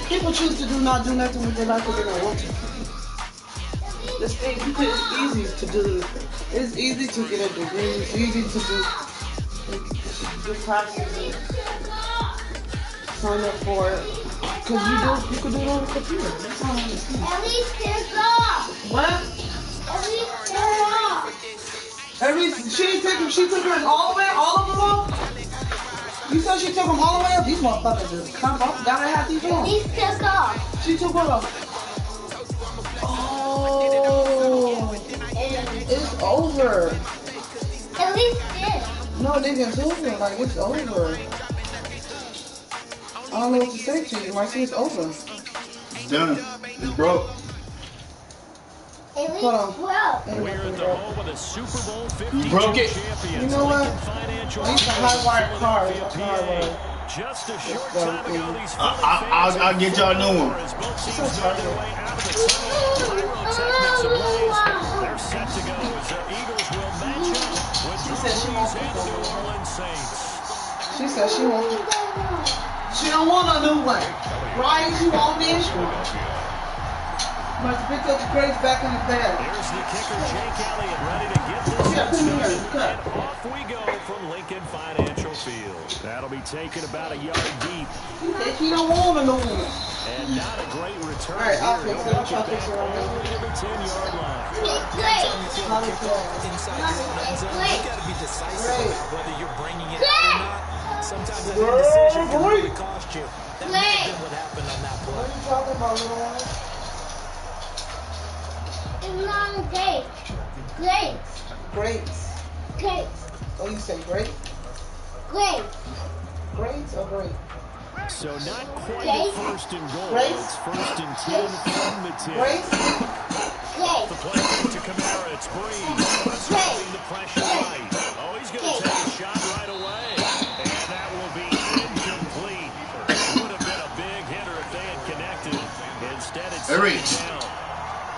People choose to not do nothing with their life because they don't want to. This thing, it's easy to do. It's easy to get a degree. It's easy to do classes and sign up for it. Because you could do it on the computer. That's all I understand. At least it's off. What? At least it's off. She took hers all the way, all of them off? You said she took them all the way up? These motherfuckers just come off. Gotta have these At off. least it's off. She took one off. Oh, it's over. At least it's. No, nigga, it's over. Like, it's over. I don't know what to say to you. Like, it's over. It's done. It's broke. At least Hold on. well. We're at the home of the Super Bowl 50 You broke it. champions. You know what? Financial These are high-wired cars. Just a short time ago, these I'll get y'all a new one. as both teams made their way out of the tunnel. Pyrotechnics ablaze. They're set to go as the Eagles will match up with She said she wants and the New Orleans Saints. She said she wants. She don't want a new one. Right? She want this one. Must pick up the crates back in the bag. There's the kicker, Jake Elliott, ready to get this. Yeah, come here. Cut. And off we go from Lincoln Financial Field. That'll be taken about a yard deep. If you don't want a new one. And not a great return. All right, I'll here. fix it. He'll I'll fix it right now. get to the 10-yard line. It's great. How is that? Inside your own end zone, you gotta be decisive Great. about whether you're bringing it out or not. Sometimes that indecision can really cost you. That might have been what happened on that What play. are you talking about, little one? It's not great. Great. Grapes. Great. Oh, you say grape? Great. Grapes or grape? So not quite Grace. a first and goal. Grace. It's first and 10 from the 10. Grapes? Great. The play to Kamara. It's Breeze. Stopping the pressure right. Oh, he's going to take a shot right away. And that will be incomplete. Would have been a big hitter if they had connected. Instead, it's down.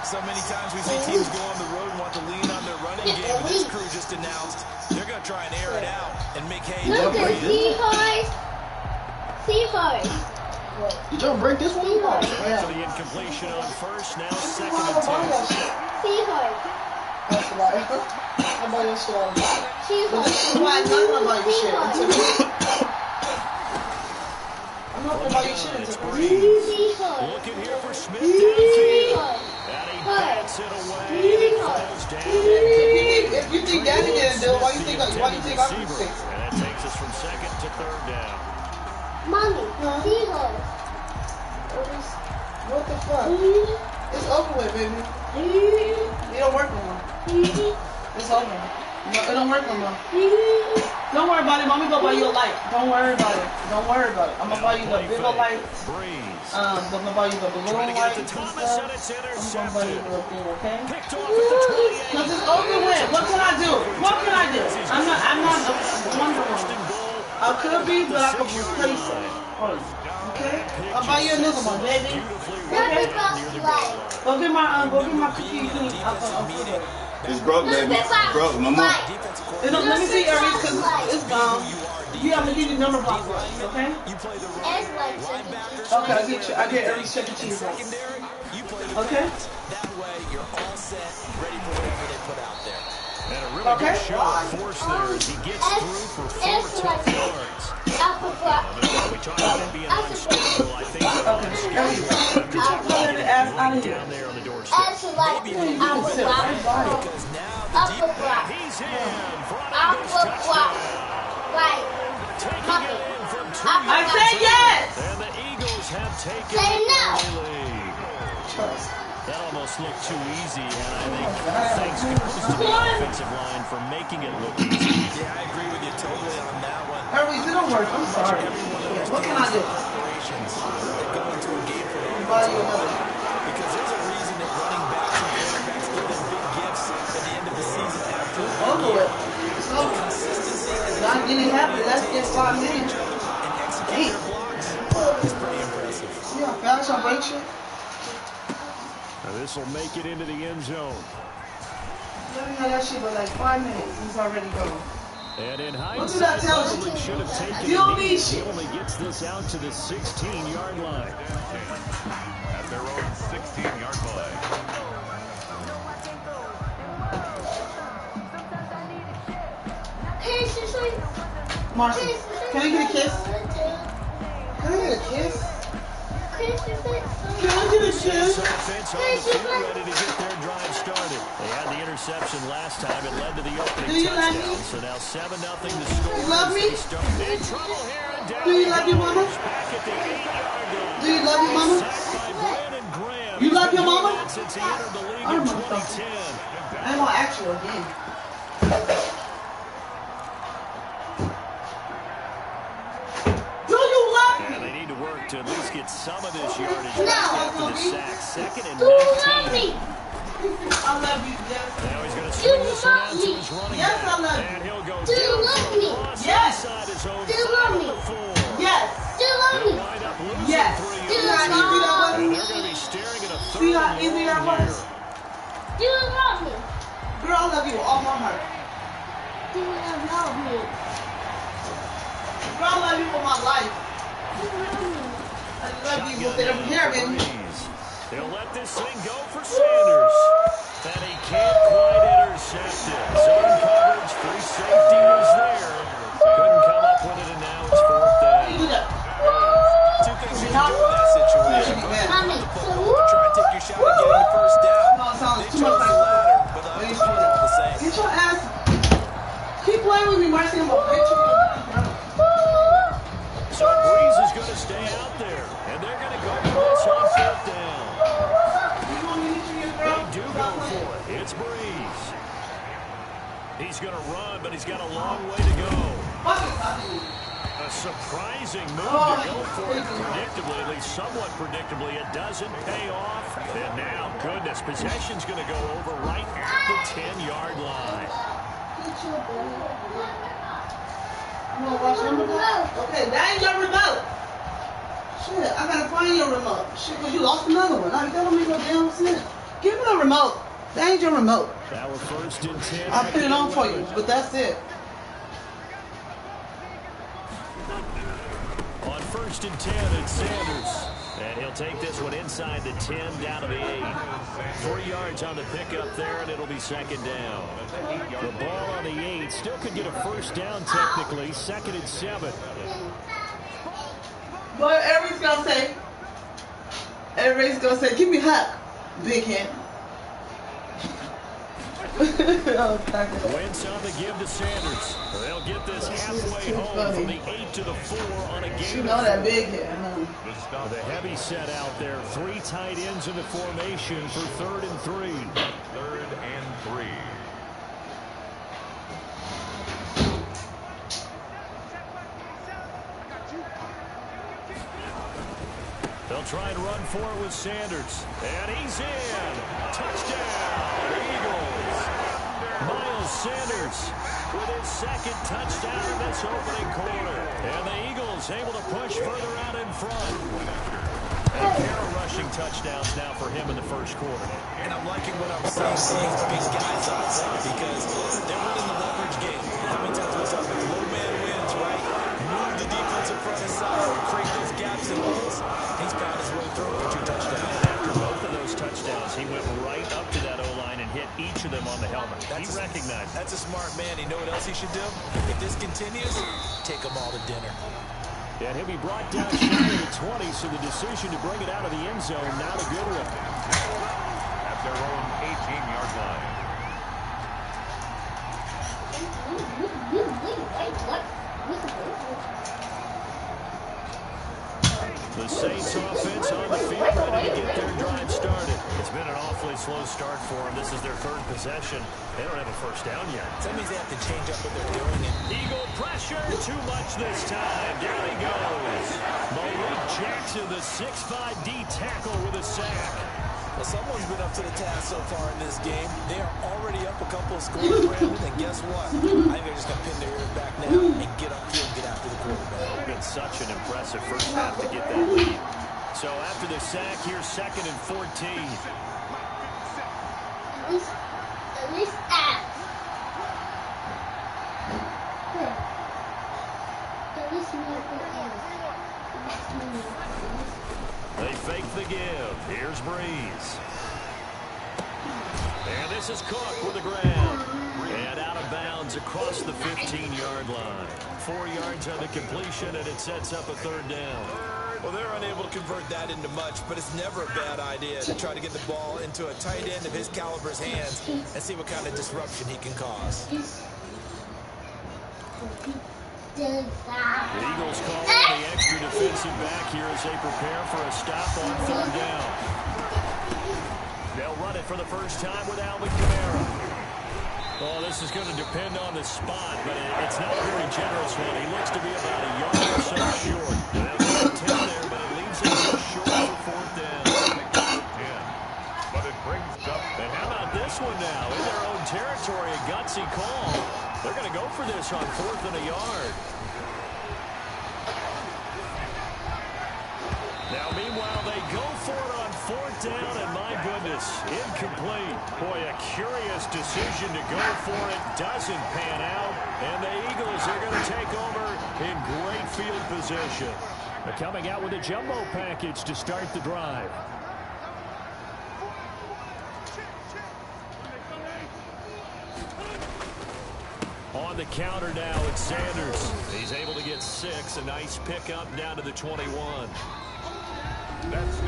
So many times we see teams go on the road and want to lean on their running game, but this crew just announced they're going to try and air it out and make hay. Look at seahorse. Seahorse. You trying to break this one? For Yeah. the incompletion on first, now second and 10. Seahorse. That's right. How about your shit? Seahorse. Why nothing about your shit? I'm not gonna buy your shit until Seahorse. Looking here for Smith downfield. Seahorse. And he bats it away. It falls down. If you think Daddy didn't do it, why you think I can Receiver. fix it? And that takes us from second to third down. Mommy. Seahorse. What the fuck? It's over with, baby. It don't work no more. It's over. No, it don't work no more. Don't worry about it. Mommy gonna buy you a light. Don't worry about it. Don't worry about it. I'm gonna buy you the bigger light. Breeze. I'm gonna buy you the balloon Trying to get light it and to Thomas, stuff. and it's I'm gonna buy intercepted. you the thing, okay? Picked off at the 28. Cause it's over with. What can I do? What can I do? I'm not a Wonder Woman. I could be, but I could replace it. Okay? I'll buy you another one, baby. Okay? Go get my cookie clean. I'll put it. It's broke, baby. It's broke, mama. Let me see, Eric, because it's gone. You have to get your number block right, okay? Okay, I get Eric's Chuck E. Cheese right. Okay? That way, you're all set, ready for whatever they put out there. And a really good show of force there as he gets through for 4 tough yards. We talked about being unstoppable. I think Okay, I'll put it ass out of here. down there on the doorstep. Because now the He's in for an Eagles touchdown. Taking it in from 2 I yards said yes! and the Eagles have taken Say the no. early lead. That almost looked too easy, and I think thanks goes to the offensive line for making it look easy. Yeah, I agree with you totally on that one. Hurry, it don't work. I'm sorry. What can I do? Operations, they go into a game for I'll buy you another. because there's a reason that running backs and quarterbacks get them big gifts at the end of the season after Over with. It's over. consistency and God didn't happen. Let's get 5 minutes. execute their blocks. It's pretty impressive. See how fast I break shit? Now this will make it into the end zone. Let me know that shit was like 5 minutes. He's already gone. And in Don't do that, hindsight, tell probably us. should have taken You don't it need easy. He shit. only gets this out to the 16-yard line. At their own 16-yard line. Marcy, can I get a kiss? Can I get a kiss? Can I get a kiss? Offense on the field, ready to get their drive started. They had the interception last time. It led to the opening Do you love touchdown. me? So now 7-0 to score. You love me? They start in trouble here. And down Do you he love your goes. mama? Back at the 8-yard line. Do you love your mama? Sacked by Brandon Graham. You love He's your been doing mama? that since he entered the league I'm in a 2010. I ain't gonna ask you again. Do you love And me? they need to work to at least get some of this yardage No. after the sack. Second and Do you love 19. me? I love you, yes. Now he's going to Do swing you this one love out to me? his running Yes, back. I love you. And he'll go Do you down love for a me? loss Yes. inside his own Do you love 5 me? of the 4. Yes. Do you love They'll me? wind up losing Yes. 3 Do you yards love here. me? And they're going to be staring at a See third how and easy that long was? here. Do you love me? Girl, I love you with all my heart. Do you love me? Girl, I love you for my life. Do you love me? I love you with Shotgun every hair, now for baby. Breeze. They'll let this thing go for Sanders. And he can't quite intercept it. Zone coverage, free safety was there. Couldn't come up with it, and now it's 4th How you do down. that? Two things you can do in that situation. Man. Mommy. Try and take your shot at getting the first down. No, it sounds They too much chose like the latter, but the What are you outcome was all the same. Get your ass. Keep playing with me, Marcy. I'm gonna bitch you. So Breeze is going to stay out there, and they're going to go for this on 4th down. You want me to hit you, your girl? They do go for it. It's Breeze. He's going to run, but he's got a long way to go. Fuck it, Bobby. A surprising move Oh, to go for it thank you. predictably, at least somewhat predictably. It doesn't pay off. And now, goodness, possession's going to go over right at the 10-yard line. You wanna watch your remote? Okay, that ain't your remote. Shit, I gotta find your remote. Shit, cause you lost another one. Now you don't make no damn sense. Give me the remote. That ain't your remote. Now we're 1st and 10. I'll put it on for you, but that's it. On 1st and 10, it's Sanders. And he'll take this one inside the 10, down to the 8. 3 yards on the pickup there, and it'll be 2nd down. The ball on the 8. Still could get a 1st down technically. 2nd and 7. But everybody's gonna say, give me Huck, big head. Wentz on the give to Sanders. They'll get this halfway home from the 8 to the 4 on a You game. know that big head, huh? The heavy set out there. 3 tight ends in the formation for 3rd and 3. 3rd and 3. They'll try and run for it with Sanders. And he's in. Touchdown, Eagles. Miles Sanders with his 2nd touchdown in this opening quarter. And the Eagles able to push further out in front. And a pair of rushing touchdowns now for him in the 1st quarter. And I'm liking what I'm seeing big guys outside because they're winning the leverage game. How many times we talk about low man wins, right? Move the defensive front and side, create those gaps and holes. He's found his way through for 2 touchdowns. After both of those touchdowns, he went right up to that O-line and hit each of them on the helmet. He recognized it. That's a smart man. You know what else he should do? If this continues, take them all to dinner. And he'll be brought down shy of the 20, so the decision to bring it out of the end zone, not a good one. At their own 18-yard line. The Saints offense on the field, ready to get their drive started. It's been an awfully slow start for them. This is their 3rd possession. They don't have a 1st down yet. That means they have to change up what they're doing. And Eagle pressure, too much this time. Down he goes. Malik Jackson, the 6'5" D tackle with a sack. well, someone's been up to the task so far in this game. They are already up a couple of scores, Brandon, and guess what? I think they're just going to pin their ears back now and get upfield and get after the quarterback. It's been such an impressive 1st half to get that lead. So after the sack, here's 2nd and 14. At least act. They fake the give. Here's Breeze. And this is Cook with the grab. And out of bounds across the 15-yard line. 4 yards on the completion, and it sets up a third down. Well, they're unable to convert that into much, but it's never a bad idea to try to get the ball into a tight end of his caliber's hands and see what kind of disruption he can cause. The Eagles call in the extra defensive back here as they prepare for a stop on third down. They'll run it for the first time with Alvin Kamara. Oh, this is going to depend on the spot, but it's not a very generous one. He looks to be about a yard or so short. They'll get 10 there, but it leaves him just short for fourth down. But it brings up. And how about this one now? In their own territory, a gutsy call. They're going to go for this on 4th and a yard. Now, meanwhile, they go for it on 4th down, and my goodness, incomplete. Boy, a curious decision to go for it. Doesn't pan out, and the Eagles are going to take over in great field position. They're coming out with a jumbo package to start the drive. On the counter now, it's Sanders. He's able to get 6. A nice pickup down to the 21.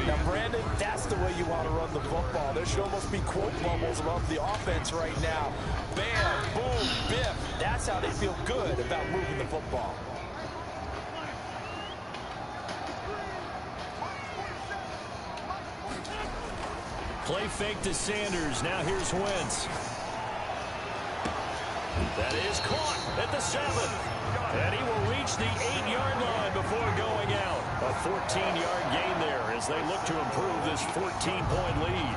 Now, Brandon, that's the way you want to run the football. There should almost be quote bubbles above the offense right now. Bam, boom, biff. That's how they feel good about moving the football. Play fake to Sanders. Now here's Wentz. That is caught at the 7. And he will reach the 8-yard line before going out. A 14-yard gain there as they look to improve this 14-point lead.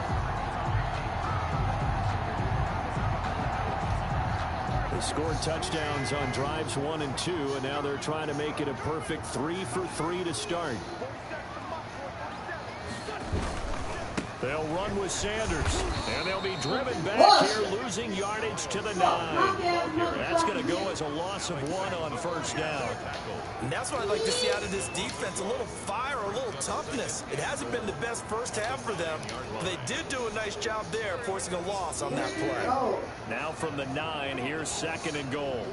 They scored touchdowns on drives 1 and 2, and now they're trying to make it a perfect 3 for 3 to start. They'll run with Sanders, and they'll be driven back here, losing yardage to the 9. That's going to go as a loss of 1 on first down. And that's what I'd like to see out of this defense, a little fire, a little toughness. It hasn't been the best first half for them, but they did do a nice job there, forcing a loss on that play. Now from the 9, here's 2nd and goal.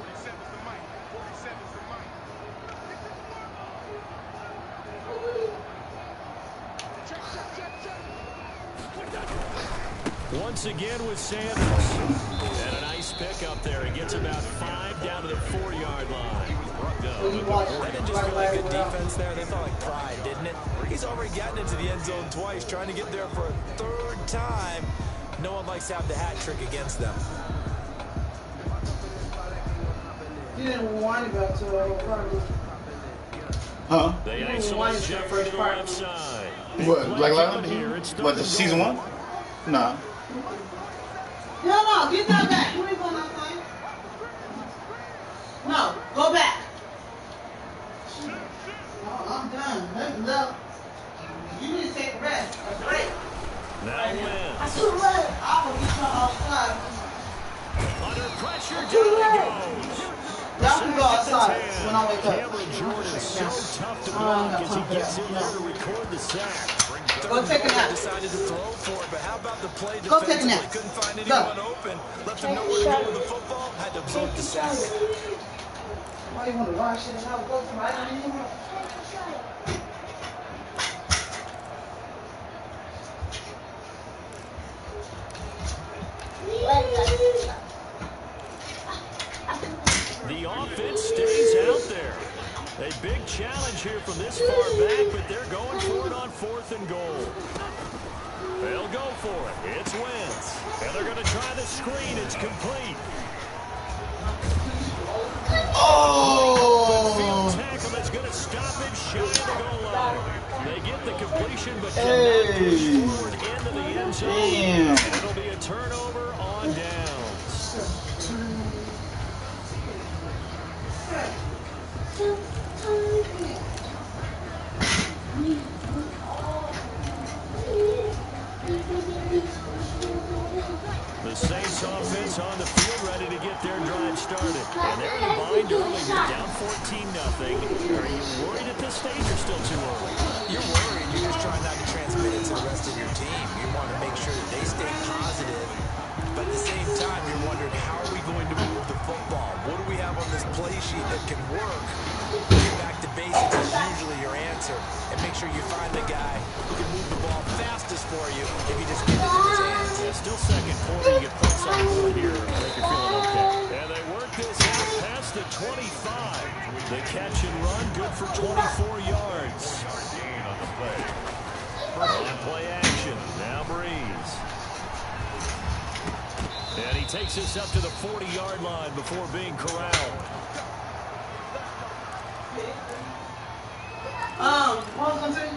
Once again with Sanders. And a nice pickup there. He gets about 5 down to the 4-yard line. That didn't just feel like good defense there. They felt like pride, didn't it? He's already gotten into the end zone twice, trying to get there for a 3rd time. No one likes to have the hat trick against them. You didn't want to go to Huh? They isolate Jeffrey to the left side. What, Black Lion? What, the season 1? Nah. No, get that back. You ain't going outside. No, go back. Oh, I'm done. Look. You need to take a rest. A break. Now Wentz. I should rest. I will get you outside. Under pressure, down he goes. Y'all can go outside when I wake up. Cameron Jordan's so tough to block as he gets in there to record the sack. Go take a nap. Decided to throw for it, but how about the play Go take a defensively? nap. Couldn't find Go. anyone open. Left him nowhere to go with the football. Had to absorb the sack. Why you want to wash it and I'll go to my room? The offense stays out there. A big challenge here from this far back, but they're going for it on 4th and goal. They'll go for it. It's Wentz. And they're going to try the screen. It's complete. Oh! Field tackle that's going to stop him shy of the goal line. They get the completion, but cannot push forward into the end zone. Damn. And it'll be a turnover on downs. The Saints offense on the field ready to get their drive started. And they're in a bind mentioned earlier, down 14-0. Are you worried at this stage or still too early? You're worried. You're just trying not to transmit it to the rest of your team. You want to make sure that they stay positive. But at the same time, you're wondering, how are we going to move the football? What do we have on this play sheet that can work? Get back to basics is usually your answer. And make sure you find the guy who can move the ball fastest for you if you just get it in his hands. Yeah, still second quarter. You get points on the board here. I think you're feeling okay. And they work this out past the 25. The catch and run, good for 24 yards. Gain on the play. On play action, now Breeze. And he takes this up to the 40-yard line before being corralled. What was I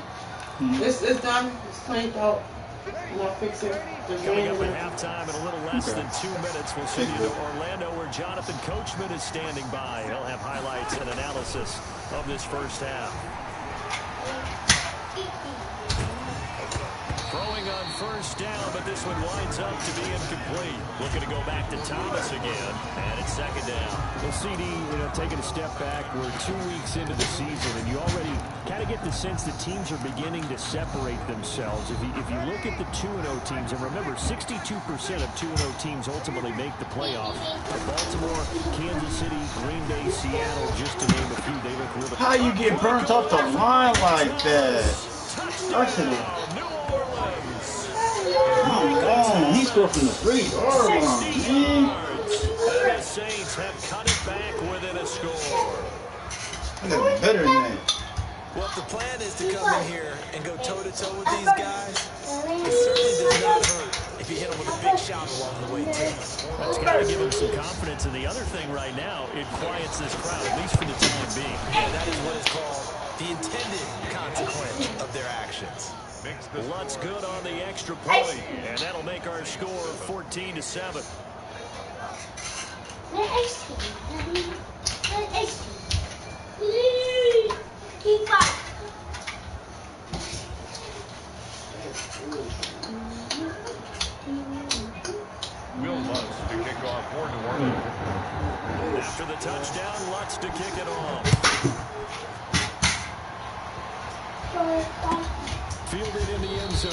gonna say? It's done. It's cleaned out. And I'll fix it. Coming up at halftime in a little less than 2 minutes, we'll send you to Orlando where Jonathan Coachman is standing by. He'll have highlights and analysis of this first half. Throwing on first down, but this one winds up to be incomplete. Looking to go back to Thomas again, and it's second down. Well, CD, taking a step back, we're 2 weeks into the season, and you already kind of get the sense that teams are beginning to separate themselves. If you look at the 2-0 teams, and remember, 62% of 2-0 teams ultimately make the playoffs. Baltimore, Kansas City, Green Bay, Seattle, just to name a few, they look really... How you get burnt off the line like that? Touchdown. Oh, he scored from the 3-yard line, man. The Saints have cut it back within a score. I gotta be better than that. Well, if the plan is to come in here and go toe-to-toe with these guys, it certainly does not hurt if you hit them with a big shout along the way, too. That's got to give them some confidence. And the other thing right now, it quiets this crowd, at least for the time being. And that is what is called the intended consequence of their actions. Lutz good on the extra point, and that'll make our score 14-7. Will Lutz to kick off for New Orleans. After the touchdown, Lutz to kick it off. Fielded in the end zone.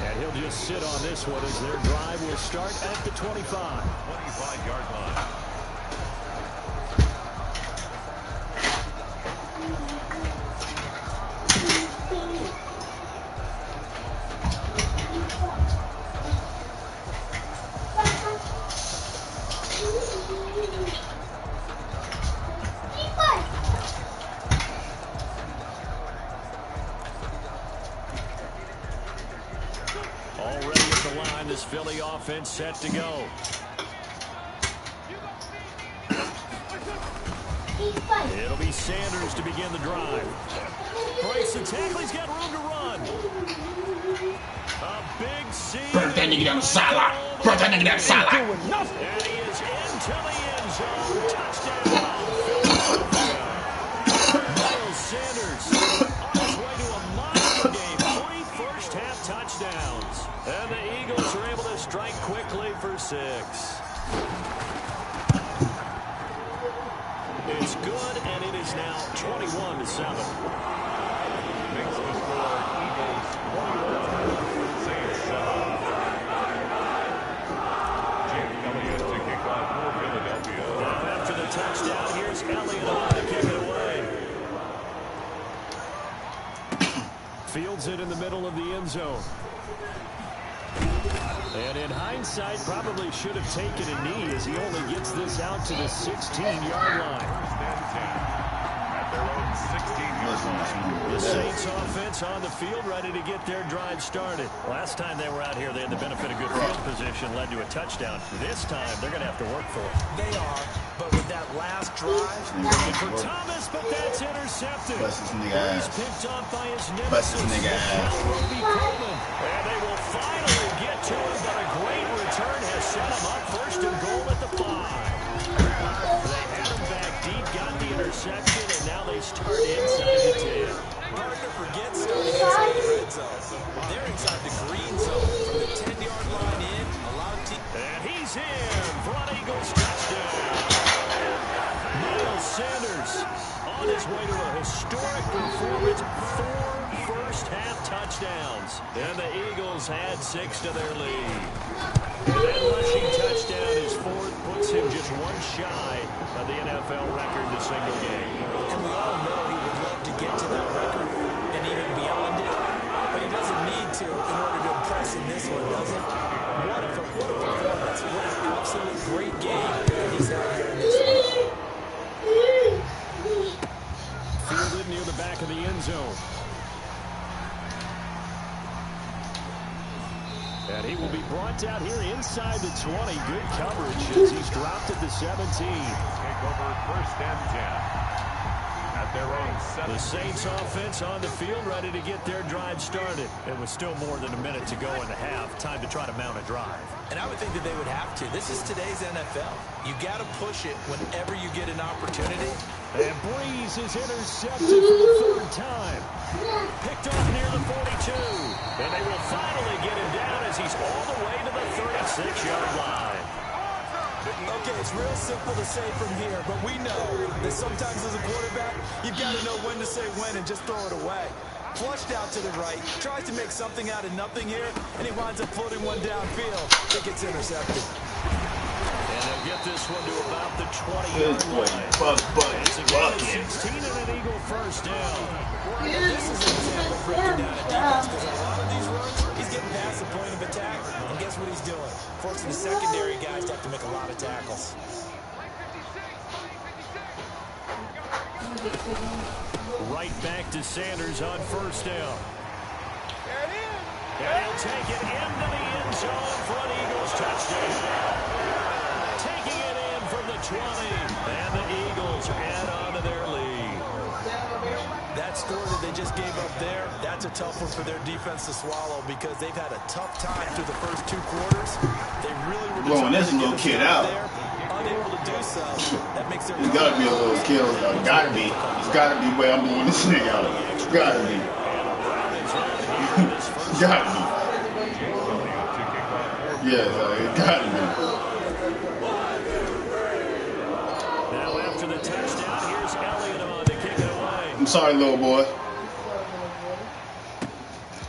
And he'll just sit on this one as their drive will start at the 25. 25-yard line. Already at the line, this Philly offense set to go. It'll be Sanders to begin the drive. Breaks the tackle, he's got room to run. A big C. Burn that nigga down the sideline. Burn that nigga down the sideline. And he is into the end zone. Touchdown. Miles Sanders on his way to a monster game. 3 first-half touchdowns. And the Eagles are able to strike quickly for 6. It's good, and it is now 21-7. Makes the score Eagles 21, Saints 7. Jim Elliott to kick off for Philadelphia. After the touchdown, here's Elliott on to kick it away. Fields it in the middle of the end zone. And in hindsight, probably should have taken a knee as he only gets this out to the 16-yard line. First and 10 at their own 16-yard line. The Saints offense on the field ready to get their drive started. Last time they were out here, they had the benefit of good field position, led to a touchdown. This time, they're going to have to work for it. They are, but with that last drive, Looking for Thomas, but that's intercepted. Bust this nigga He's ass. picked off by his Bust nemesis, this nigga ass. Roby Coleman. And they will finally get to him, but a great return has set him up first and goal at the 5. They had him back deep, got the interception, and now they start inside the 10. hard to forget starting inside the red zone. They're inside the green zone. From the 10-yard line in, a lot of teams. And he's in for an Eagles touchdown. Miles Sanders on his way to a historic performance. 4 first-half touchdowns. And the Eagles add 6 to their lead. And that rushing touchdown, his 4th, puts him just 1 shy of the NFL record in a single game. And we all know he would love to get to that record and even beyond it. But he doesn't need to in order to impress in this one, does he? What a performance. What an absolute great game that he's had here in this one. Fielded near the back of the end zone. And he will be brought down here inside the 20. Good coverage as he's dropped at the 17. Take over 1st and 10. At their own 7. The Saints offense on the field, ready to get their drive started. It was still more than a minute to go in the half. Time to try to mount a drive. And I would think that they would have to. This is today's NFL. You got to push it whenever you get an opportunity. And Breeze is intercepted for the 3rd time. Picked off near the 42. And they will finally get him down as he's all the way to the 36-yard line. Okay, it's real simple to say from here, but we know that sometimes as a quarterback, you've got to know when to say when and just throw it away. Flushed out to the right, tries to make something out of nothing here, and he winds up floating one downfield. It gets intercepted. And they'll get this one to about the 20-yard line. It's a gain of 16 and an Eagle first down. This is an example of breaking down a defense because a lot of these runs, he's getting past the point of attack, and guess what he's doing? Forcing the secondary guys to have to make a lot of tackles. Right back to Sanders on 1st down. And he'll take it into the end zone for an Eagles touchdown. Taking it in from the 20. And the Eagles add on to their lead. That score that they just gave up there, that's a tough one for their defense to swallow because they've had a tough time through the first 2 quarters. They really were blowing this little kid out. There, unable to do so. That makes their There's gotta be a little kill. Gotta be. It's gotta be where I'm blowing this nigga out. It's gotta be. Gotta be. Yeah, it gotta be. Now after the touchdown, here's Elliott on to kick it away. I'm sorry, little boy.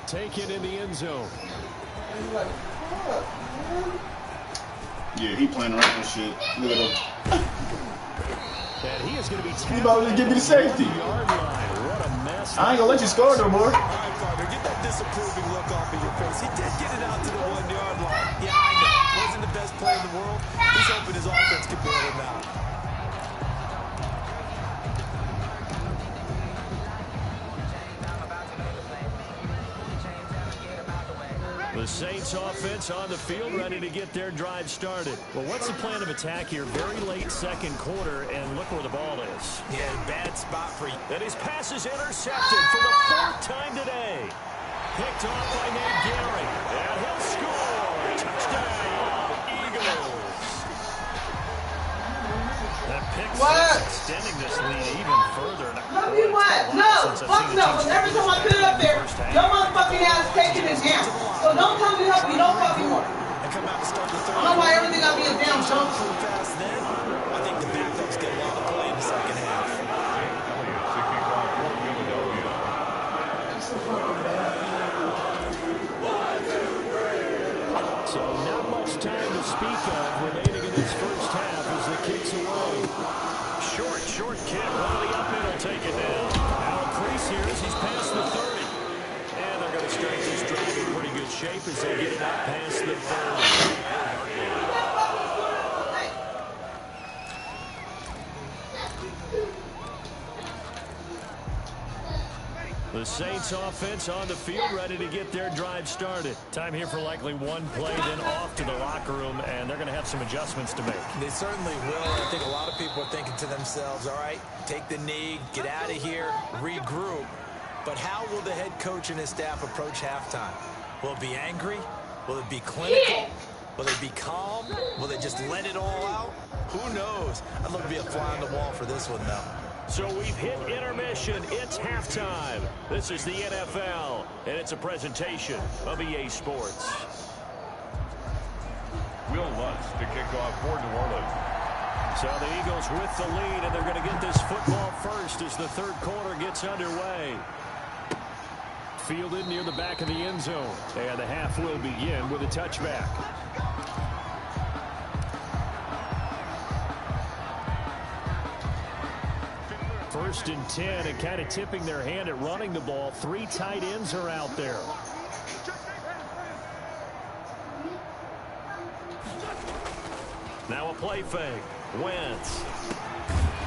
Take it in the end zone. Yeah, he playing around with shit. Look at him. And he is going to be He about to give me the safety. What a mess. I ain't gonna let you score no more. All right, partner, get that disapproving look off of your face. He did get it out to the 1-yard line. Yeah, I know. Wasn't the best play in the world. He's hoping his offense can bail him out. The Saints offense on the field ready to get their drive started. Well, what's the plan of attack here? Very late 2nd quarter, and look where the ball is. Yeah, bad spot for you. And his pass is intercepted for the 4th time today. Picked off by Nate Gehring. And he'll score. Touchdown, Eagles. That pick six extending this lead even further. No, you what? No, fuck no. Because every time I put it up there, your motherfucking ass taking it down. So don't tell me help you, don't fucking want. And come out and start the 3rd. I don't know why everything got me a down jump. Fast then, I think the backups get a lot of play in the 2nd half. So not much time to speak of remaining in this first half as the kick's away. Short kick. Riley up in will take it down. Now a crease here as he's past the 30. And they're going to start this drive in pretty good shape as they get it up past the 30. The Saints offense on the field ready to get their drive started. Time here for likely one play, then off to the locker room, and they're going to have some adjustments to make. They certainly will. I think a lot of people are thinking to themselves, all right, take the knee, get out of here, regroup. But how will the head coach and his staff approach halftime? Will it be angry? Will it be clinical? Will they be calm? Will they just let it all out? Who knows? I'd love to be a fly on the wall for this one, though. So we've hit intermission. It's halftime. This is the NFL, and it's a presentation of EA Sports. Will Lutz to kick off for New Orleans. So the Eagles with the lead, and they're going to get this football first as the third quarter gets underway. Fielded near the back of the end zone. And the half will begin with a touchback. First and 10, and kind of tipping their hand at running the ball. 3 tight ends are out there. Now a play fake. Wentz.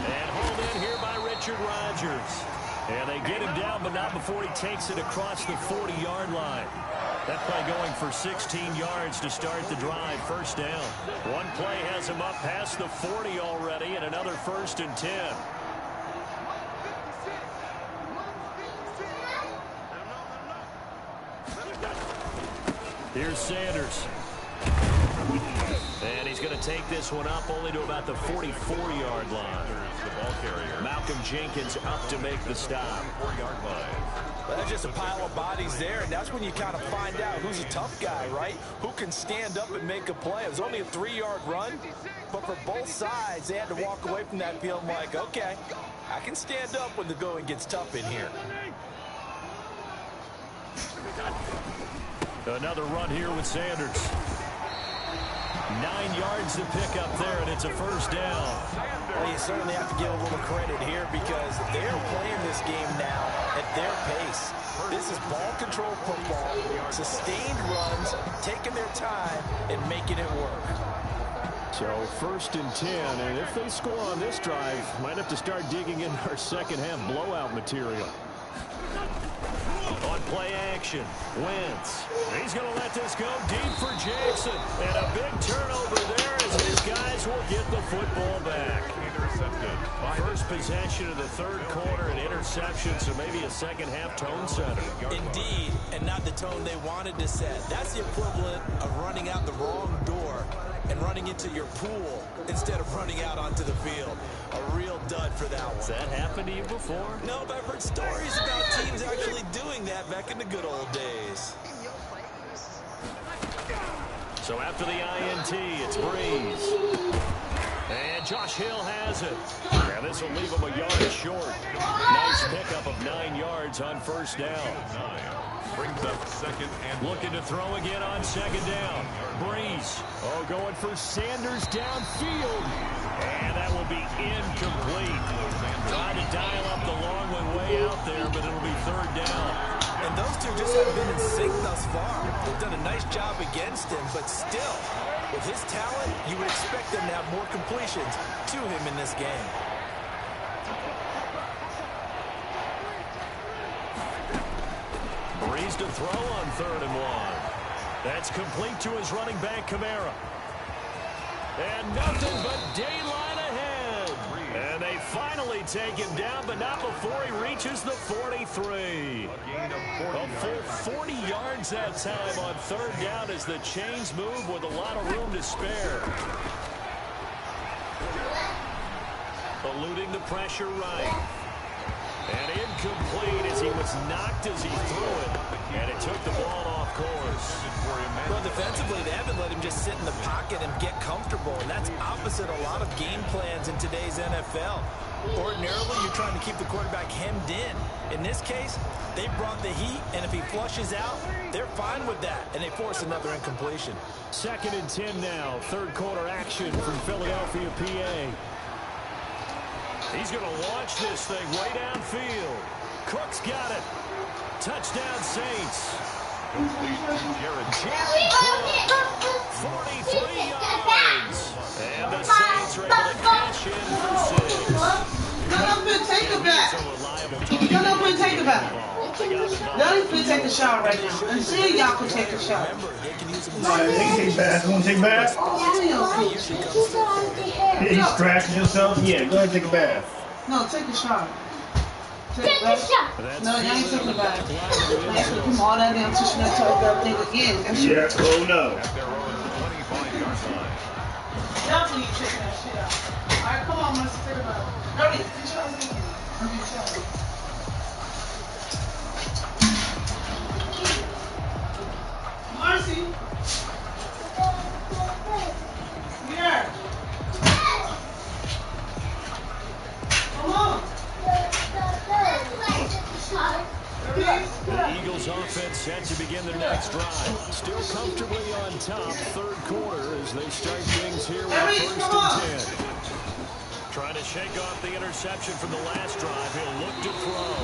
And hauled in here by Richard Rodgers. And they get him down, but not before he takes it across the 40-yard line. That play going for 16 yards to start the drive. First down. One play has him up past the 40 already, and another first and 10. Here's Sanders. And he's going to take this one up only to about the 44-yard line. The ball carrier. Malcolm Jenkins up to make the stop. 4-yard line. Well, that's just a pile of bodies there, and that's when you kind of find out who's a tough guy, right? Who can stand up and make a play. It was only a 3-yard run, but for both sides, they had to walk away from that field like, okay, I can stand up when the going gets tough in here. Another run here with Sanders. 9 yards to pick up there, and it's a first down. Well, you certainly have to give a little credit here because they're playing this game now at their pace. This is ball control football, sustained runs, taking their time, and making it work. So first and 10, and if they score on this drive, might have to start digging in our second half blowout material. On play action, Wentz. He's going to let this go deep for Jackson. And a big turnover there as his guys will get the football back. Intercepted. First possession of the third quarter, an interception, so maybe a second half tone setter. Indeed, and not the tone they wanted to set. That's the equivalent of running out the wrong door and running into your pool instead of running out onto the field. A real dud for that one. Has that happened to you before? No, but I've heard stories about teams actually doing that back in the good old days. So after the INT, it's Breeze. And Josh Hill has it. Now this will leave him a yard short. Nice pickup of 9 yards on first down. 9. Brings up second and looking to throw again on second down. Breeze. Oh, going for Sanders downfield. And that will be incomplete. Trying to dial up the long one way out there, but it'll be third down. And those two just haven't been in sync thus far. They've done a nice job against him, but still, with his talent, you would expect them to have more completions to him in this game. Breeze to throw on 3rd and 1. That's complete to his running back, Kamara. And nothing but daylight ahead. And they finally take him down, but not before he reaches the 43. A full 40 yards that time on 3rd down as the chains move with a lot of room to spare. Eluding the pressure right. And incomplete as he was knocked as he threw it. And it took the ball off course. Well, defensively, they haven't let him just sit in the pocket and get comfortable. And that's opposite a lot of game plans in today's NFL. Ordinarily, you're trying to keep the quarterback hemmed in. In this case, they brought the heat, and if he flushes out, they're fine with that. And they force another incompletion. 2nd and 10 now. 3rd quarter action from Philadelphia, PA. He's going to launch this thing way downfield. Cook's got it. Touchdown, Saints. Jared Cook, 43 yards. And the Saints are able to cash in for 6. Get up and take it back. Get up and take it back. Now he's going to take a shower right now. And see y'all can take a shower. Take bath. You want to take a bath? Yeah, you scratching yourself? Yeah, go ahead and take a bath. No, take a shower. Take a shot. No, you ain't taking a bath. I ain't gonna come all that damn tissue and talk that thing again. Yeah, oh no. at their own 25-yard line. Definitely you taking that shit out. Alright, come on, let's take a bath. Hurry, get your shower again. Hurry, get your shower. Marcy. Here. set to begin their next drive. Still comfortably on top, third quarter, as they start things here with first and 10. Trying to shake off the interception from the last drive. He'll look to throw.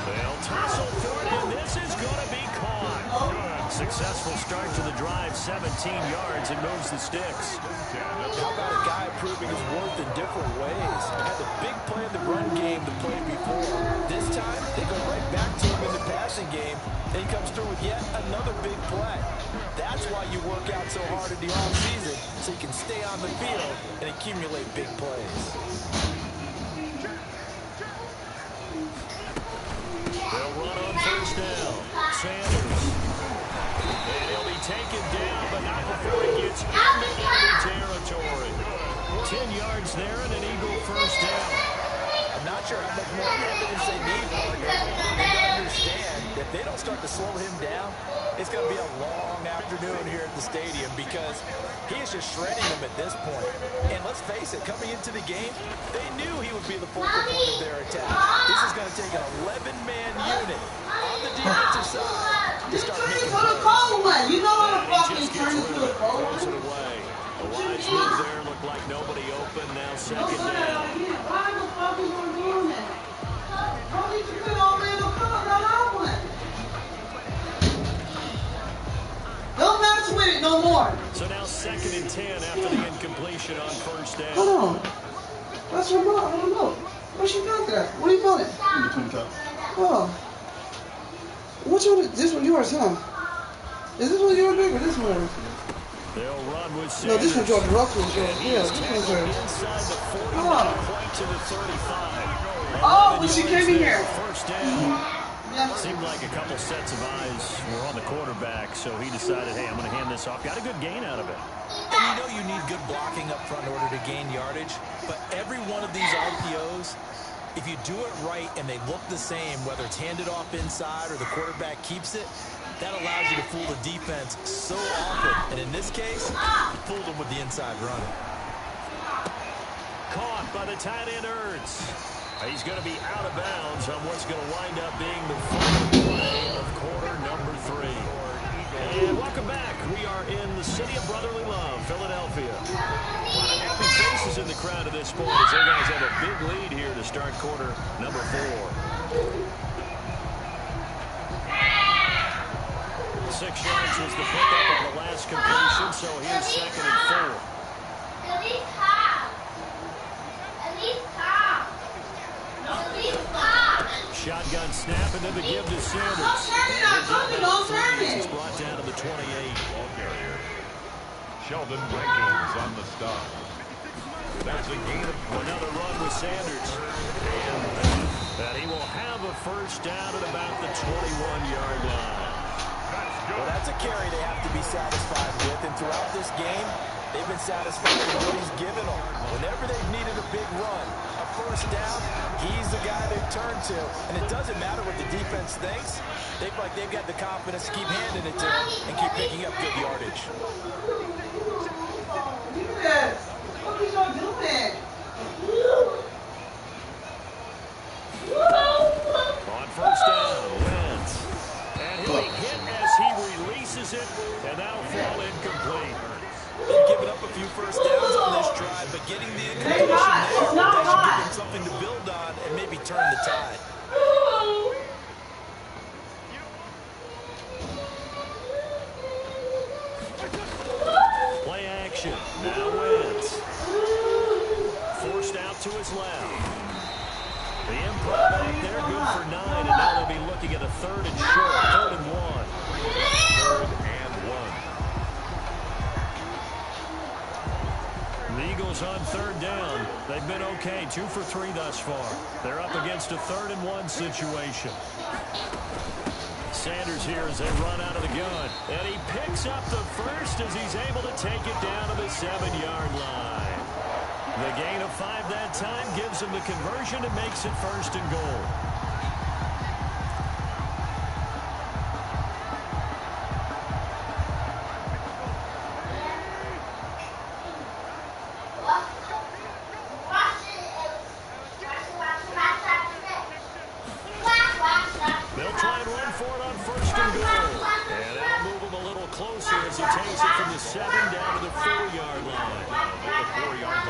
They'll tussle for it, and this is going to be caught. Good. Successful start to the drive, 17 yards, and moves the sticks. How about a guy proving his worth in different ways? Had the big play in the run game the play before. This time, they go right back to him in the passing game, and he comes through with yet another big play. That's why you work out so hard in the offseason, so you can stay on the field and accumulate big plays. They'll run on first down. Sanders. And he'll be taken down, but not before he gets into enemy territory. 10 yards there and an Eagle first down. I'm not sure how much more evidence they need, partner. They understand that if they don't start to slow him down, it's going to be a long afternoon here at the stadium because he is just shredding them at this point. And let's face it, coming into the game, they knew he would be the focal point of their attack. This is going to take an 11-man unit on the defensive side to start making plays. You know what a fucking turn into a cold Throws it away. A wise move there. Looked like nobody open. Now second down. Why the fuck is one doing that? How did you put all in the color that I went? Don't mess with it no more. So now second and 10 after the incompletion on first down. Hold on. That's your mom. I don't know. What's she got there? What are you calling? In between cups. Oh. Which one? This one yours, huh? Is this one yours big or this one? They'll run with No, this one's yours. Sanders. The rough one's yours. Yeah, this one's yours. Inside the 40, Oh. point to the 35. Oh, when she came in here. First down. Yeah. Seemed like a couple sets of eyes were on the quarterback, so he decided, hey, I'm going to hand this off. Got a good gain out of it. And you know you need good blocking up front in order to gain yardage, but every one of these RPOs, if you do it right and they look the same, whether it's handed off inside or the quarterback keeps it, that allows you to fool the defense so often. And in this case, fooled them with the inside run. Caught by the tight end Ertz. He's going to be out of bounds on what's going to wind up being the final play of quarter number 3. And welcome back. We are in the city of brotherly love, Philadelphia. A lot of happy faces in the crowd at this point as their guys have a big lead here to start quarter number 4. 6 yards was the pickup on the last completion, so here's second and 4. At least half. At least half. At least half. Shotgun snap and then the give to Sanders. It's brought down to the 28. Ball carrier. Sheldon Rankins on the stop. That's a gain of Another run with Sanders. And he will have a first down at about the 21-yard line. Well, that's a carry they have to be satisfied with, and throughout this game, they've been satisfied with what he's given them. Whenever they've needed a big run, a first down, he's the guy they've turned to. And it doesn't matter what the defense thinks. They feel like they've got the confidence to keep handing it to him and keep picking up good yardage. Yes. What are you going to do that? On first down, Wentz. And he'll be hit as he releases it, and that'll fall incomplete. They've given up a few first downs on this drive, but getting the incompletion there, that should give them something to build on and maybe turn the tide. Play action. Now Wentz. Forced out to his left. The improv back there, good for 9, and now they'll be looking at a third and short, 3rd and 1. 3rd and 1. The Eagles on 3rd down. They've been okay, 2 for 3 thus far. They're up against a 3rd and 1 situation. Sanders here as they run out of the gun. And he picks up the first as he's able to take it down to the 7-yard line. The gain of 5 that time gives him the conversion and makes it 1st and goal. They'll try and run for it on 1st and goal. down to the 4-yard line.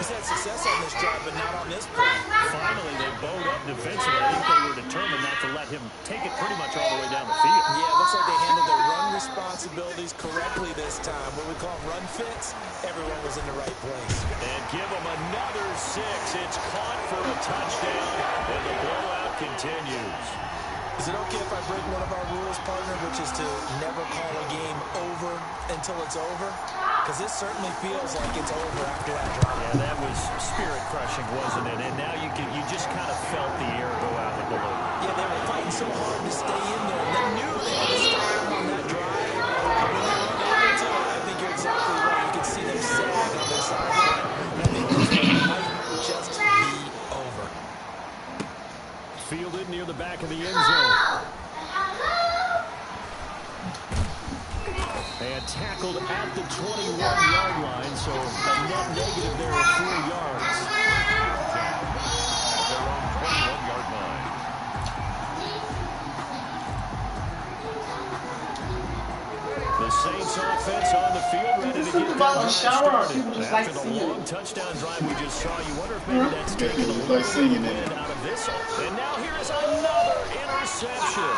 He's had success on this drive, but not on this play. Finally, they bowed up defensively. I think they were determined not to let him take it pretty much all the way down the field. Yeah, it looks like they handled their run responsibilities correctly this time. What we call run fits, everyone was in the right place. And give them another 6. It's caught for a touchdown, and the blowout continues. Is it okay if I break one of our rules, partner, which is to never call a game over until it's over? Because this certainly feels like it's over after that drive. Yeah, that was spirit-crushing, wasn't it? And now you just kind of felt the air go out the balloon. Yeah, they were fighting so hard to stay in there. They knew they had to stop them on that drive. When they were unable to, I think you're exactly right. You could see them sag on their sideline. I think this one might just be over. Fielded near the back of the end zone. And tackled at the 21-yard line, so a net negative there of 4 yards. At their own 21-yard line. The Saints offense on the field, ready to get about the shower, started. people just like After the singing. long touchdown drive we just saw, you wonder if maybe that's taken a People little like singing bit it. out of this. And now here is another interception.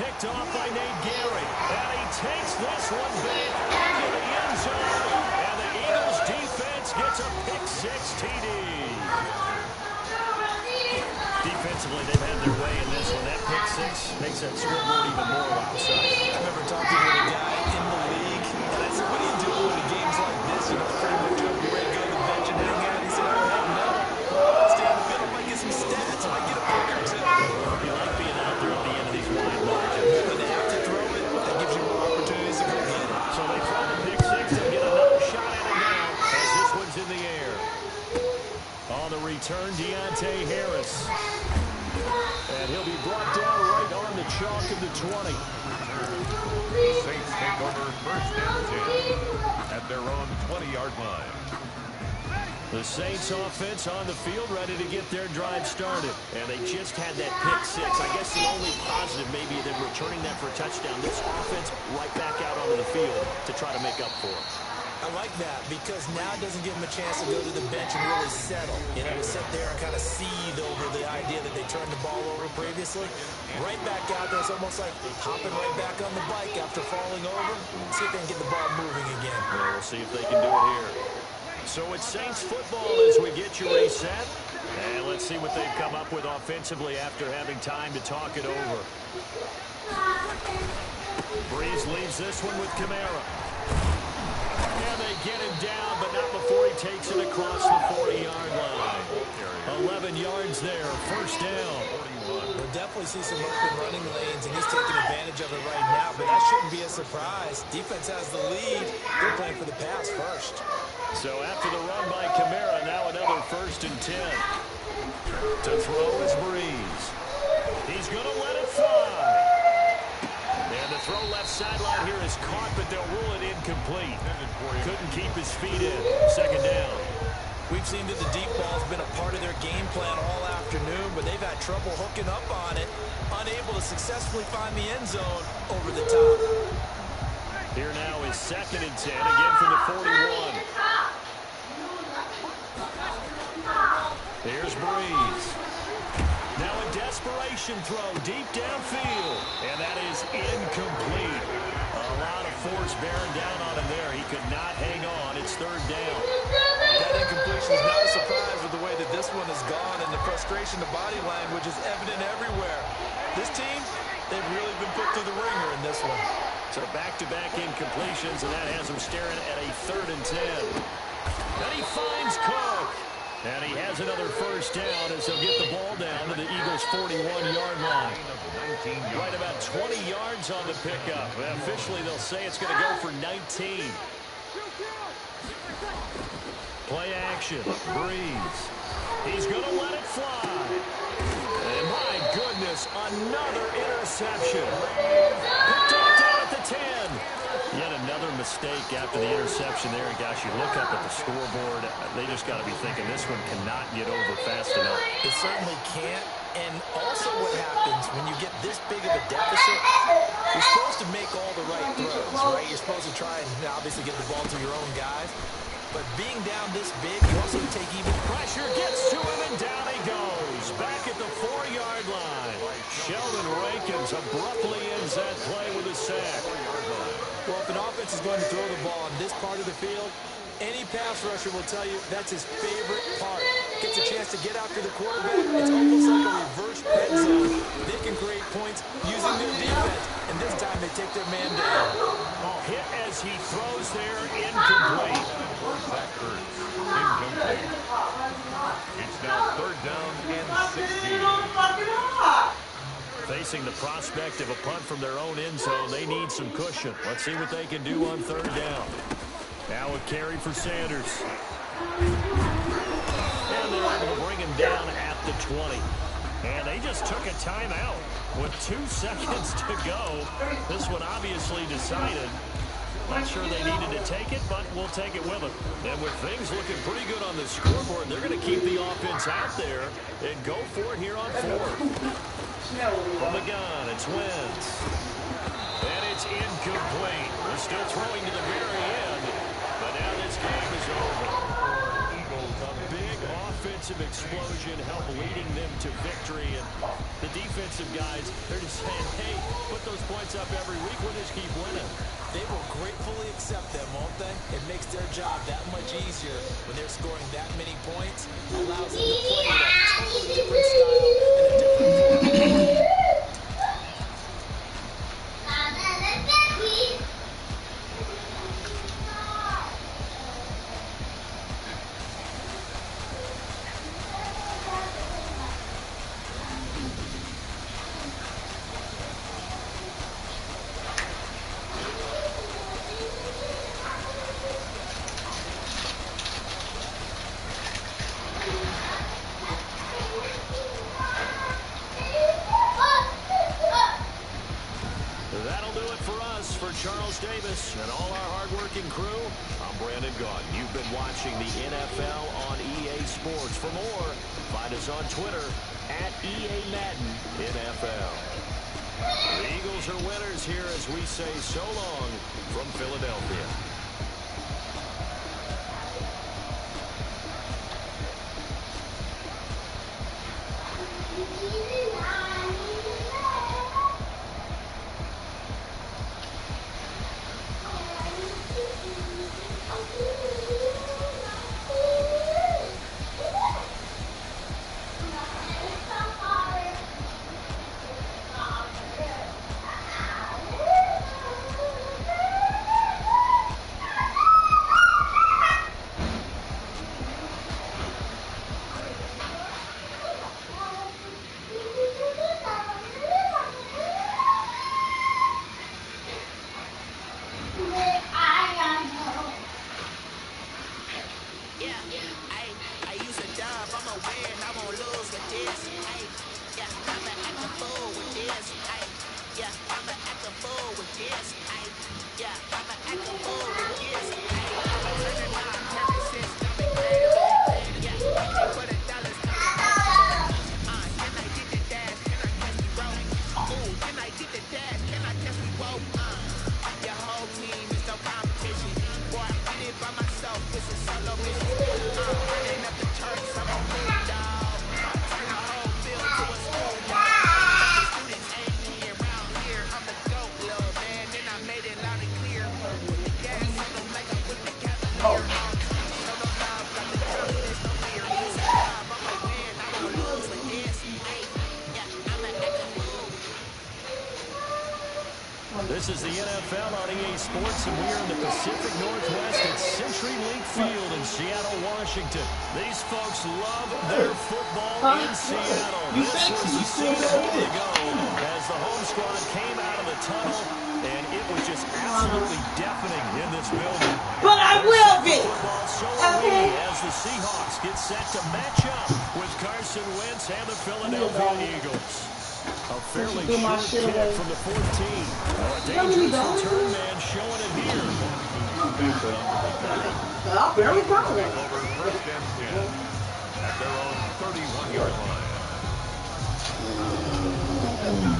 Picked off by Nate Gehrig. And he takes this one back into the end zone. And the Eagles defense gets a pick-6 TD. Defensively, they've had their way in this one. That pick-6 makes that scoreboard even more lopsided. I remember talking with a guy in the league, and I said, what do you do in games like this? You know, pretty much up, you ready to go to the bench and hang out? He said, oh, heck no. I'll stay on the field. I might get some stats. I might get a pick or two. You like being out there at the end of these wide margins. When they have to throw it, that gives you more opportunities to go get it. So they throw the pick-6 and get another shot at it now as this one's in the air. On the return, Deontay Harris. And he'll be brought down right on the chalk of the 20. The Saints take over 1st and 10 at their own 20-yard line. The Saints offense on the field ready to get their drive started. And they just had that pick-6. I guess the only positive maybe them returning that for a touchdown. This offense right back out onto the field to try to make up for it. I like that because now it doesn't give them a chance to go to the bench and really settle. You know, to sit there and kind of seethe over the idea that they turned the ball over previously. Right back out there, it's almost like hopping right back on the bike after falling over. See if they can get the ball moving again. Well, we'll see if they can do it here. So it's Saints football as we get you reset. And let's see what they've come up with offensively after having time to talk it over. Breeze leaves this one with Kamara. And they get him down, but not before he takes it across the 40-yard line. 11 yards there, 1st down. We'll definitely see some open running lanes, and he's taking advantage of it right now, but that shouldn't be a surprise. Defense has the lead. They're playing for the pass first. So after the run by Kamara, now another 1st and 10. To throw is Breeze. He's going to let it fly. And the throw left sideline here is caught, but they'll rule it incomplete. Couldn't keep his feet in. 2nd down. We've seen that the deep ball's been a part of their game plan all afternoon, but they've had trouble hooking up on it, unable to successfully find the end zone over the top. Here now is 2nd and 10, again from the 41. Here's Breeze. Now a desperation throw deep downfield, and that is incomplete. A lot of force bearing down on him there. He could not hang on. It's 3rd down. That incompletion is not a surprise with the way that this one has gone, and the frustration, the body language is evident everywhere. This team, they've really been put through the ringer in this one. So back-to-back incompletions, and that has him staring at a 3rd and 10. Then he finds Cook. And he has another 1st down as he'll get the ball down to the Eagles' 41-yard line. Right about 20 yards on the pickup. Officially, they'll say it's going to go for 19. Play action. Breeze. He's going to let it fly. And my goodness, another interception. Picked off down at the 10. Yet another mistake after the interception there. And gosh, you look up at the scoreboard, they just got to be thinking this one cannot get over fast enough. It certainly can't. And also what happens when you get this big of a deficit, you're supposed to make all the right throws, right? You're supposed to try and obviously get the ball to your own guys. But being down this big, you also take even pressure, gets to him, and down he goes. Back at the 4-yard line. Sheldon Rankins abruptly ends that play with a sack. Well, if an offense is going to throw the ball on this part of the field, any pass rusher will tell you that's his favorite part. Gets a chance to get after the quarterback. It's almost like a reverse red zone. They can create points using their defense, and this time they take their man down. Hit as he throws there, incomplete. That hurts. Incomplete. It's now 3rd down and 16. Facing the prospect of a punt from their own end zone, they need some cushion. Let's see what they can do on 3rd down. Now a carry for Sanders. And they're able to bring him down at the 20. And they just took a timeout with 2 seconds to go. This one obviously decided. Not sure they needed to take it, but we'll take it with them. And with things looking pretty good on the scoreboard, they're going to keep the offense out there and go for it here on 4th. From the gun, it's Wentz. And it's incomplete. We're still throwing to the very end, but now this game is over. Eagles, a big offensive explosion help leading them to victory. And the defensive guys, they're just saying, hey, put those points up every week. We'll just keep winning. They will gratefully accept them, won't they? It makes their job that much easier when they're scoring that many points. Allows them to play with a totally different style and a different form. Charles Davis and all our hard-working crew, I'm Brandon Gaudin. You've been watching the NFL on EA Sports. For more, find us on Twitter at EA Madden NFL. The Eagles are winners here as we say so long from Philadelphia. This is the NFL on EA Sports, and we are in the Pacific Northwest at CenturyLink Field in Seattle, Washington. These folks love their football in Seattle. This was the scene a moment ago as the home squad came out of the tunnel, and it was just absolutely deafening in this building. But I will be. So are we as the Seahawks get set to match up with Carson Wentz and the Philadelphia Eagles. A fairly short kick from the 14. A dangerous return man showing it here. Very proud. Over 1st and 10 at their own 31-yard line.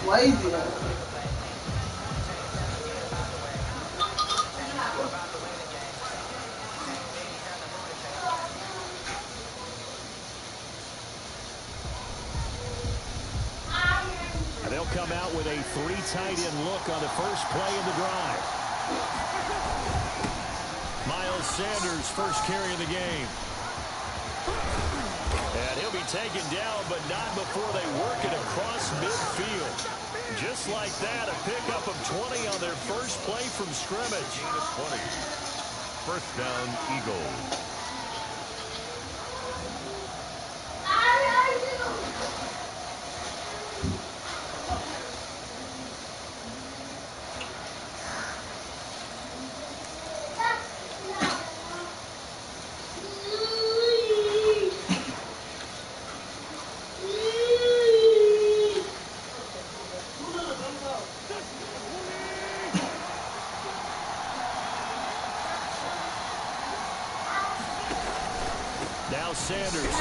Lazy. They'll come out with a 3 tight end look on the first play of the drive. Miles Sanders first carry of the game. And he'll be taken down, but not before they work it across midfield. Just like that, a pickup of 20 on their first play from scrimmage. Gain of 20. First down, Eagles. Now Sanders.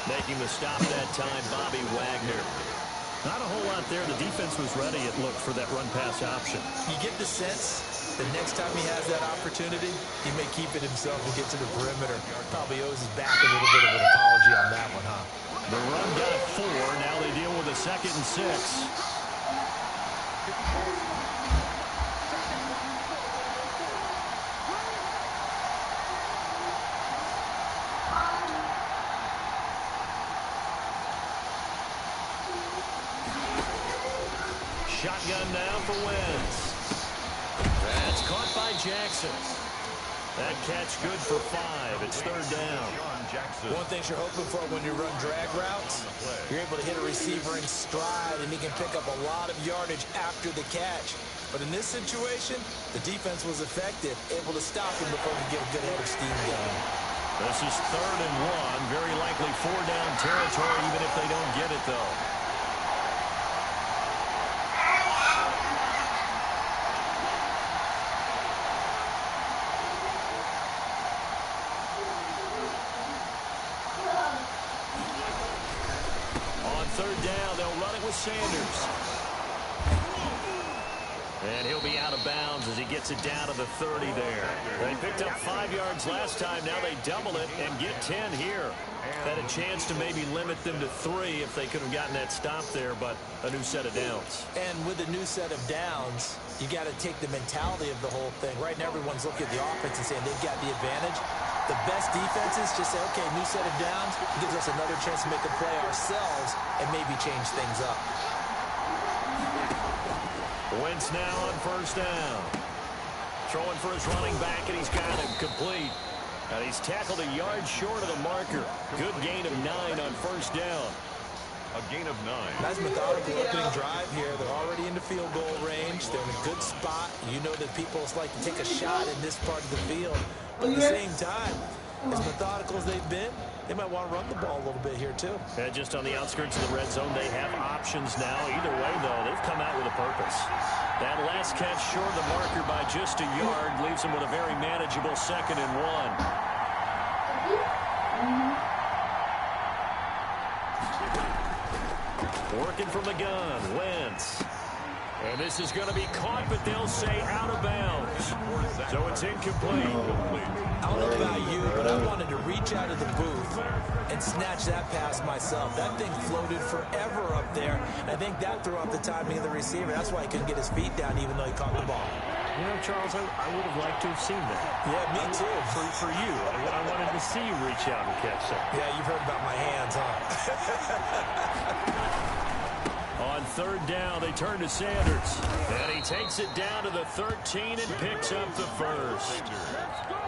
Making the stop that time, Bobby Wagner. Not a whole lot there. The defense was ready, it looked, for that run-pass option. You get the sense the next time he has that opportunity, he may keep it himself and get to the perimeter. Probably owes his back a little bit of an apology on that one, huh? The run got 4. Now they deal with a 2nd and 6. Shotgun now for Wentz. That's caught by Jackson. That catch good for 5. It's 3rd down. One thing you're hoping for when you run drag routes, you're able to hit a receiver in stride, and he can pick up a lot of yardage after the catch. But in this situation, the defense was effective, able to stop him before he get a good head of steam going. This is 3rd and 1. Very likely 4-down territory, even if they don't get it, though. Sanders. And he'll be out of bounds as he gets it down to the 30 there. They picked up 5 yards last time. Now they double it and get 10 here. Had a chance to maybe limit them to 3 if they could have gotten that stop there, but a new set of downs. And with a new set of downs, you got to take the mentality of the whole thing. Right now, everyone's looking at the offense and saying they've got the advantage. The best defenses just say, okay, new set of downs. It gives us another chance to make a play ourselves and maybe change things up. Wentz now on 1st down. Throwing for his running back, and he's got him complete. And he's tackled a yard short of the marker. Good gain of 9 on 1st down. A gain of 9. Nice methodical opening drive here. They're already into field goal range. They're in a good spot. You know that people like to take a shot in this part of the field. But at the same time, as methodical as they've been, they might want to run the ball a little bit here, too. And just on the outskirts of the red zone, they have options now. Either way, though, they've come out with a purpose. That last catch short of the marker by just a yard leaves them with a very manageable 2nd and 1. Working from the gun, Wentz. And this is going to be caught, but they'll say out of bounds. So it's incomplete. I don't know about you, but I wanted to reach out of the booth and snatch that pass myself. That thing floated forever up there. I think that threw off the timing of the receiver. That's why he couldn't get his feet down even though he caught the ball. You know, Charles, I would have liked to have seen that. Yeah, me too. For you. I wanted to see you reach out and catch that. Yeah, you've heard about my hands, huh? On 3rd down, they turn to Sanders. And he takes it down to the 13 and picks up the 1st.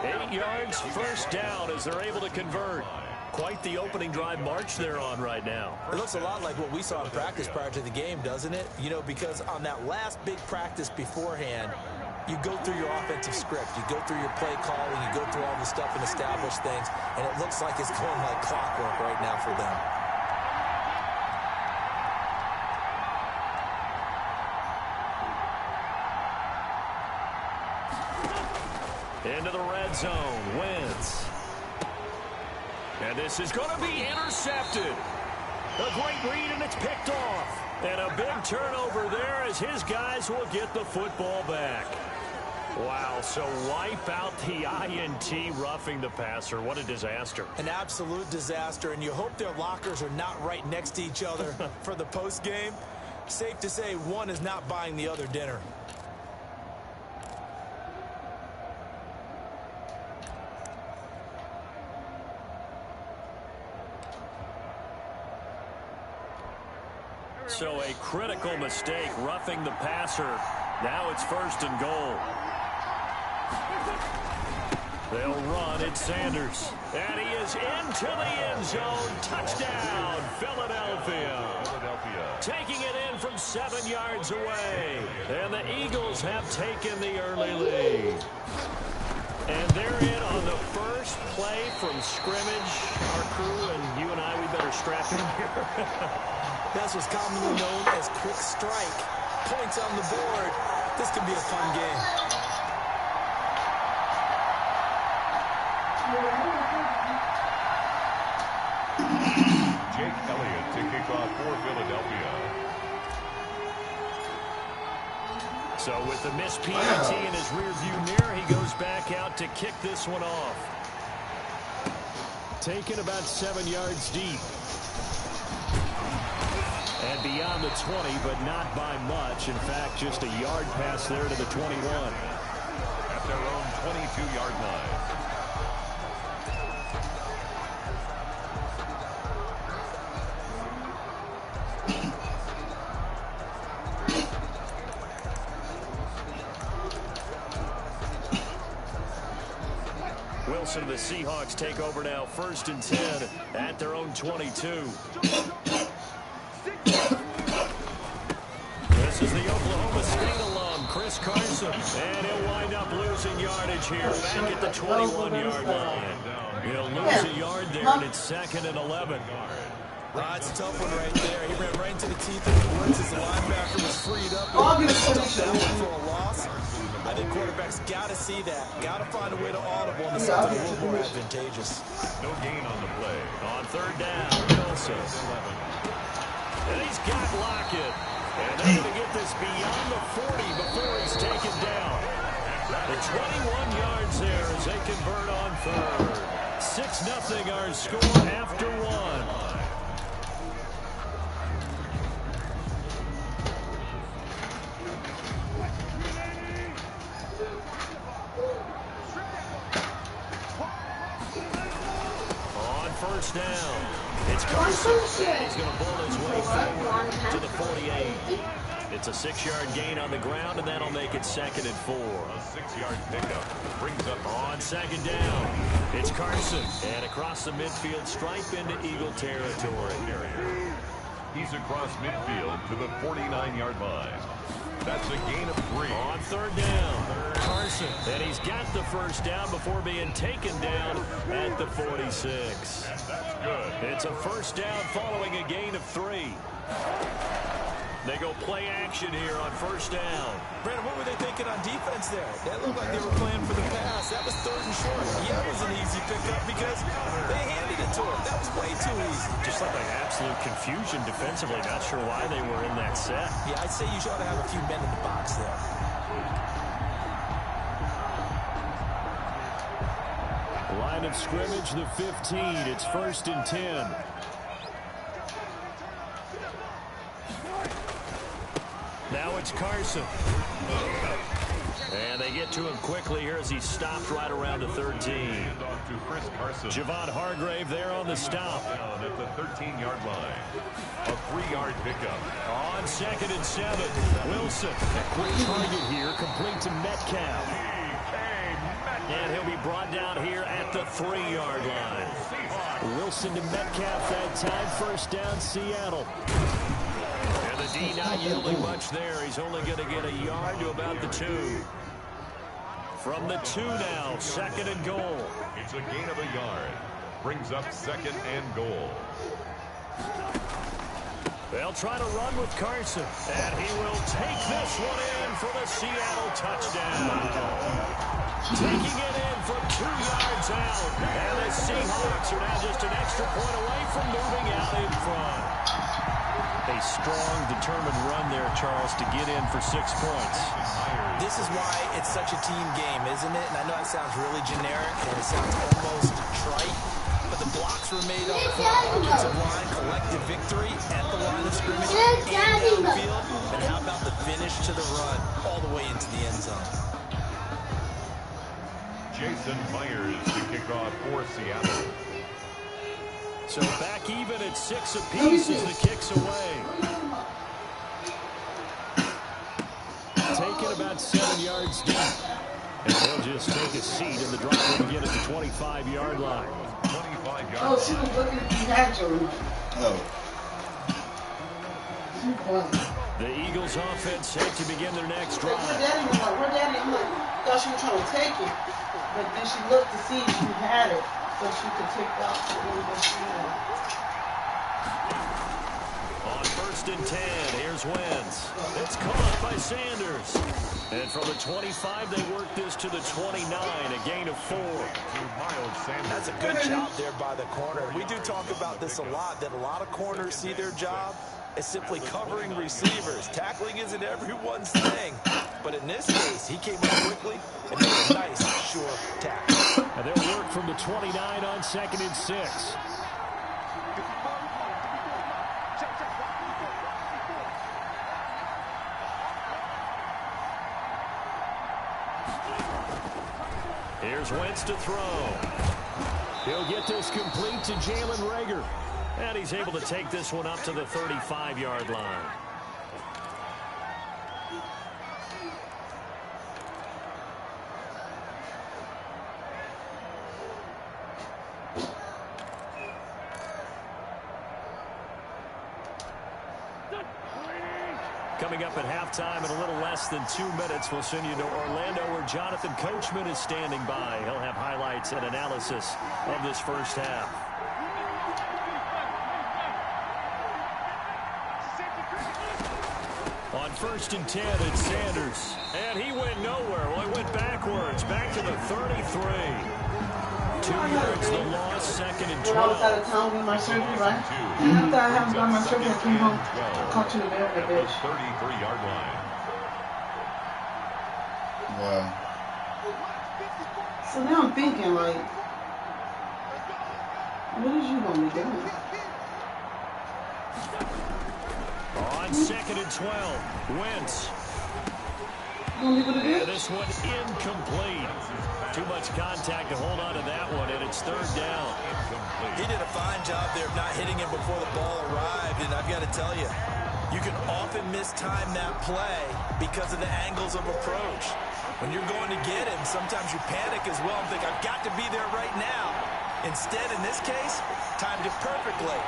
8 yards, 1st down as they're able to convert. Quite the opening drive march they're on right now. It looks a lot like what we saw in practice prior to the game, doesn't it? You know, because on that last big practice beforehand, you go through your offensive script. You go through your play calling. You go through all the stuff and establish things. And it looks like it's going like clockwork right now for them. Into the red zone, Wentz. And this is going to be intercepted. intercepted. A great read, and it's picked off. And a big turnover there as his guys will get the football back. Wow, so wipe out the INT roughing the passer. What a disaster. An absolute disaster, and you hope their lockers are not right next to each other for the post game. Safe to say one is not buying the other dinner. So a critical mistake, roughing the passer. Now it's 1st and goal. They'll run. It's Sanders. And he is into the end zone. Touchdown, Philadelphia. Taking it in from 7 yards away. And the Eagles have taken the early lead. And they're in on the first play from scrimmage. Our crew and you and I, we better strap in here. That's what's commonly known as quick strike. Points on the board. This could be a fun game. Jake Elliott to kick off for Philadelphia. So with the missed PAT in his rearview mirror, he goes back out to kick this one off. Taken about 7 yards deep. And beyond the 20, but not by much. In fact, just a yard pass there to the 21. At their own 22-yard line. Wilson and the Seahawks take over now, 1st and 10 at their own 22. This is the Oklahoma State alum, Chris Carson. And he'll wind up losing yardage here back at the 21-yard line. He'll lose a yard there, and it's 2nd and 11. It's a tough one right there. He ran right into the teeth of the blitz as the linebacker was freed up. And stuffed that one for a loss. I think quarterbacks got to see that. Got to find a way to audible and something a little more advantageous. No gain on the play. On 3rd down, Wilson. And he's got Lockett. And they're going to get this beyond the 40 before he's taken down. The 21 yards there as they convert on 3rd. 6-0 our score after 1. First down. It's Carson. And he's going to bull his way forward to the 48. It's a 6-yard gain on the ground, and that'll make it 2nd and 4. A 6-yard pickup brings up on 2nd down. It's Carson. And across the midfield stripe into Eagle territory. He's across midfield to the 49-yard line. That's a gain of 3. On 3rd down, Carson. And he's got the 1st down before being taken down at the 46. That's good. It's a 1st down following a gain of 3. They go play action here on 1st down. Brandon, what were they thinking on defense there? That looked like they were playing for the pass. That was 3rd and short. Yeah, it was an easy pickup because they handed it to him. That was way too easy. Just like absolute confusion defensively. Not sure why they were in that set. Yeah, I'd say you ought to have a few men in the box there. Line of scrimmage, the 15. It's 1st and 10. Now it's Carson. And they get to him quickly here as he stopped right around the 13. Javon Hargrave there on the stop. Down at the 13-yard line. A 3-yard pickup. On 2nd and 7. Wilson. A quick target here, complete to Metcalf. And he'll be brought down here at the 3-yard line. Wilson to Metcalf that time. 1st down, Seattle. And the D not yielding much there. He's only going to get a yard to about the 2. From the 2 now, 2nd and goal. It's a gain of a yard. Brings up 2nd and goal. They'll try to run with Carson. And he will take this one in for the Seattle touchdown. Taking it in from 2 yards out. And the Seahawks are now just an extra point away from moving out strong, determined run there, Charles, to get in for 6 points. This is why it's such a team game, isn't it? And I know it sounds really generic and it sounds almost trite, but the blocks were made up for offensive line, collective victory at the line of scrimmage and downfield. And how about the finish to the run all the way into the end zone? Jason Myers to kick off for Seattle. So back even at 6 apiece as the kick's away. Taken about 7 yards deep. And they'll just take a seat in the drop room again at the 25-yard line. 25 yards. Oh, she was looking at the natural. Oh. The Eagles offense set to begin their next drive. Her daddy was like, I'm like, thought she was trying to take it. But then she looked to see if she had it. So she could take it out to On 1st and 10, here's Wentz. It's caught by Sanders. And from the 25, they work this to the 29, a gain of 4. That's a good job there by the corner. We do talk about this a lot, that a lot of corners see their job as simply covering receivers. Tackling isn't everyone's thing. But in this case, he came up quickly and made a nice, sure tackle. And they'll work from the 29 on 2nd and 6. Here's Wentz to throw. He'll get this complete to Jalen Reagor. And he's able to take this one up to the 35-yard line. Coming up at halftime in a little less than 2 minutes, we'll send you to Orlando where Jonathan Coachman is standing by. He'll have highlights and analysis of this first half. On 1st and 10, it's Sanders. And he went nowhere. Well, he went backwards, back to the 33. 2 yards, the loss, 2nd and 12. When I was out of town with my surgery, right? And after I haven't done my surgery, I came home. I caught you in the middle of the bitch. 33-yard line. Wow. So now I'm thinking, like, what is you going to be doing? On 2nd and 12, Wentz. You going to leave it And at this one incomplete. Too much contact to hold on to that one, and it's 3rd down. He did a fine job there of not hitting him before the ball arrived, and I've got to tell you, you can often mistime that play because of the angles of approach. When you're going to get him, sometimes you panic as well and think, I've got to be there right now. Instead, in this case, timed it perfectly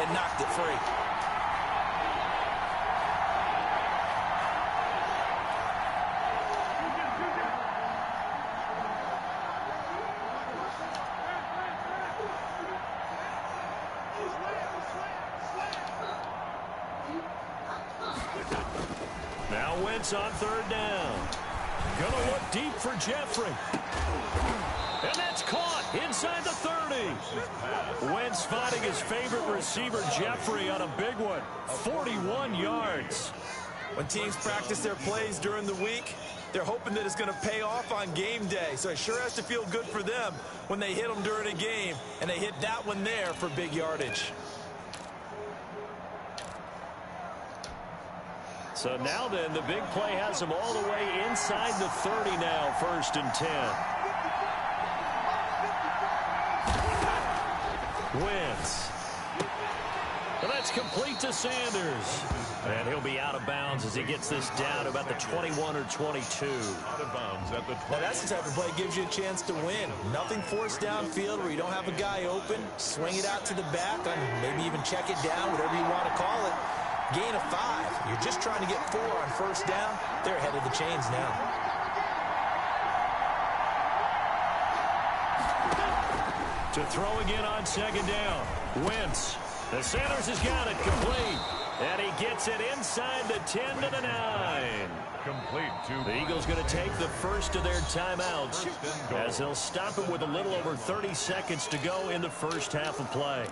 and knocked it free. Now Wentz on 3rd down. Gonna look deep for Jeffrey. And that's caught inside the 30. Wentz finding his favorite receiver, Jeffrey, on a big one. 41 yards. When teams practice their plays during the week, they're hoping that it's going to pay off on game day. So it sure has to feel good for them when they hit them during a game. And they hit that one there for big yardage. So now then, the big play has him all the way inside the 30 now, 1st and 10. Wentz. And that's complete to Sanders. And he'll be out of bounds as he gets this down to about the 21 or 22. Out of bounds at the 20. Now that's the type of play that gives you a chance to win. Nothing forced downfield where you don't have a guy open. Swing it out to the back and maybe even check it down, whatever you want to call it. Gain of 5. You're just trying to get 4 on 1st down. They're ahead of the chains now. To throw again on 2nd down. Wentz. The Sanders has got it complete. And he gets it inside the 10 to the 9. Complete to The Eagles going to take the first of their timeouts as they'll stop him with a little over 30 seconds to go in the first half of play.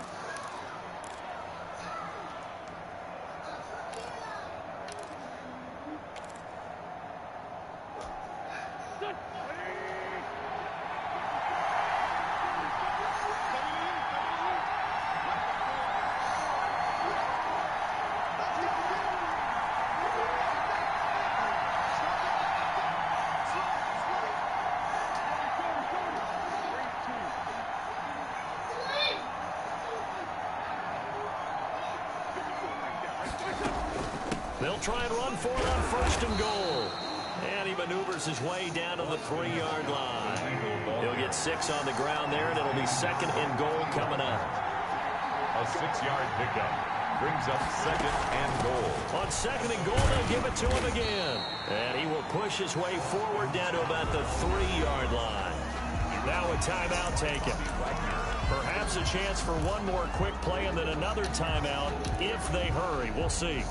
They'll try and run for it on 1st and goal. And he maneuvers his way down to the 3-yard line. He'll get 6 on the ground there, and it'll be 2nd and goal coming up. A 6-yard pickup brings up 2nd and goal. On 2nd and goal, they'll give it to him again. And he will push his way forward down to about the 3-yard line. Now a timeout taken. Perhaps a chance for one more quick play and then another timeout if they hurry. We'll see.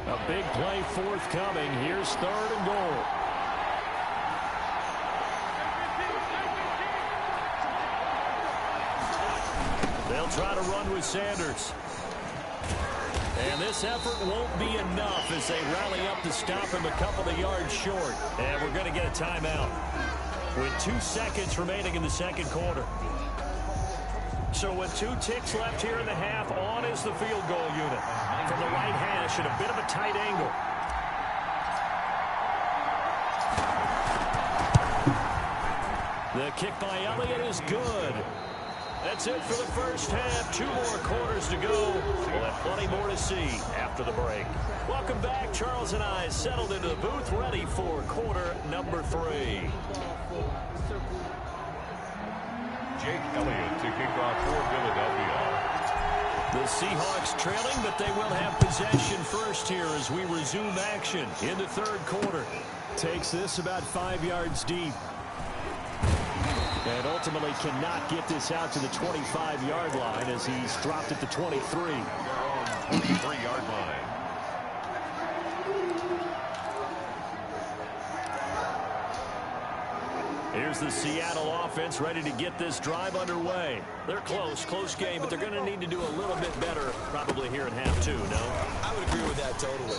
A big play forthcoming. Here's 3rd and goal. They'll try to run with Sanders. And this effort won't be enough as they rally up to stop him a couple of yards short. And we're going to get a timeout with 2 seconds remaining in the 2nd quarter. So with 2 ticks left here in the half, on is the field goal unit. From the right hash at a bit of a tight angle. The kick by Elliott is good. That's it for the first half. 2 more quarters to go. We'll have plenty more to see after the break. Welcome back. Charles and I settled into the booth, ready for quarter number 3. Jake Elliott to kick off for Philadelphia. The Seahawks trailing, but they will have possession first here as we resume action in the 3rd quarter. Takes this about 5 yards deep. And ultimately cannot get this out to the 25-yard line as he's dropped at the 23. 23-yard line. Here's the Seattle offense ready to get this drive underway. They're close game, but they're going to need to do a little bit better probably here in half 2, no? I would agree with that totally.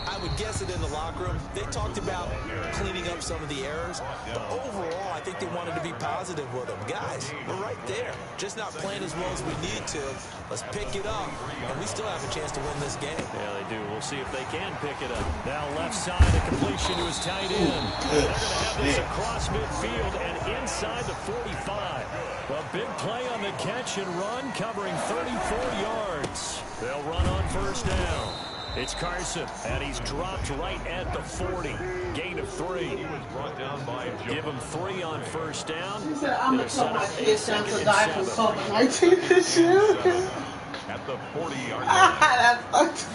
I would guess it in the locker room. They talked about cleaning up some of the errors, but overall, I think they wanted to be positive with them. Guys, we're right there. Just not playing as well as we need to. Let's pick it up, and we still have a chance to win this game. Yeah, they do. We'll see if they can pick it up. Now left side, a completion to his tight end. They're going to have this across midfield and inside the 45. A big play on the catch and run, covering 34 yards. They'll run on 1st down. It's Carson, and he's dropped right at the 40. Gain of 3. He was brought down by Joe. Give him 3 on 1st down. He said, I'm going to tell my kids down to die from COVID-19 this year. At the 40-yard line. That's fucked.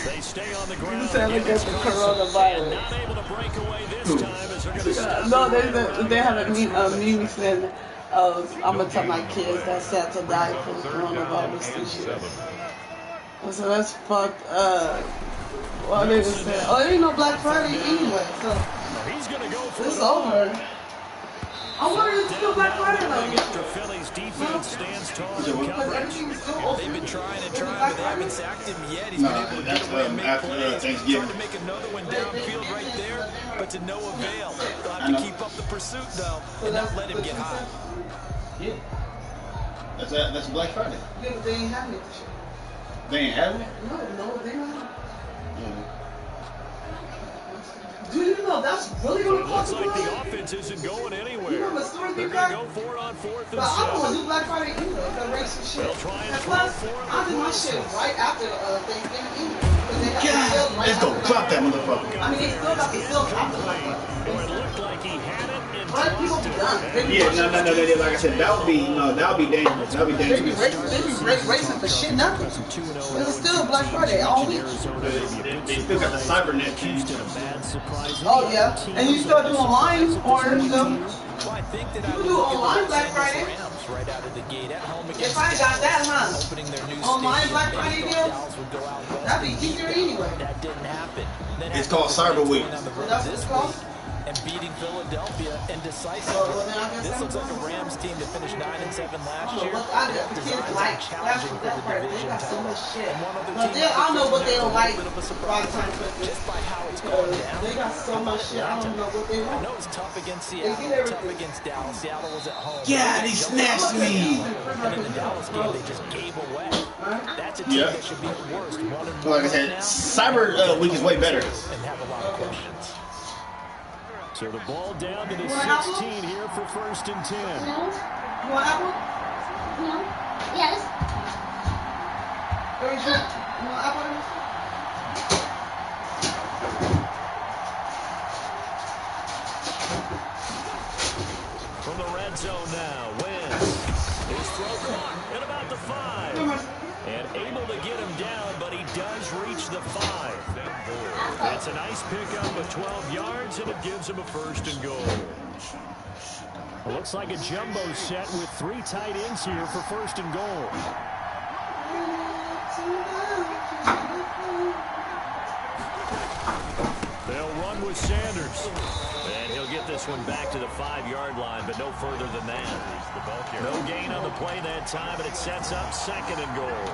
They stay on the ground. You said look at the coronavirus. Not able to break away this time as they're going to stop. No, they have a meme saying, I'm going to tell my kids that Santa died from coronavirus this year. So that's fucked up. Well, they just said, oh, there ain't no Black Friday anyway, so he's gonna go for it's over. I wonder if it's still Black Friday though. After Philly's defense stands tall in coverage. They've been trying, but they haven't sacked him yet. He's been able to get away and make plays. Trying to make another one downfield right there, but to no avail. They'll have to keep up the pursuit, though, and not let him get high. Yeah. That's Black Friday. Yeah, but they ain't having it this year. They ain't having it? No, they don't. Do you know that's really going to cost looks like the offense isn't going anywhere. You know the story They're going to go for it on 4th and 7. But I'm going to do Black Friday anyway, that racist shit. They'll try and and plus, I do my shit right after Thanksgiving anyway. Let's go drop that motherfucker. I mean, they still got the silk after the It looked like he had it and But people be done. Yeah, no. Like I said, that would be dangerous. That would be They be dangerous. racing for shit nothing. It was still Black Friday all week. They still got the cybernet team. Oh yeah, and you still do online orders though. Well, I think that You can do online Black Friday. right out of the gate at home If I got that, huh? opening their new Online stadium, Black maybe Friday thought deal? Dallas would go out west. That'd be easier anyway. That didn't happen. Then It's after called Cyber Week. going on the road That's this what it's called? week and beating Philadelphia and decisively. Well, then I guess This I'm looks like a going. Rams team that finished 9-7 last Oh, year. look, I That got the designs kids are like challenging for that the part. They division got so title. much shit. And one other But team then I don't know what they don't like. a little bit of a By surprise the time Christmas. just by how it's gone down. They got so much shit. I don't know what they I want. know it's tough against They Seattle, get tough everything. against Dallas. Seattle was at home. Yeah, they snatched me. And in the Dallas game, they just gave away. That's a team that should be at worst 1-1 Like I said, now. Cyber Week is way better. And have a lot of questions. So the ball down to the 16 here for 1st and 10. No. You want apple? No. Yes. You want apple? From the red zone now, Wentz. His throw caught at about the 5. And able to get him down, but he does reach the 5. That's a nice pickup of 12 yards, and it gives him a 1st and goal. It looks like a jumbo set with 3 tight ends here for 1st and goal. They'll run with Sanders. And he'll get this one back to the 5-yard line, but no further than that. No gain on the play that time, and it sets up 2nd and goal.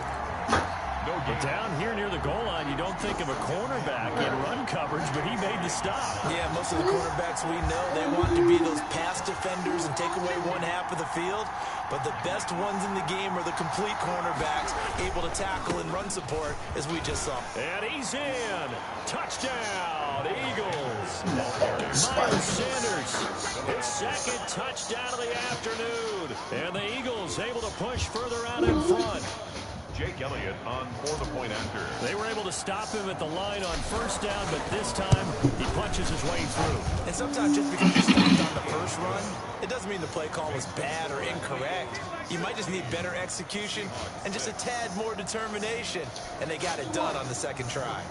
But down here near the goal line, you don't think of a cornerback in run coverage, but he made the stop. Yeah, most of the quarterbacks we know, they want to be those pass defenders and take away one half of the field. But the best ones in the game are the complete cornerbacks, able to tackle and run support, as we just saw. And he's in. Touchdown, Eagles. Miles Sanders, his 2nd touchdown of the afternoon. And the Eagles able to push further out in front. Jake Elliott on for the point after. They were able to stop him at the line on 1st down, but this time he punches his way through. And sometimes just because you stopped on the first run, it doesn't mean the play call was bad or incorrect. You might just need better execution and just a tad more determination. And they got it done on the 2nd try.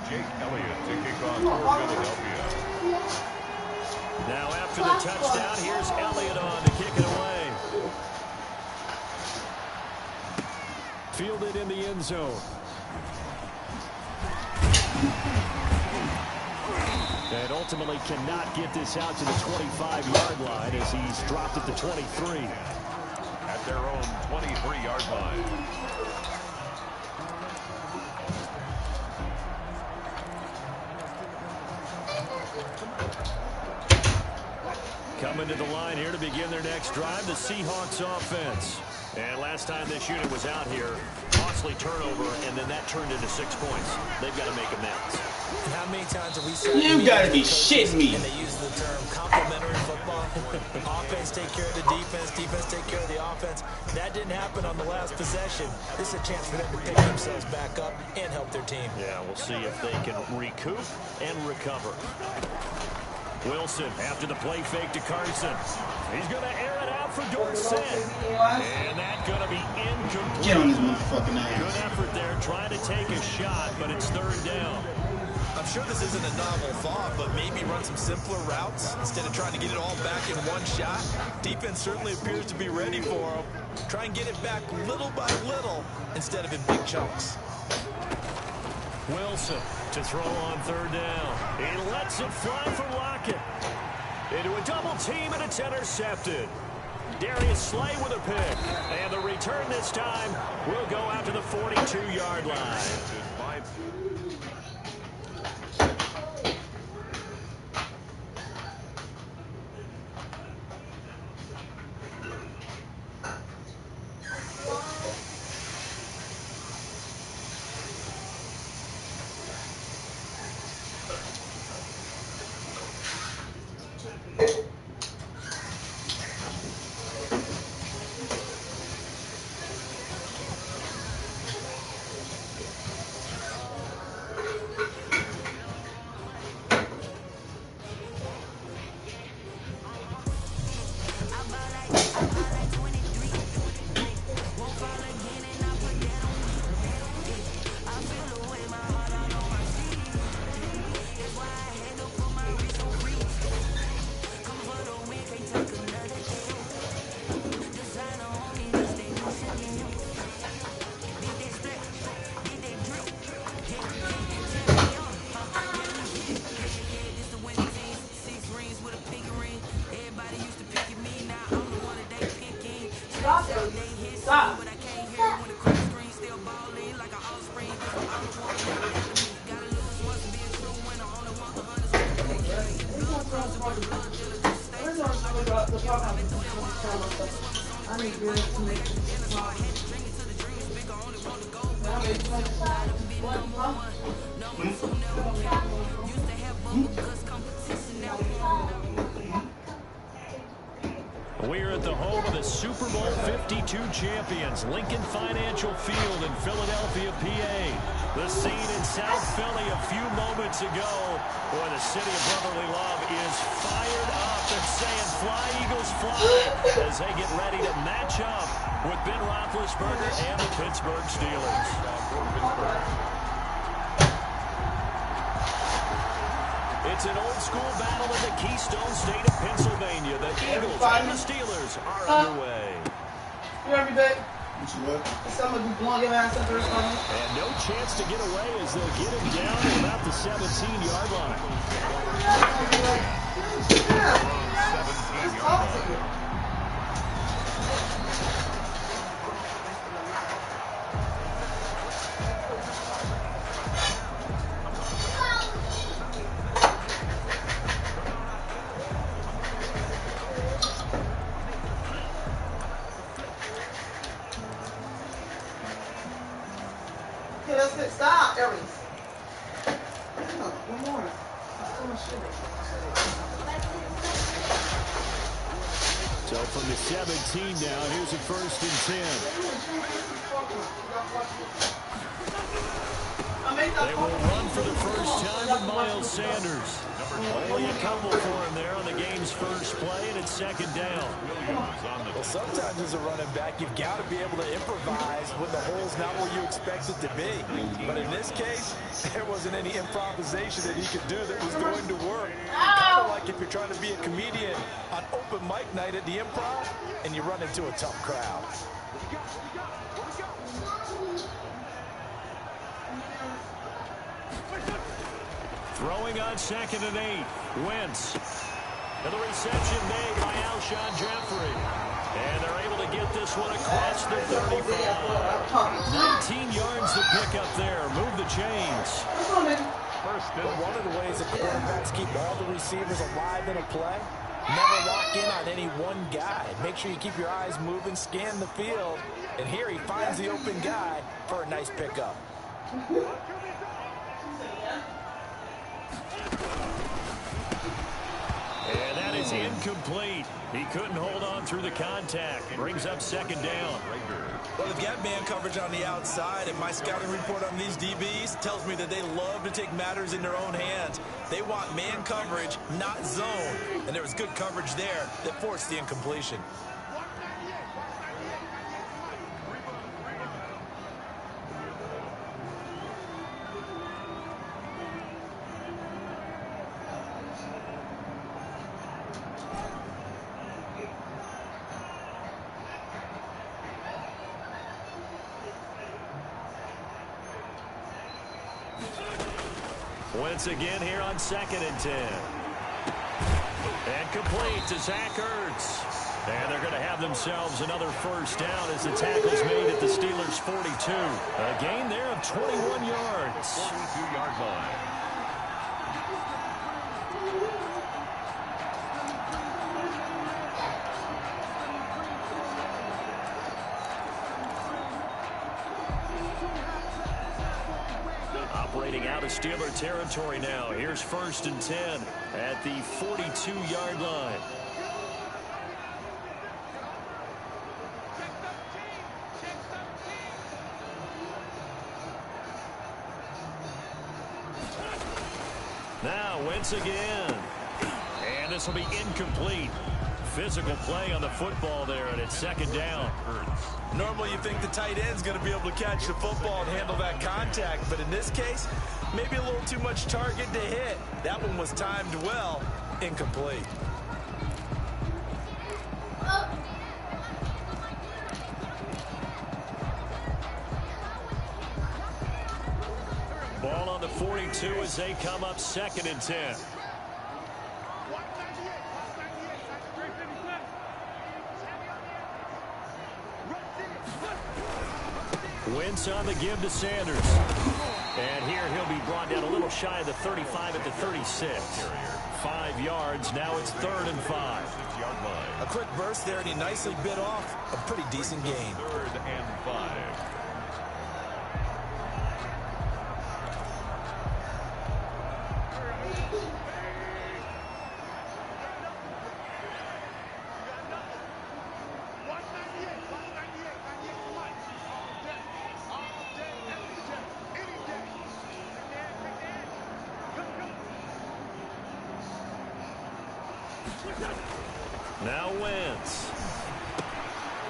Jake Elliott to kick off for Philadelphia. Now after the touchdown, here's Elliott on to kick it away. Fielded in the end zone. And ultimately cannot get this out to the 25-yard line as he's dropped at the 23. At their own 23-yard line. Coming to the line here to begin their next drive, the Seahawks offense. And last time this unit was out here, costly turnover, and then that turned into 6 points. They've got to make amends. How many times have we said You gotta be shitting me. and they use the term complementary football? Offense take care of the defense, defense take care of the offense. That didn't happen on the last possession. This is a chance for them to pick themselves back up and help their team. Yeah, we'll see if they can recoup and recover. Wilson after the play fake to Carson. He's going to air it out for Dorsett. And that's going to be incomplete. Get on his motherfucking ass. Good effort there, trying to take a shot, but it's 3rd down. I'm sure this isn't a novel thought, but maybe run some simpler routes instead of trying to get it all back in one shot. Defense certainly appears to be ready for him. Try and get it back little by little instead of in big chunks. Wilson to throw on 3rd down. He lets it fly for Lockett. Into a double team, and it's intercepted. Darius Slay with a pick. And the return this time will go out to the 42-yard line. Stop. I need really to make it. We're at the home of the Super Bowl 52 champions, Lincoln Financial Field in Philadelphia, PA. The scene in South Philly a few moments ago, where the city of brotherly love is fired up and saying, "Fly, Eagles, fly," as they get ready to match up with Ben Roethlisberger and the Pittsburgh Steelers. It's an old-school battle in the Keystone State of Pennsylvania. The Eagles and the Steelers are underway. You heard me, babe? What? Somebody be blowing your ass up or something. And no chance to get away as they'll get him down at about the 17-yard line. Just talk to you. Okay, let's get stop, Aries. Good morning. So much sugar. So from the 17 now, here's a 1st and 10. They will run for the first time with Miles Sanders. Only a couple for him there on the game's first play, and it's 2nd down. Well, sometimes as a running back, you've got to be able to improvise when the hole's not where you expect it to be. But in this case, there wasn't any improvisation that he could do that was going to work. Kind of like if you're trying to be a comedian on open mic night at the Improv and you run into a tough crowd. Throwing on 2nd and 8. Wentz. And the reception made by Alshon Jeffrey. And they're able to get this one across the 35. 19 yards to pick up there. Move the chains. One of the ways that quarterbacks keep all the receivers alive in a play, never lock in on any one guy. Make sure you keep your eyes moving, scan the field. And here he finds the open guy for a nice pickup. And that is incomplete. He couldn't hold on through the contact. Brings up 2nd down. Well, they've got man coverage on the outside, and my scouting report on these DBs tells me that they love to take matters in their own hands. They want man coverage, not zone. And there was good coverage there that forced the incompletion. Once again here on 2nd and 10. And complete to Zach Ertz. And they're going to have themselves another 1st down as the tackle's made at the Steelers' 42. A gain there of 21 yards. 42-yard line. Operating out of Steeler territory now. Here's 1st and 10 at the 42-yard line. Now Wentz again. And this will be incomplete. Physical play on the football there, and it's 2nd down. Normally you think the tight end's going to be able to catch the football and handle that contact, but in this case, maybe a little too much target to hit. That one was timed well, incomplete. Ball on the 42 as they come up 2nd and 10. Wentz on the give to Sanders. And here he'll be brought down a little shy of the 35 at the 36. 5 yards. Now it's 3rd and 5. 6-yard line. A quick burst there, and he nicely bit off a pretty decent gain. 3rd and 5. Now Wentz.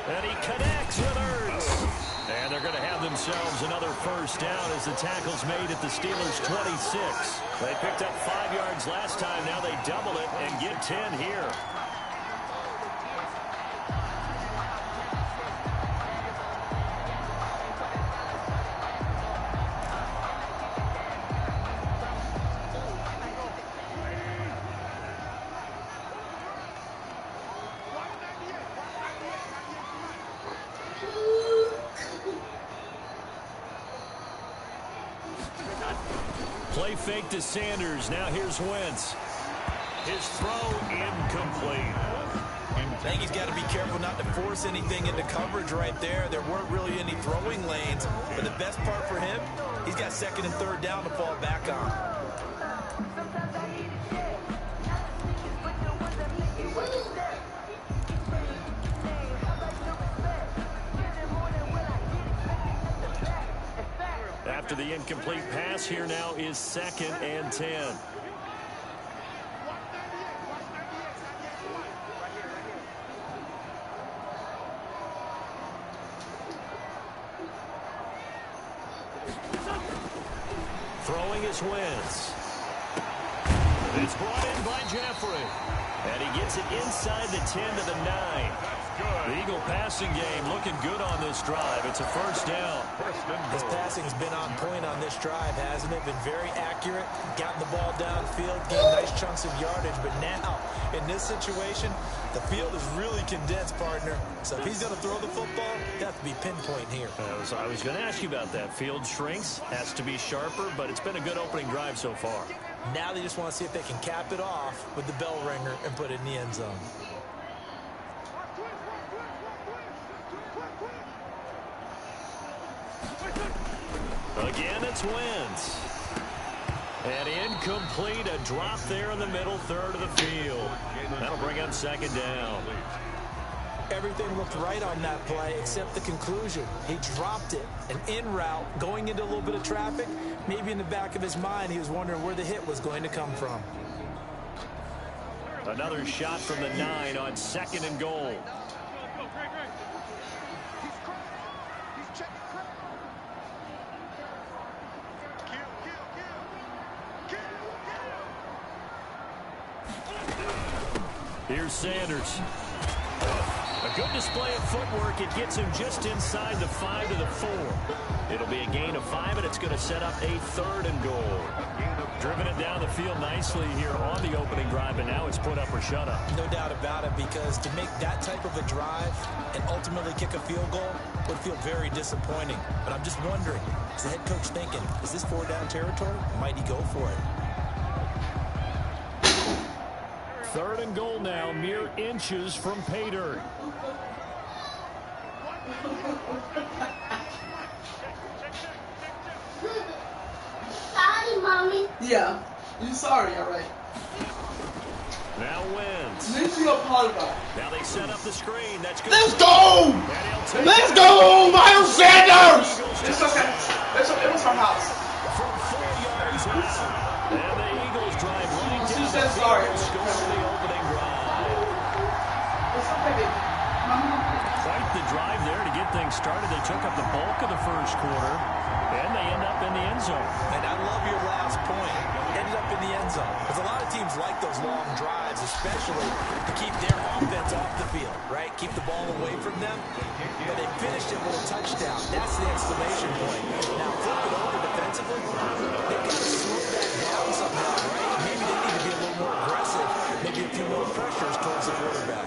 And he connects with Ertz. And they're going to have themselves another first down as the tackle's made at the Steelers' 26. They picked up 5 yards last time. Now they double it and get 10 here. Play fake to Sanders. Now here's Wentz. His throw incomplete. I think he's got to be careful not to force anything into coverage right there. There weren't really any throwing lanes. But the best part for him, he's got 2nd and 3rd down to fall back on. After the incomplete pass, here now is 2nd and 10. Throwing is Wentz. It's brought in by Jeffrey. And he gets it inside the 10 to the 9. The Eagle passing game looking good on this drive. It's a first down. His passing has been on point on this drive, hasn't it? Been very accurate, gotten the ball downfield, gained nice chunks of yardage. But now, in this situation, the field is really condensed, partner. So if he's going to throw the football, it has to be pinpoint here. I was going to ask you about that. Field shrinks, has to be sharper, but it's been a good opening drive so far. Now they just want to see if they can cap it off with the bell ringer and put it in the end zone. Again, it's Wentz. And incomplete, a drop there in the middle third of the field. That'll bring up 2nd down. Everything looked right on that play except the conclusion. He dropped it, an in route, going into a little bit of traffic. Maybe in the back of his mind, he was wondering where the hit was going to come from. Another shot from the 9 on 2nd and goal. Here's Sanders. A good display of footwork. It gets him just inside the 5 to the 4. It'll be a gain of 5, and it's going to set up a 3rd and goal. Driven it down the field nicely here on the opening drive, and now it's put up or shut up. No doubt about it, because to make that type of a drive and ultimately kick a field goal would feel very disappointing. But I'm just wondering, is the head coach thinking, is this 4-down territory? Might he go for it? 3rd and goal now, mere inches from pay dirt. Sorry, Mommy. Yeah. You sorry, all right. Now Wentz. Makes you apologize. Now they set up the screen. That's good. Let's go! Let's go, Miles Sanders! It's okay. It's okay. It was her house. From 4 yards out. And the Eagles drive right She down said the sorry. field, score the opening drive. It's okay, baby. Quite the drive there to get things started. They took up the bulk of the first quarter, and they end up in the end zone. And I love your last point. Ended up in the end zone. Because a lot of teams like those long drives, especially to keep their offense off the field, right? Keep the ball away from them. But they finished it with a touchdown. That's the exclamation point. Now, flip it over defensively. They've got to slow that down somehow, right? Maybe they need to be a little more aggressive. Maybe a few more pressures towards the quarterback.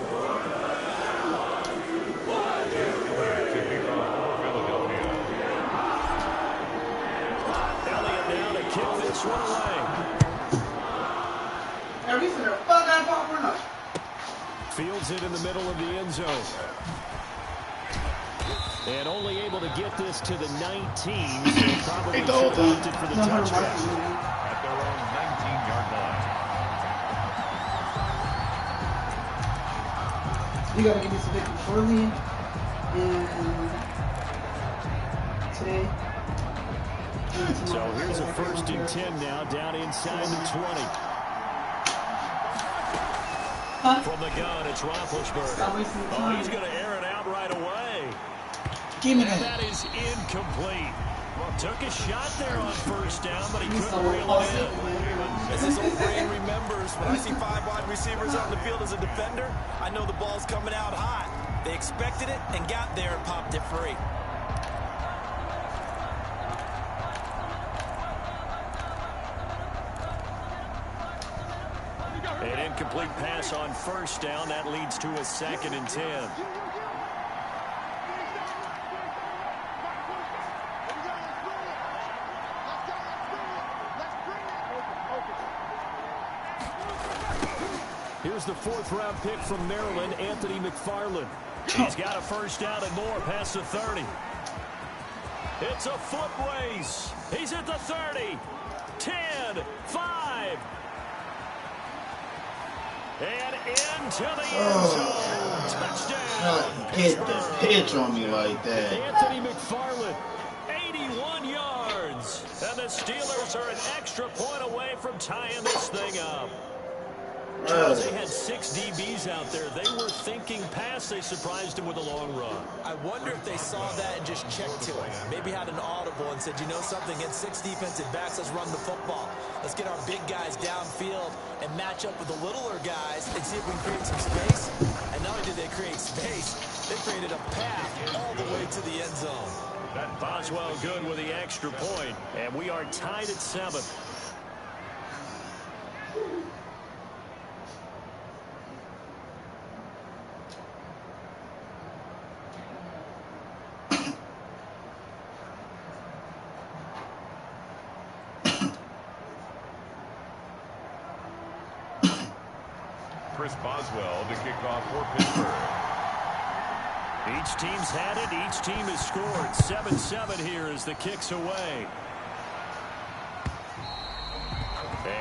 Kick this one away. Are we finna fuck out of pop or not? Fields it in the middle of the end zone. And only able to get this to the 19. So probably should have opted for the touchdown. At their own 19-yard line. You gotta give me some victory early and today. So here's a 1st and 10 now, down inside the 20. Huh? From the gun, it's Roethlisberger. Oh, he's going to air it out right away. Give me And that. that is incomplete. Took a shot there on first down, but he couldn't reel it in. As this old brain remembers, when I see 5 wide receivers on the field as a defender, I know the ball's coming out hot. They expected it and got there and popped it free. An incomplete pass on first down. That leads to a 2nd and 10. Here's the 4th-round pick from Maryland, Anthony McFarland. He's got a first down and more past the 30. It's a foot race. He's at the 30. 10, 5. And into the end zone. Touchdown. Get the pitch on me like that. Anthony McFarland, 81 yards. And the Steelers are an extra point away from tying this thing up. Charles, they had 6 DBs out there. They were thinking pass. They surprised him with a long run. I wonder if they saw that and just checked to it. Maybe had an audible and said, you know something, against 6 defensive backs, let's run the football. Let's get our big guys downfield and match up with the littler guys and see if we can create some space. And not only did they create space, they created a path all the way to the end zone. Boswell good with the extra point. And we are tied at 7. Chris Boswell to kick off for Pittsburgh. Each team's had it. Each team has scored. 7-7 here as the kick's away.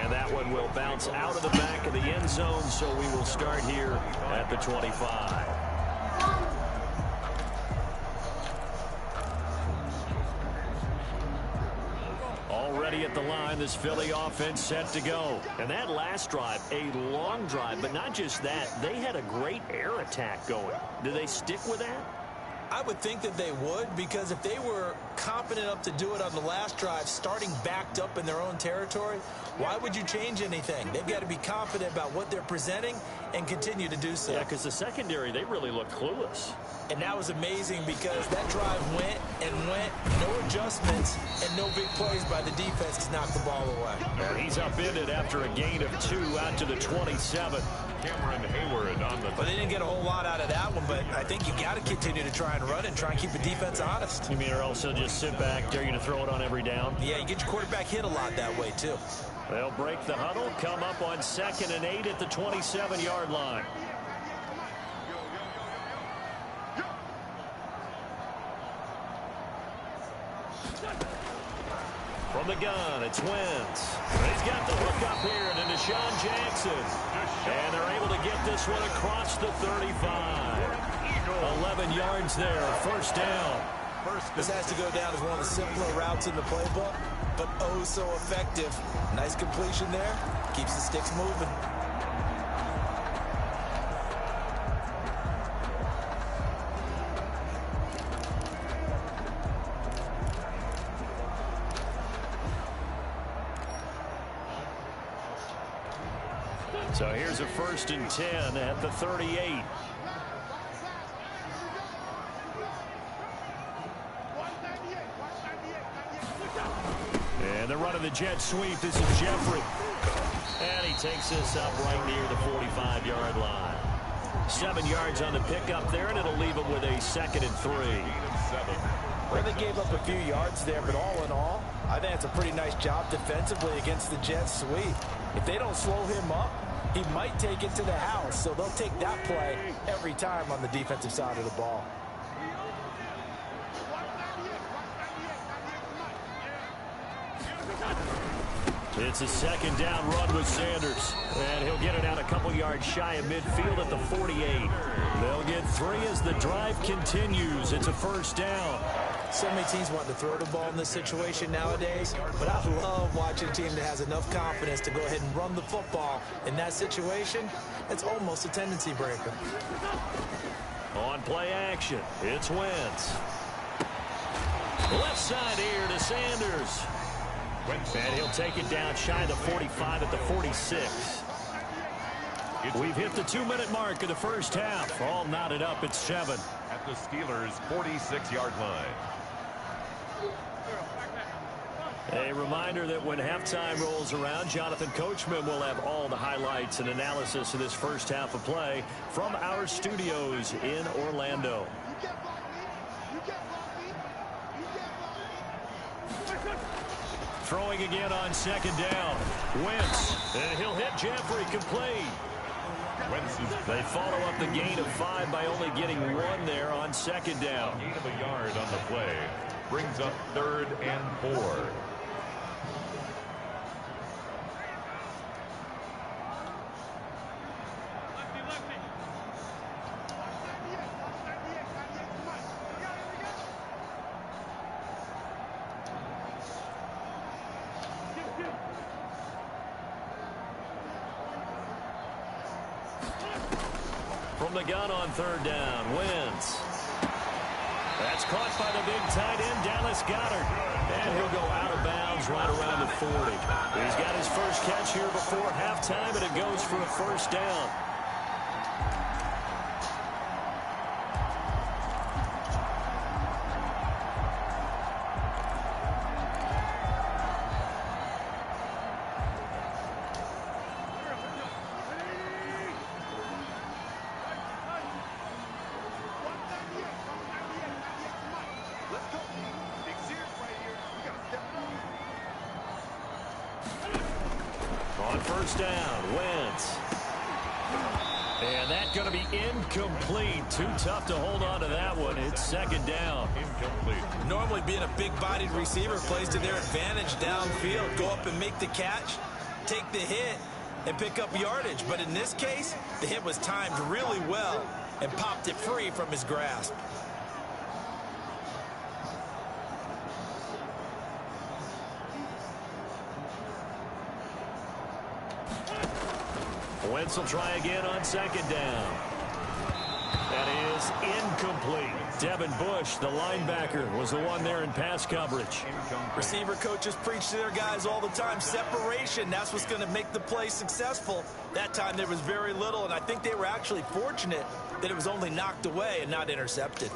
And that one will bounce out of the back of the end zone, so we will start here at the 25. Already at the line, this Philly offense set to go. And that last drive, a long drive, but not just that. They had a great air attack going. Do they stick with that? I would think that they would, because if they were confident enough to do it on the last drive, starting backed up in their own territory, why would you change anything? They've got to be confident about what they're presenting and continue to do so. Yeah, because the secondary, they really looked clueless. And that was amazing because that drive went and went, no adjustments, and no big plays by the defense to knock the ball away. And he's upended after a gain of 2 out to the 27. Cameron Hayward on the... But they didn't get a whole lot out of that one, but I think you got to continue to try and run and try and keep the defense honest. You mean or also just sit back, dare you to throw it on every down? Yeah, you get your quarterback hit a lot that way, too. They'll break the huddle, come up on 2nd and 8 at the 27-yard line. From the gun, it's Wentz. He's got the hook up here to Deshaun Jackson. And they're able to get this one across the 35. 11 yards there, first down. This has to go down as one of the simpler routes in the playbook, but oh so effective. Nice completion there. Keeps the sticks moving. So here's a 1st and 10 at the 38. And they're running the jet sweep. This is Jeffrey. And he takes this up right near the 45-yard line. 7 yards on the pickup there, and it'll leave him with a 2nd and 3. Well, they gave up a few yards there, but all in all, I think it's a pretty nice job defensively against the jet sweep. If they don't slow him up, he might take it to the house, so they'll take that play every time on the defensive side of the ball. It's a 2nd down run with Sanders. And he'll get it out a couple yards shy of midfield at the 48. They'll get 3 as the drive continues. It's a 1st down. So many teams want to throw the ball in this situation nowadays, but I love watching a team that has enough confidence to go ahead and run the football. In that situation, it's almost a tendency breaker. On play action, it's Wentz. Left side here to Sanders. And he'll take it down shy of the 45 at the 46. We've hit the 2-minute mark of the first half. All knotted up at 7. At the Steelers' 46-yard line. A reminder that when halftime rolls around, Jonathan Coachman will have all the highlights and analysis of this first half of play from our studios in Orlando. Throwing again on second down. Wentz, and he'll hit Jeffrey complete. They follow up the gain of 5 by only getting 1 there on second down. Gain of a yard on the play. Brings up 3rd and 4. From the gun on 3rd down, Wentz. That's caught by the big tight end, Dallas Goedert. And he'll go out of bounds right around the 40. He's got his first catch here before halftime, and it goes for a first down. On first down, Wentz. And that's going to be incomplete. Too tough to hold on to that one. It's second down. Incomplete. Normally being a big-bodied receiver plays to their advantage downfield. Go up and make the catch, take the hit, and pick up yardage. But in this case, the hit was timed really well and popped it free from his grasp. Wentz will try again on second down. That is incomplete. Devin Bush, the linebacker, was the one there in pass coverage. Receiver coaches preach to their guys all the time. Separation, that's what's going to make the play successful. That time there was very little, and I think they were actually fortunate that it was only knocked away and not intercepted.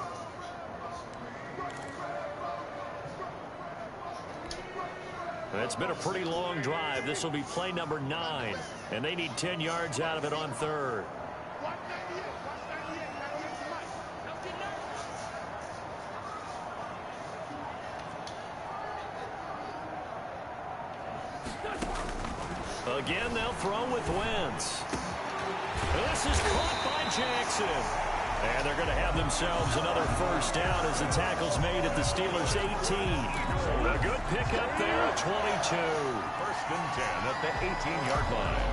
It's been a pretty long drive. This will be play number 9, and they need 10 yards out of it on 3rd. Again, they'll throw with Wentz. This is caught by Jackson. And they're going to have themselves another first down as the tackle's made at the Steelers' 18. A good pickup there at 22. 1st and 10 at the 18-yard line.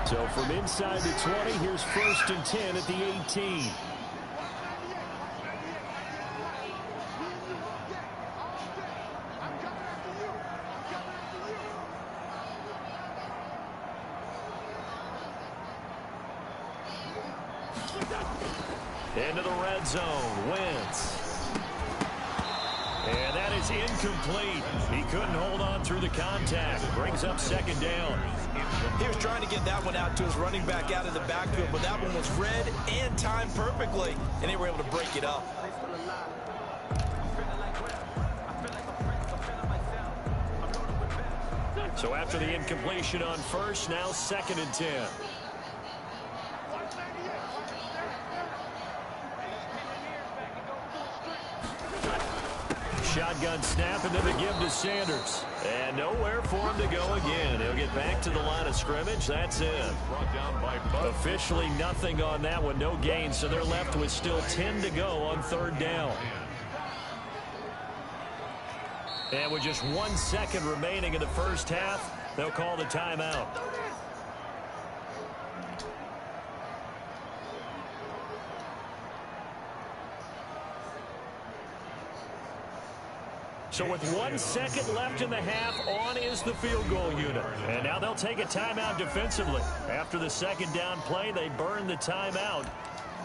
So from inside the 20, here's 1st and 10 at the 18. Into the red zone, Wentz. And that is incomplete. He couldn't hold on through the contact. Brings up second down. He was trying to get that one out to his running back out of the backfield, but that one was read and timed perfectly, and they were able to break it up. So after the incompletion on first, now 2nd and 10. Shotgun snap, and then the give to Sanders. And nowhere for him to go again. He'll get back to the line of scrimmage. That's it. Brought down by Bud. Officially nothing on that one. No gain, so they're left with still 10 to go on 3rd down. And with just 1 second remaining in the first half, they'll call the timeout. So with 1 second left in the half, on is the field goal unit. And now they'll take a timeout defensively. After the second down play, they burn the timeout,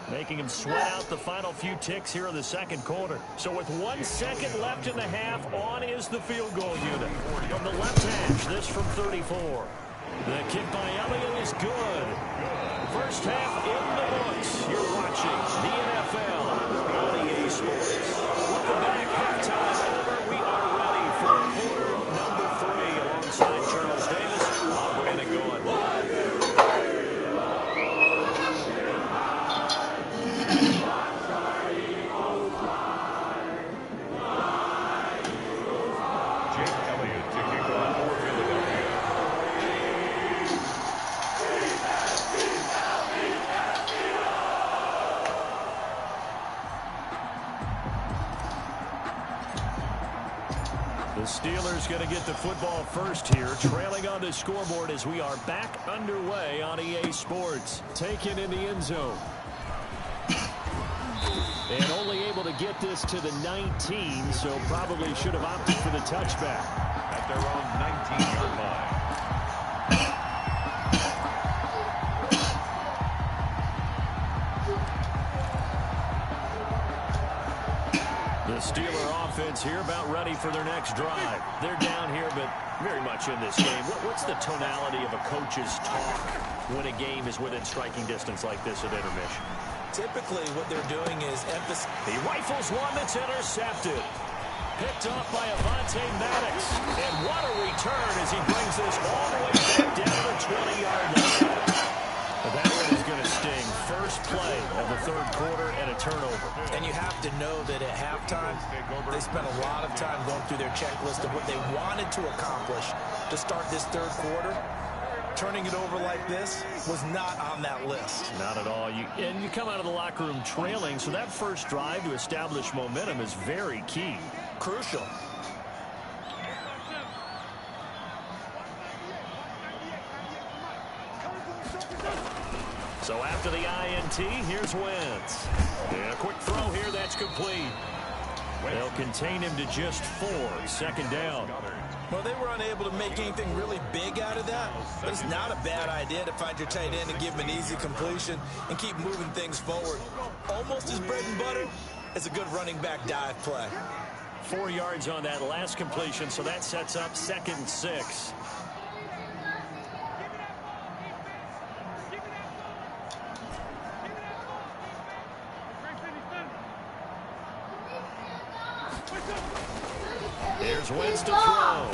making them sweat out the final few ticks here in the second quarter. So with 1 second left in the half, on is the field goal unit. From the left hash, this from 34. The kick by Elliott is good. First half in the books. You're watching the NFL on EA Sports. Welcome back. Halftime over. We are ready for quarter number 3 alongside Charles Davis. I'm Brandon Gould. Steelers going to get the football first here, trailing on the scoreboard as we are back underway on EA Sports. Taken in the end zone. And only able to get this to the 19, so probably should have opted for the touchback. At their own 19-yard line. The Steeler offense here about ready for their next drive. They're down here, but very much in this game. What's the tonality of a coach's talk when a game is within striking distance like this at intermission? Typically, what they're doing is emphasize. He rifles one that's intercepted. Picked off by Avonte Maddox. And what a return as he brings this all the way back down the 20-yard line. That one is going to sting. First play of the third quarter and a turnover. And you have to know that at halftime, they spent a lot of time going through their checklist of what they wanted to accomplish to start this third quarter. Turning it over like this was not on that list. Not at all. And you come out of the locker room trailing, so that first drive to establish momentum is very key. Crucial. So after the INT, here's Wentz. And a quick throw here, that's complete. They'll contain him to just 4. Second down. Well, they were unable to make anything really big out of that, but it's not a bad idea to find your tight end and give him an easy completion and keep moving things forward. Almost as bread and butter as a good running back dive play. 4 yards on that last completion, so that sets up 2nd and 6. Here's Wentz to throw.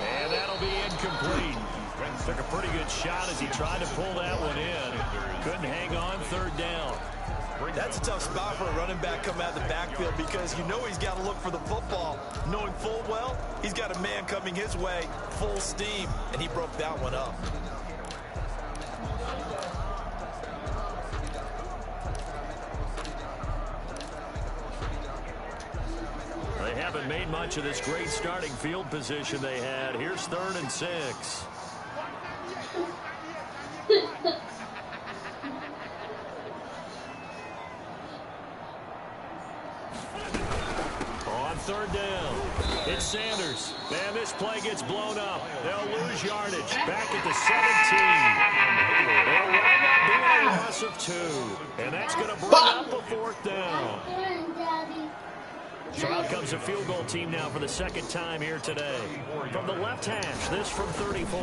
And that'll be incomplete. Wentz took a pretty good shot as he tried to pull that one in. Couldn't hang on. Third down. That's a tough spot for a running back coming out of the backfield because you know he's got to look for the football, knowing full well he's got a man coming his way full steam, and he broke that one up. They haven't made much of this great starting field position they had. Here's 3rd and 6. On 3rd down, it's Sanders. And this play gets blown up. They'll lose yardage. Back at the 17. They'll wind up being a loss of 2. And that's going to bring up a 4th down. So out comes a field goal team now for the second time here today. From the left hash, this from 34.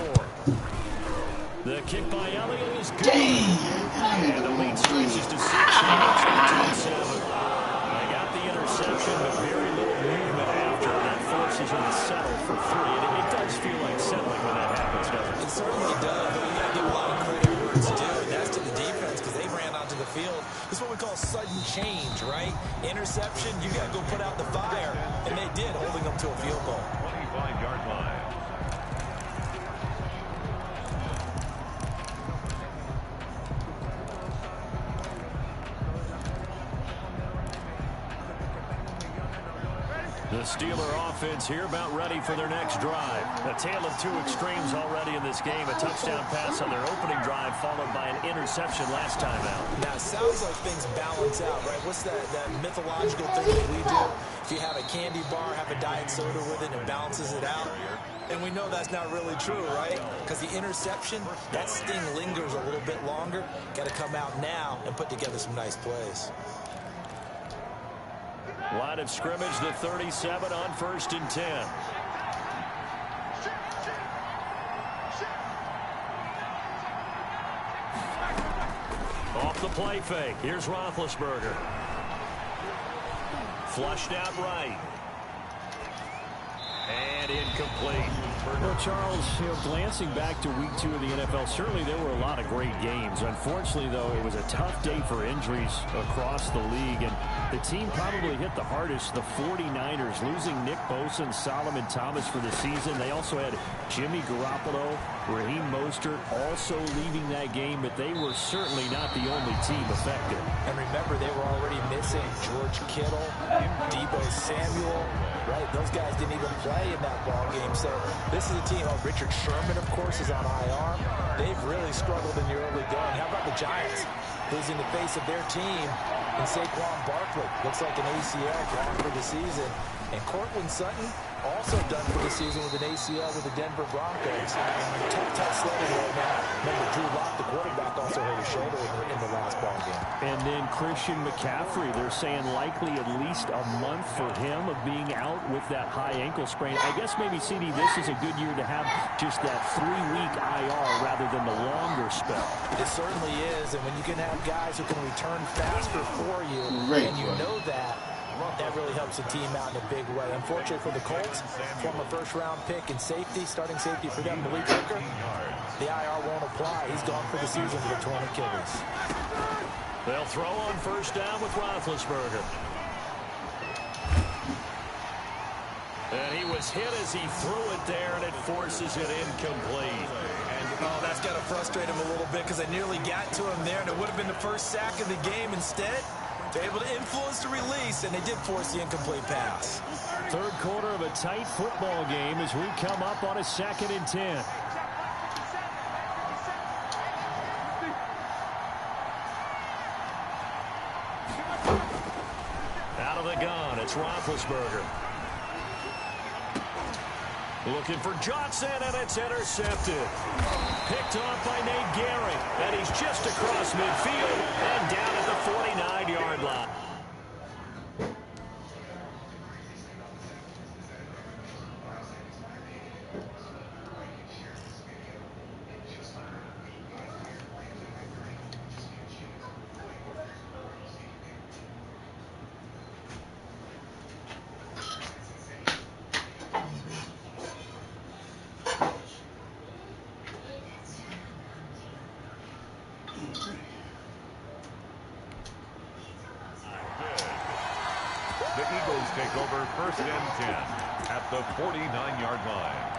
The kick by Elliott is good. And the lead stretches to 6. They got the interception, but very little movement after. That forces them to settle for 3. And it does feel like settling when that happens, doesn't it? It certainly does, but you got to give a lot of credit where it's due, and that's to the defense because they ran onto the field. This is what we call sudden change, right? Interception, you got to go put out the fire, and they did, holding them to a field goal. 25-yard line. The The Steeler offense here about ready for their next drive. A tale of two extremes already in this game. A touchdown pass on their opening drive followed by an interception last time out. Now, it sounds like things balance out, right? What's that mythological thing that we do? If you have a candy bar, have a diet soda with it, and it balances it out. And we know that's not really true, right? Because the interception, that sting lingers a little bit longer. Got to come out now and put together some nice plays. Line of scrimmage, the 37 on 1st and 10. Off the play fake. Here's Roethlisberger. Flushed out right. And incomplete. Well, Charles, glancing back to week 2 of the NFL, certainly there were a lot of great games. Unfortunately, though, it was a tough day for injuries across the league, and the team probably hit the hardest, the 49ers, losing Nick Bosa and Solomon Thomas for the season. They also had Jimmy Garoppolo, Raheem Mostert also leaving that game, but they were certainly not the only team affected. And remember, they were already missing George Kittle, Deebo Samuel, right? Those guys didn't even play in that ball game. So this is a team. Richard Sherman, of course, is on IR. They've really struggled in the early going. How about the Giants losing the face of their team and Saquon Barkley? Looks like an ACL gone for the season. And Cortland Sutton also done for the season with an ACL with the Denver Broncos. Tough sledding right now. Remember, Drew Lock, the quarterback, also hurt his shoulder in the last ball game. And then Christian McCaffrey, they're saying likely at least a month for him of being out with that high ankle sprain. I guess maybe, CD, this is a good year to have just that 3-week IR rather than the longer spell. It certainly is, and when you can have guys who can return faster for you, and you know that really helps the team out in a big way. Unfortunately for the Colts, former first-round pick and safety, starting safety for them, Malik Hooker, the IR won't apply. He's gone for the season with a torn Achilles. They'll throw on 1st down with Roethlisberger. And he was hit as he threw it there, and it forces it incomplete. Oh, that's got to frustrate him a little bit because I nearly got to him there, and it would have been the first sack of the game. Instead, they're able to influence the release, and they did force the incomplete pass. Third quarter of a tight football game as we come up on a 2nd and 10. Out of the gun, it's Roethlisberger. Looking for Johnson, and it's intercepted. Picked off by Nate Gehring, and he's just across midfield and down at the 49-yard line. The Eagles take over 1st and 10 at the 49-yard line.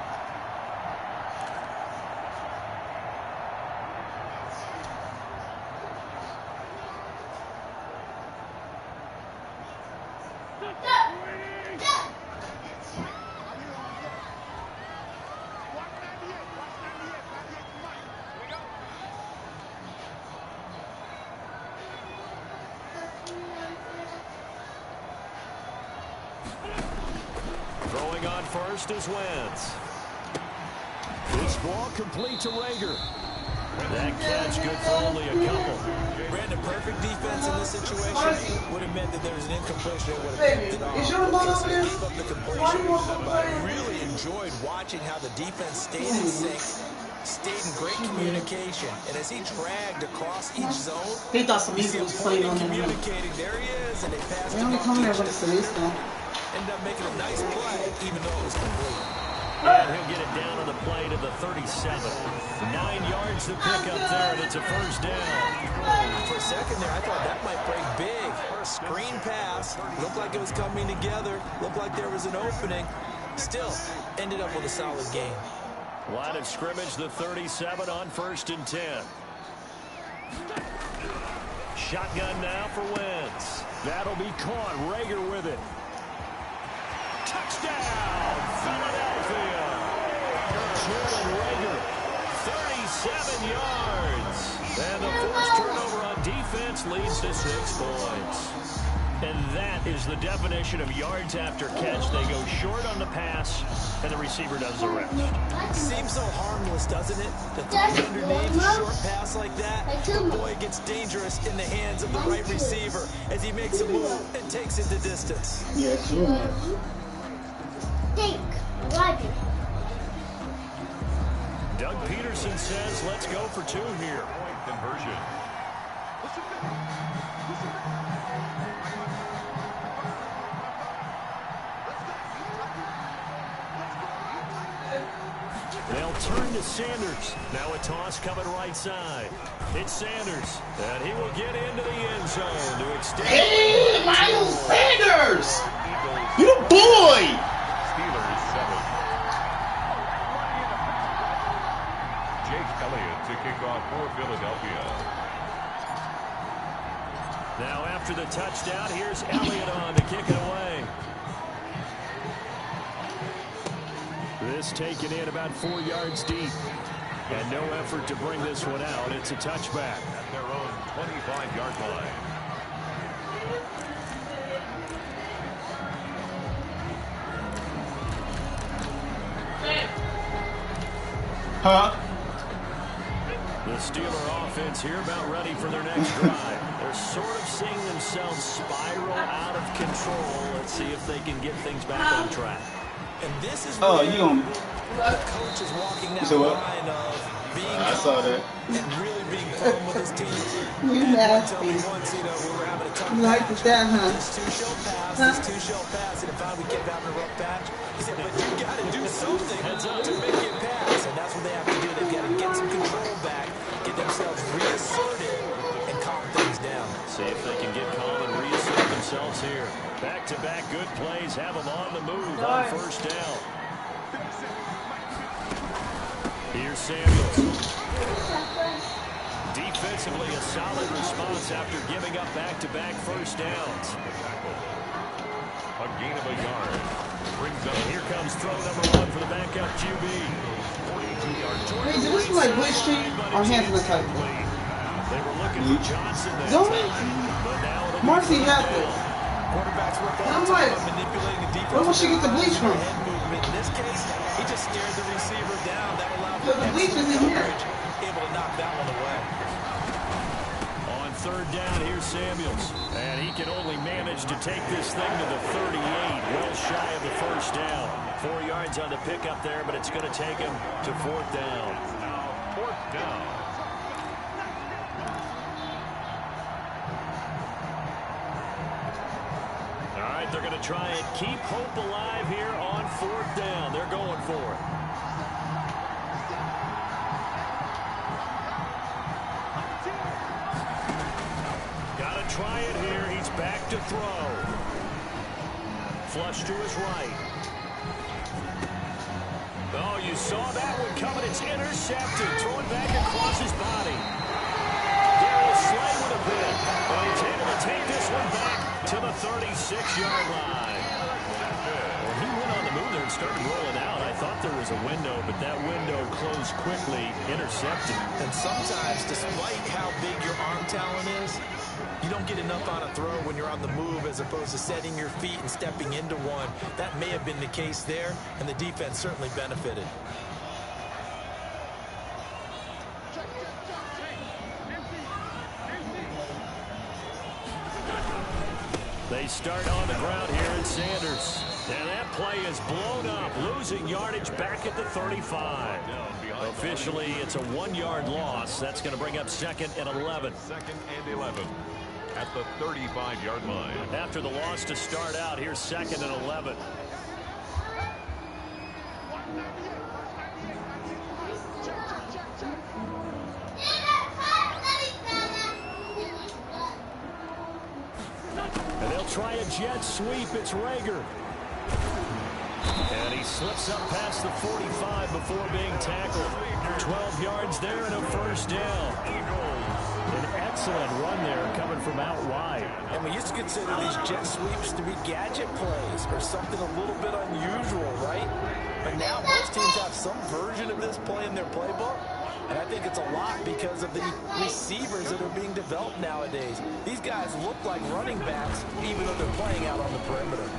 Throwing on 1st is Wentz. This ball complete to Rager. That catch good for only a couple. Brandon, perfect defense in this situation would have meant that there was an incompletion. It would have picked it off. Because they gave up the completion. But I really enjoyed watching how the defense stayed in sync, stayed in great communication, and as he dragged across each zone, He thought some easy was playing on him. communicating. There he is, and they passed They him only off come to there each when it's the least though. ended up making a nice play, even though it was complete. And he'll get it down to the play to the 37. 9 yards to pick up there, and it's a 1st down. For a second there, I thought that might break big. Screen pass. Looked like it was coming together. Looked like there was an opening. Still, ended up with a solid game. Line of scrimmage, the 37 on 1st and 10. Shotgun now for Wentz. That'll be caught. Rager with it. Touchdown, Philadelphia. Jalen Reagor, 37 yards. And the first turnover on defense leads to 6 points. And that is the definition of yards after catch. They go short on the pass, and the receiver does the rest. Seems so harmless, doesn't it? The three underneath, a short pass like that. But boy, it gets dangerous in the hands of the right receiver as he makes a move and takes it the distance. Yeah, sure. Think, Roger. Doug Peterson says, let's go for 2 here. Point conversion. They'll turn to Sanders. Now a toss coming right side. It's Sanders, and he will get into the end zone to extend. Hey, Miles Sanders! You the boy! Steelers 7. Jake Elliott to kick off for Philadelphia. Now after the touchdown, here's Elliott on to kick it away. This taken in about 4 yards deep. And no effort to bring this one out. It's a touchback. At their own 25-yard line. Huh? The Steeler offense here about ready for their next drive. They're sort of seeing themselves spiral out of control. Let's see if they can get things back on track. And this is Oh, where you gonna... the coach is walking that So what? line of being I saw that. and really being firm with his team. You And nasty. tell me once, we were having a tough You like patch. that, huh? This two-shell pass, and if we kept having a rough patch, he said, but you got to do something to make it pass. And that's what they have to do. They've got to get some control back, get themselves reasserted, and calm things down. See if they can get calm and reassert themselves here. Back-to-back good plays have them on the move on first down. Here's Samuels. Defensively, a solid response after giving up back-to-back first downs. A gain of a yard. Brings up. Here comes throw number 1 for the backup QB. 42-yard Hey, did this look like Blitz Street or Hanson type? They were looking for Johnson that Don't time, it? but now it'll be Marcy third got down. this. Quarterbacks work all I'm the time like, on manipulating the defense. where will she get the bleach from? Head movement. In this case, he just stared the receiver down. That allowed So the bleach is in here. coverage, able to knock that one away. On third down, here's Samuels. And he can only manage to take this thing to the 38, well shy of the first down. 4 yards on the pickup there, but it's going to take him to 4th down. Now 4th down. All right, they're going to try and keep hope alive here on 4th down. They're going for it. Got to try it here. He's back to throw. Flush to his right. Oh, you saw that one coming. It's intercepted. Thrown back across his body. Darius Slay with a bit. And he's able to take this one back to the 36-yard line. Well, he went on the move there and started rolling out. I thought there was a window, but that window closed quickly, intercepted. And sometimes, despite how big your arm talent is, you don't get enough on a throw when you're on the move as opposed to setting your feet and stepping into one. That may have been the case there, and the defense certainly benefited. They start on the ground here in Sanders. And that play is blown up, losing yardage back at the 35. Officially, it's a 1-yard loss. That's going to bring up 2nd and 11. 2nd and 11 at the 35-yard line. After the loss to start out, here's 2nd and 11. And they'll try a jet sweep. It's Reagor. And he slips up past the 45 before being tackled. 12 yards there and a first down. An excellent run there coming from out wide. And we used to consider these jet sweeps to be gadget plays or something a little bit unusual, right? But now most teams have some version of this play in their playbook. And I think it's a lot because of the receivers that are being developed nowadays. These guys look like running backs even though they're playing out on the perimeter.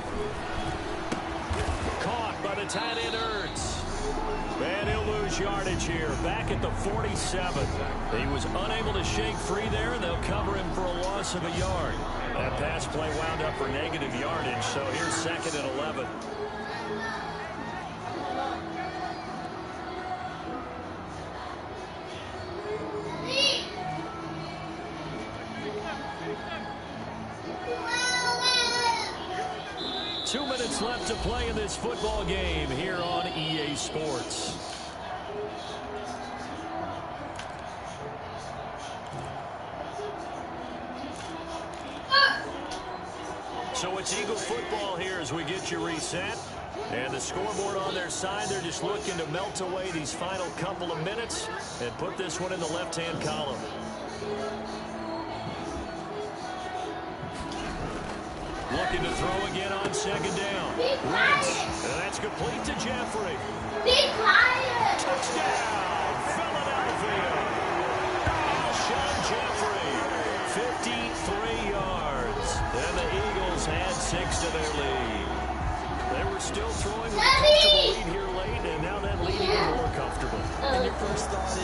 Caught by the tight end Ertz. And he'll lose yardage here. Back at the 47. He was unable to shake free there, and they'll cover him for a loss of a yard. That pass play wound up for negative yardage, so here's 2nd and 11. Two minutes left to play in this football game here on EA Sports. So it's Eagle football here as we get you reset. And the scoreboard on their side, they're just looking to melt away these final couple of minutes and put this one in the left-hand column. Looking to throw again on 2nd down. Wentz, and that's complete to Jeffrey. Touchdown, Philadelphia. Alshon Jeffrey, 53 yards. And the Eagles had 6 to their lead. They were still throwing with a comfortable lead here late, and now that lead even more comfortable. And your first thought is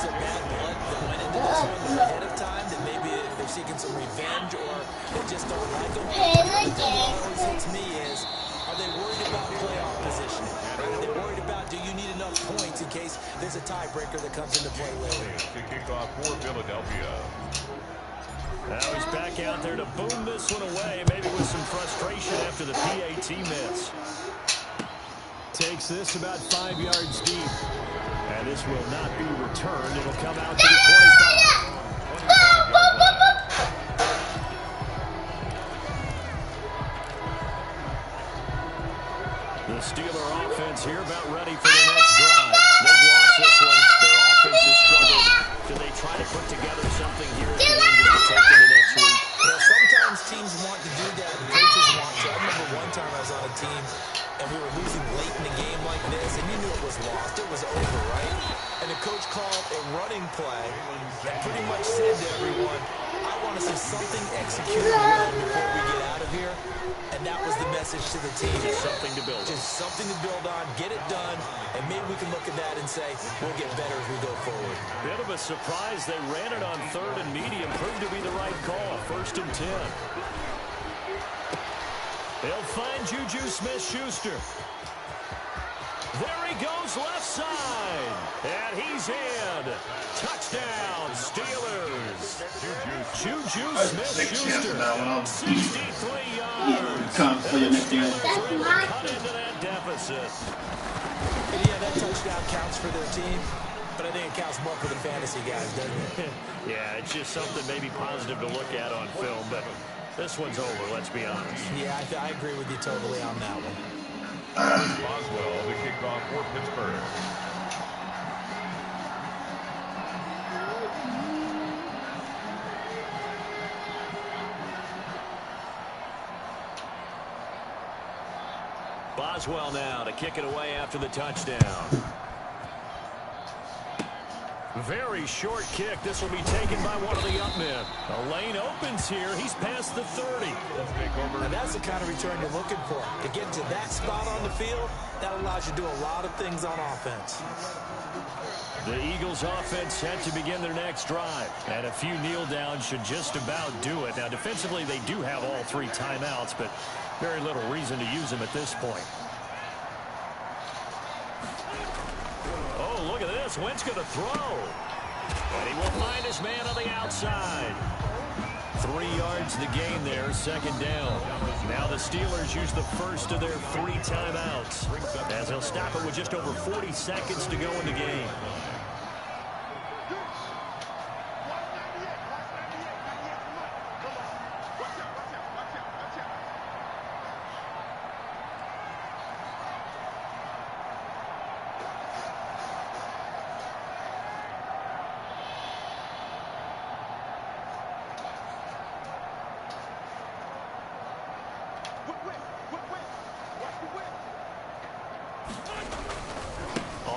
it bad blood that went into this one ahead of time, that maybe they're seeking some revenge, or they just don't like them? The thing that always hits me is, are they worried about playoff positioning? Are they worried about, do you need enough points in case there's a tiebreaker that comes into play later? To kick off for Philadelphia. Now he's back out there to boom this one away, maybe with some frustration after the PAT miss. Takes this about 5 yards deep. And this will not be returned. It'll come out to the 25. The Steeler offense here about ready for the next drive. They've lost this one. Their offense has struggled. Do they try to put together something here at the end just to take into next week? You know, sometimes teams want to do that, and coaches want to. I remember one time I was on a team, and we were losing late in the game like this, and you knew it was lost. It was over, right? And the coach called a running play and pretty much said to everyone, I want to see something executed well before we get out of here. And that was the message to the team. Just something to build on. Just something to build on, get it done, and maybe we can look at that and say, we'll get better as we go forward. Bit of a surprise. They ran it on 3rd and medium. Proved to be the right call. 1st and 10. They'll find Juju Smith-Schuster. There he goes left side. And he's in. Touchdown, Steelers. Juju Smith-Schuster. 63 yards. For your next game. Cut into that deficit. And yeah, that touchdown counts for their team, but I think it counts more for the fantasy guys, doesn't it? Yeah, it's just something maybe positive to look at on film, but this one's over, let's be honest. Yeah, I agree with you totally on that one. Boswell to kick off for Pittsburgh. Boswell now to kick it away after the touchdown. Very short kick. This will be taken by one of the up men. A lane opens here. He's past the 30. Now that's the kind of return you're looking for. To get to that spot on the field, that allows you to do a lot of things on offense. The Eagles offense set to begin their next drive. And a few kneel downs should just about do it. Now defensively they do have all 3 timeouts, but very little reason to use them at this point. Oh, look at this. Wentz going to throw. And he will find his man on the outside. 3 yards the gain there, 2nd down. Now the Steelers use the first of their 3 timeouts, as they'll stop it with just over 40 seconds to go in the game.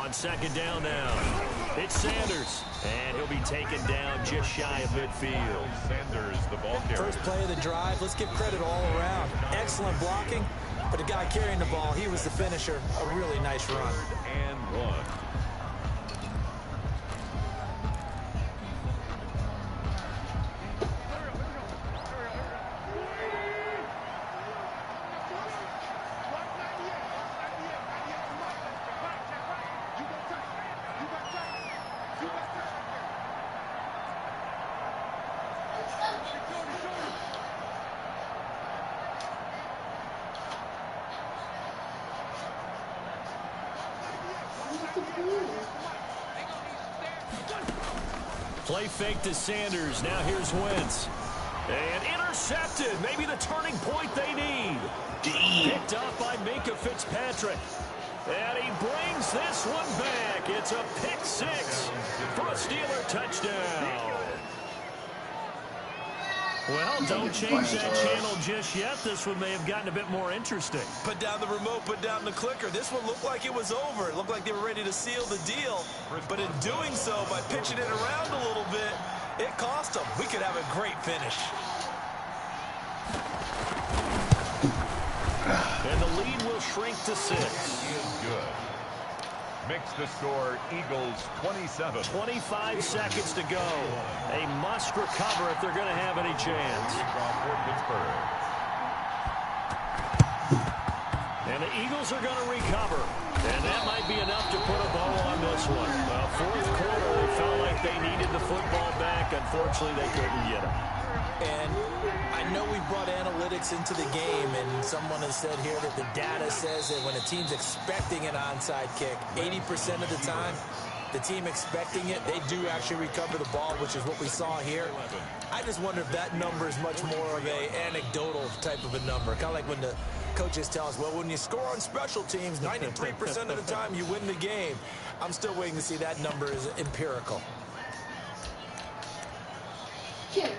On second down now. It's Sanders, and he'll be taken down just shy of midfield. Sanders, the ball carrier. First play of the drive, let's give credit all around. Excellent blocking, but the guy carrying the ball, he was the finisher. A really nice run. And 1. Play fake to Sanders. Now here's Wentz. And intercepted. Maybe the turning point they need. Picked up by Minka Fitzpatrick. And he brings this one back. It's a pick 6 for a Steeler touchdown. Well, don't change that channel just yet. This one may have gotten a bit more interesting. Put down the remote, put down the clicker. This one looked like it was over. It looked like they were ready to seal the deal. But in doing so, by pitching it around a little bit, it cost them. We could have a great finish. And the lead will shrink to 6. Good. Makes the score Eagles 27. 25 seconds to go. A must recover if they're going to have any chance. For Pittsburgh. And the Eagles are going to recover. And that might be enough to put a bow on this one. Fourth quarter, they felt like they needed the football back. Unfortunately, they couldn't get it. And I know we brought analytics into the game, and someone has said here that the data says that when a team's expecting an onside kick, 80% of the time, the team expecting it, they do actually recover the ball, which is what we saw here. I just wonder if that number is much more of a anecdotal type of a number. Kind of like when the coaches tell us, well, when you score on special teams, 93% of the time you win the game. I'm still waiting to see that number is empirical. Here.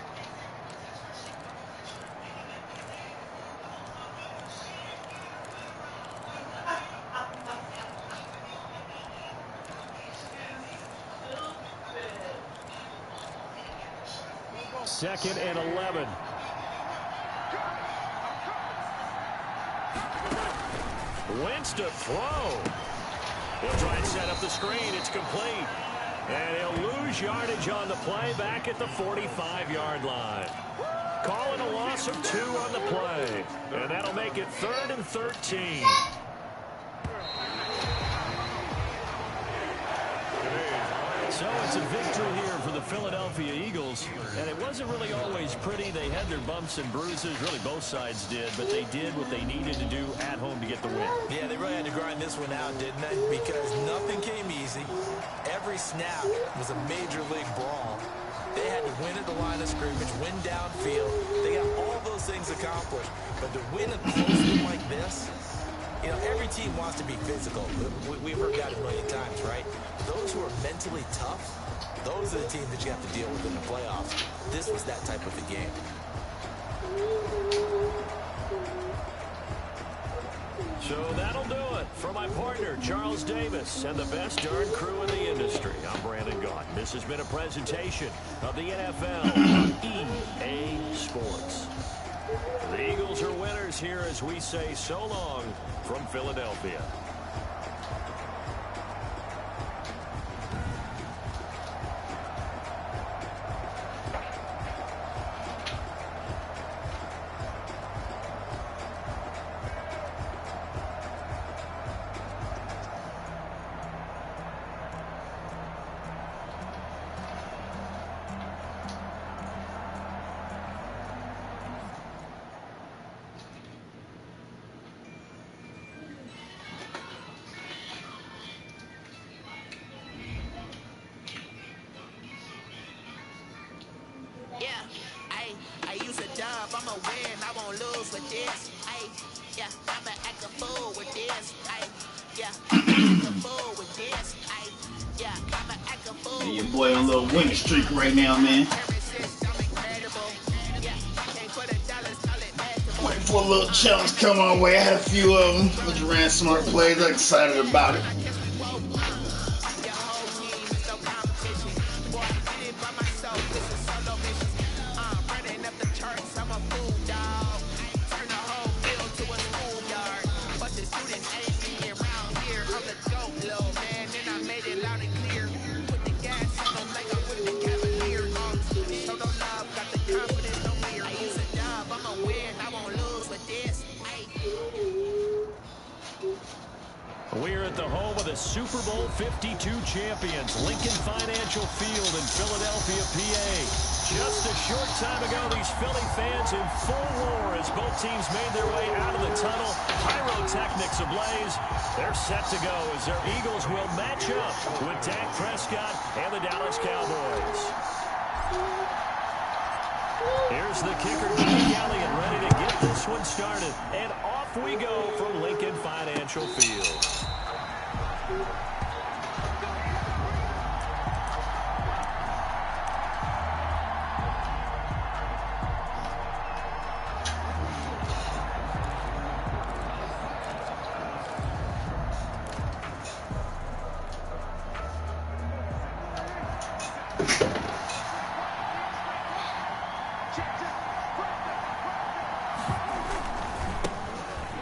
Second and 11. Wentz to throw. He'll try and set up the screen. It's complete. And he'll lose yardage on the play back at the 45-yard line. Calling a loss of 2 on the play. And that'll make it 3rd and 13. So it's a victory here for the Philadelphia Eagles. And it wasn't really always pretty. They had their bumps and bruises. Really, both sides did. But they did what they needed to do at home to get the win. Yeah, they really had to grind this one out, didn't they? Because nothing came easy. Every snap was a major league brawl. They had to win at the line of scrimmage, win downfield. They got all those things accomplished. But to win a close one like this, you know, every team wants to be physical. We've heard that a million times, right? Those who are mentally tough, those are the teams that you have to deal with in the playoffs. This was that type of a game. So that'll do it for my partner, Charles Davis, and the best darn crew in the industry. I'm Brandon Gaunt. This has been a presentation of the NFL on EA Sports. The Eagles are winners here as we say so long from Philadelphia. I'ma win, I won't lose with this. Yeah, I'ma act a fool with this. Yeah, I'ma act a fool with this. Yeah, I'ma act a fool. Hey, your boy on a little winning streak right now, man. Waiting for a little challenge come our way. I had a few of them. Just ran smart plays. I'm excited about it. Super Bowl 52 champions, Lincoln Financial Field in Philadelphia, PA. Just a short time ago, these Philly fans in full war as both teams made their way out of the tunnel. Pyrotechnics ablaze. They're set to go as their Eagles will match up with Dak Prescott and the Dallas Cowboys. Here's the kicker, Jake Elliott, ready to get this one started. And off we go from Lincoln Financial Field.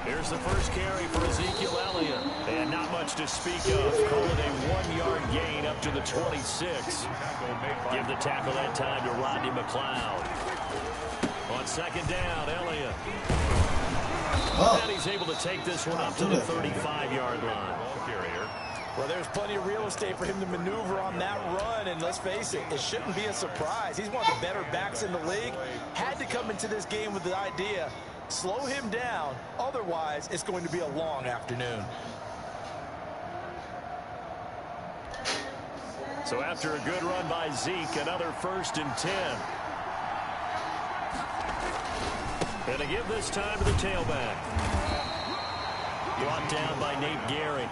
Here's the first carry for Ezekiel Elliott. And not much to speak of. Call it a 1-yard gain up to the 26. Give the tackle that time to Rodney McLeod. On second down, Elliott. And he's able to take this one up to the 35-yard line. Well, there's plenty of real estate for him to maneuver on that run, and let's face it, it shouldn't be a surprise. He's one of the better backs in the league. Had to come into this game with the idea, slow him down, otherwise it's going to be a long afternoon. So after a good run by Zeke, another 1st and 10. Gonna give this time to the tailback. Brought down by Nate Gary.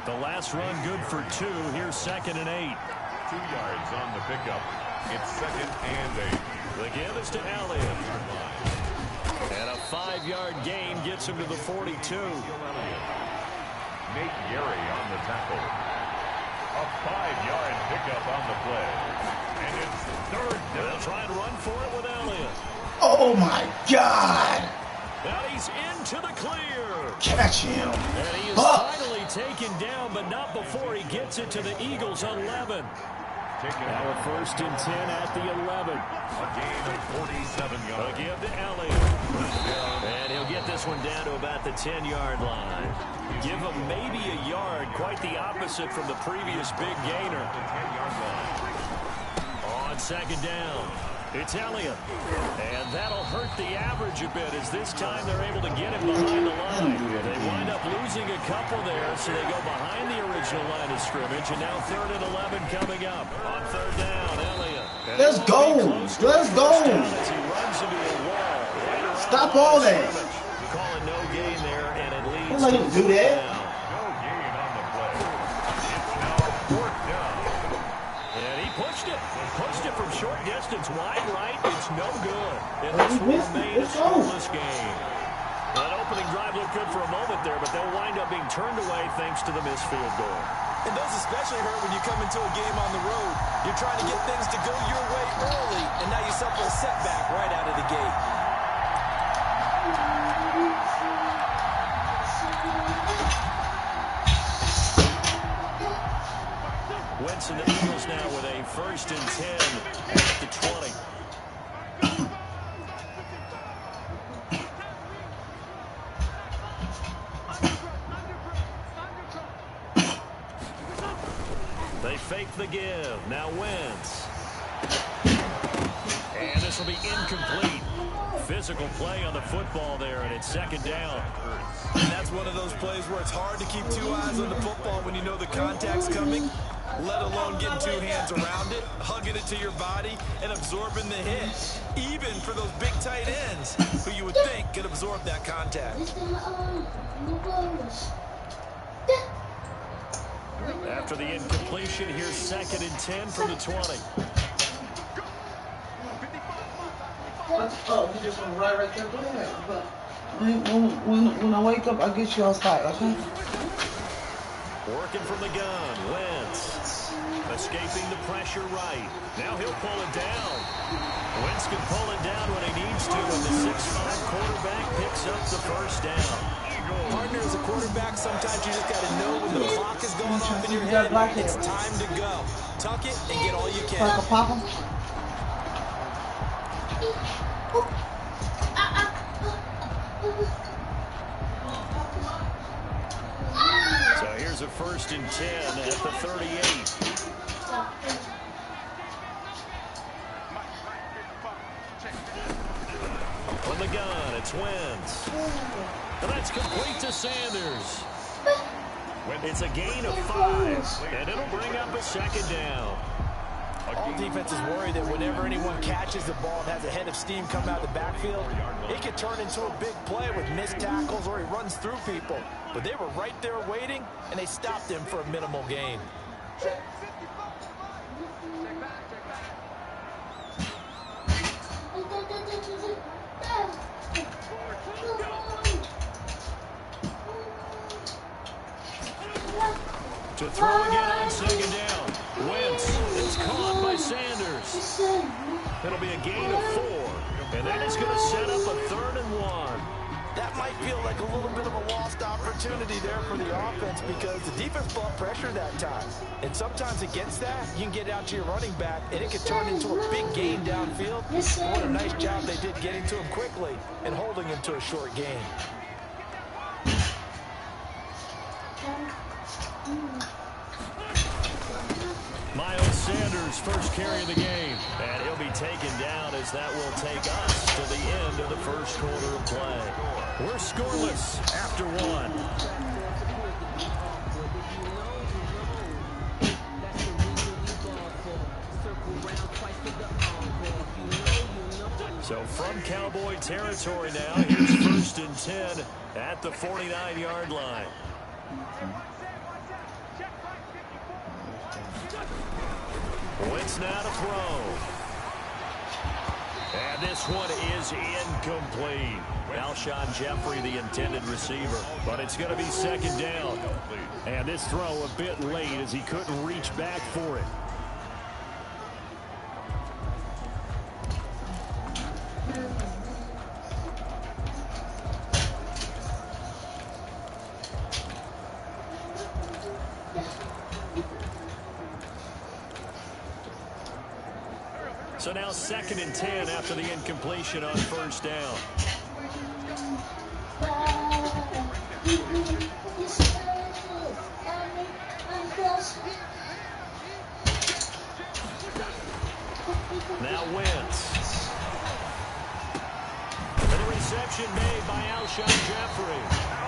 The last run good for 2. Here's 2nd and 8. 2 yards on the pickup. It's 2nd and 8. The give is to Elliott. And a 5-yard gain gets him to the 42. Nate Gary on the tackle. A 5-yard pickup on the play. And it's 3rd down. They'll try and run for it with Elliott. Oh my God! Now he's into the clear. Catch him. And he is finally taken down, but not before he gets it to the Eagles 11. Now a 1st and 10 at the 11. A gain of 47 yards. A give to Elliott. And he'll get this one down to about the 10-yard line. Give him maybe a yard, quite the opposite from the previous big gainer. On second down, it's Elliott. And that'll hurt the average a bit as this time they're able to get him behind the line. They wind up losing a couple there, so they go behind the original line of scrimmage. And now 3rd and 11 coming up. On 3rd down, Elliott. Let's go. Let's go. As he runs into a wall. Stop all that. Call it no gain there, and it leads Don't let him do that. No gain on the play. It's now 4th down. And he pushed it. Pushed it from short distance, wide right. It's no good. And this will remain a scoreless game. That opening drive looked good for a moment there, but they'll wind up being turned away thanks to the missed field goal. And those especially hurt when you come into a game on the road. You're trying to get things to go your way early, and now you suffer a setback right out of the gate. Wentz and the Eagles now with a 1st and 10 at the 20. They fake the give. Now Wentz. And this will be incomplete. Physical play on the football there, and it's 2nd down. And that's one of those plays where it's hard to keep 2 eyes on the football when you know the contact's coming, let alone getting 2 hands around it, hugging it to your body, and absorbing the hit. Even for those big tight ends, who you would think could absorb that contact. After the incompletion, here's 2nd and 10 from the 20. Oh, you just went right there. Go ahead. But when I wake up, I get you outside, okay? Working from the gun, Wentz. Escaping the pressure right. Now he'll pull it down. Wentz can pull it down when he needs to, and the 6'5" quarterback picks up the 1st down. Partner, as a quarterback, sometimes you just got to know when the clock is going off in your head, it's time to go. Tuck it and get all you can. Pop him. So here's a 1st and 10 at the 38. From the gun, it's Wentz. And that's complete to Sanders. It's a gain of 5, and it'll bring up a 2nd down. All defenses worry that whenever anyone catches the ball and has a head of steam come out of the backfield, it could turn into a big play with missed tackles or he runs through people. But they were right there waiting, and they stopped him for a minimal gain. To throw again on 2nd down. Wentz is caught by Sanders. It'll be a gain of 4. And that is going to set up a 3rd and 1. That might feel like a little bit of a lost opportunity there for the offense because the defense brought pressure that time. And sometimes against that, you can get out to your running back, and it could turn into a big gain downfield. What a nice job they did getting to him quickly and holding him to a short gain. Miles Sanders, first carry of the game. And he'll be taken down as that will take us to the end of the 1st quarter of play. We're scoreless after 1. So from Cowboy territory now, here's 1st and 10 at the 49-yard line. Wentz now to throw. And this one is incomplete. Alshon Jeffrey, the intended receiver. But it's going to be 2nd down. And this throw a bit late as he couldn't reach back for it. So now 2nd and 10 after the incompletion on 1st down. Now Wentz. And the reception made by Alshon Jeffrey.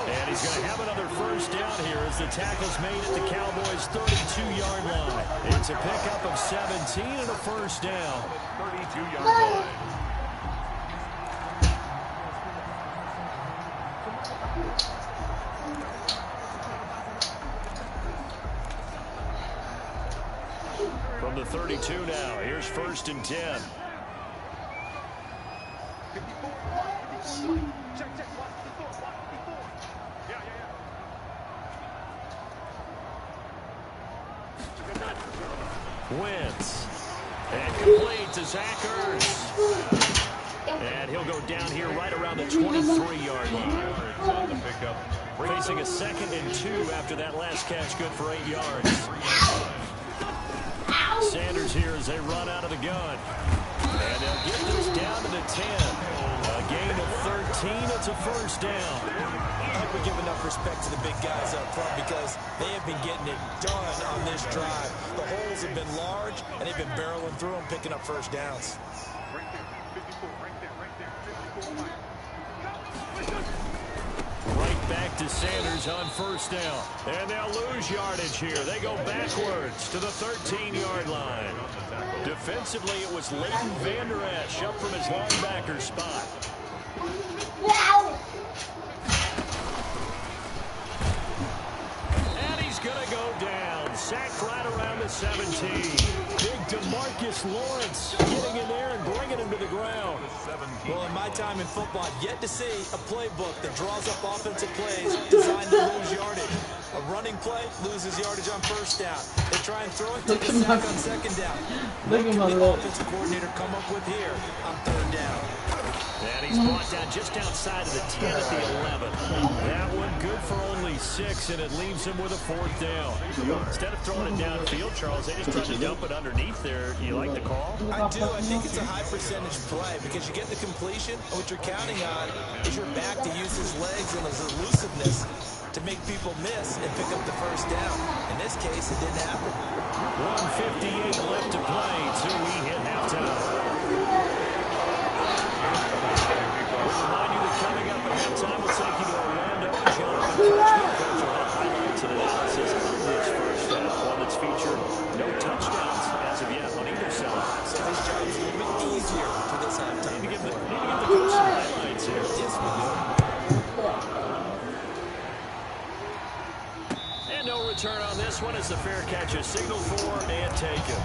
And he's going to have another 1st down here as the tackle's made at the Cowboys' 32-yard line. It's a pickup of 17 and a 1st down. 32-yard line. From the 32 now, here's 1st and 10. Wentz. And complete to Zach Ertz. And he'll go down here right around the 23-yard line. Facing a 2nd and 2 after that last catch, good for 8 yards. Sanders here as they run out of the gun. And they'll get this down to the 10. A gain of 13. It's a 1st down. I hope we give enough respect to the big guys up front because they have been getting it done on this drive. The holes have been large, and they've been barreling through them, picking up 1st downs. Right back to Sanders on 1st down. And they'll lose yardage here. They go backwards to the 13-yard line. Defensively, it was Leighton Vander Esch up from his linebacker spot. And he's going to go down. Sacked right around the 17. Big DeMarcus Lawrence getting in there and bringing him to the ground. Well, in my time in football, I've yet to see a playbook that draws up offensive plays designed to lose yardage. A running play loses yardage on 1st down. They try and throw it, take a sack on 2nd down. What can the offensive coordinator come up with here on 3rd down? And he's brought down just outside of the 10 at the 11. That one good for only 6, and it leaves him with a 4th down. Instead of throwing it downfield, Charles, they just tried to dump it underneath there. You like the call? I do. I think it's a high percentage play because you get the completion, and what you're counting on is your back to use his legs and his elusiveness to make people miss and pick up the first down. In this case, it didn't happen. 1:58 left to play till we hit halftime. We'll remind you that coming up at halftime, we'll take you to Orlando. Jonathan Coach will have highlights and analysis of this first half, one that's featured no touchdowns as of yet on either side. So this job is a little bit easier for this halftime. Need to give the coach some highlights here. Yes, we do. No return on this one as the fair catch is signaled for and taken.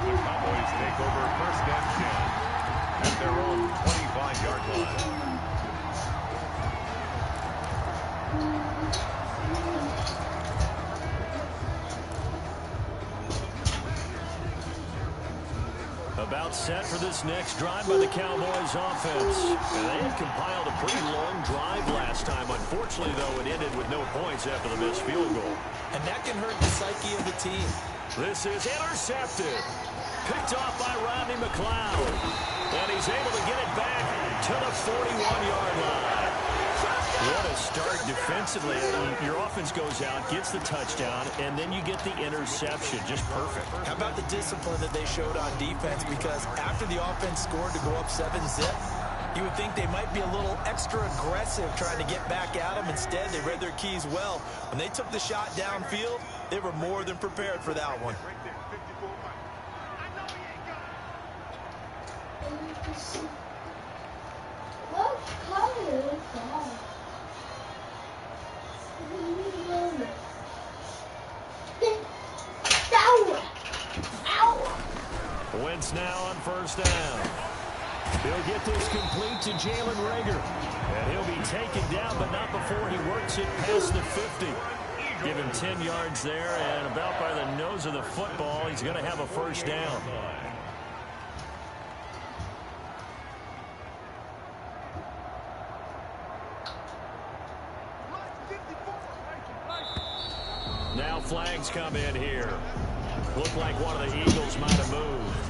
The Cowboys take over 1st and 10 at their own 25-yard line. About set for this next drive by the Cowboys offense. And they had compiled a pretty long drive last time. Unfortunately, though, it ended with no points after the missed field goal. And that can hurt the psyche of the team. This is intercepted. Picked off by Rodney McLeod. And he's able to get it back to the 41-yard line. What a start defensively. Your offense goes out, gets the touchdown, and then you get the interception. Just perfect. How about the discipline that they showed on defense? Because after the offense scored to go up 7-zip, you would think they might be a little extra aggressive trying to get back at them. Instead, they read their keys well. When they took the shot downfield, they were more than prepared for that one. What color is that? Wentz now on 1st down. He'll get this complete to Jalen Reagor. And he'll be taken down, but not before he works it past the 50. Give him 10 yards there, and about by the nose of the football, he's going to have a 1st down. Now flags come in here. Looked like one of the Eagles might have moved.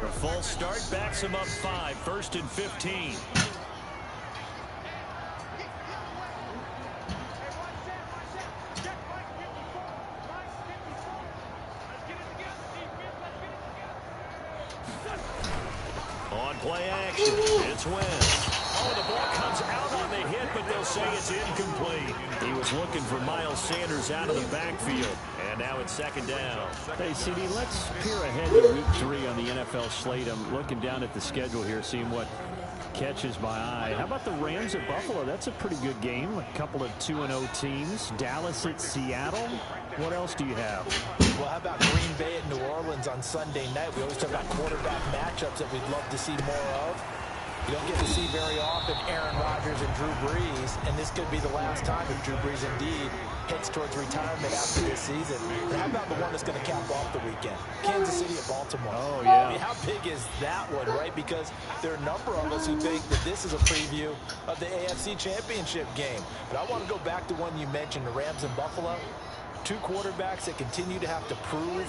A false start backs him up 5, 1st and 15. On play action, it's Wentz. Oh, the ball comes out on the hit, but they'll say it's incomplete. He was looking for Miles Sanders out of the backfield, and now it's 2nd down. Hey, CD, let's peer ahead to week 3 on the NFL slate. I'm looking down at the schedule here, seeing what catches my eye. How about the Rams at Buffalo? That's a pretty good game. A couple of 2-0 teams. Dallas at Seattle. What else do you have? Well, how about Green Bay at New Orleans on Sunday night? We always talk about quarterback matchups that we'd love to see more of. You don't get to see very often Aaron Rodgers and Drew Brees, and this could be the last time if Drew Brees indeed heads towards retirement after this season. But how about the one that's going to cap off the weekend? Kansas City at Baltimore. Oh, yeah. I mean, how big is that one, right? Because there are a number of us who think that this is a preview of the AFC Championship game. But I want to go back to one you mentioned, the Rams and Buffalo. 2 quarterbacks that continue to have to prove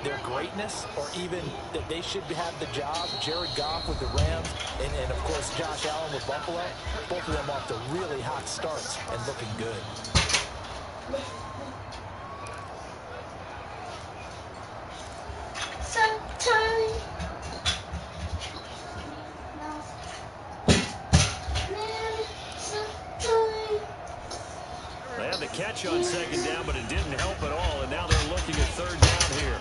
their greatness or even that they should have the job. Jared Goff with the Rams and of course, Josh Allen with Buffalo. Both of them off to really hot starts and looking good. Sometimes. They had the catch on 2nd down, but it didn't help at all, and now they're looking at 3rd down here.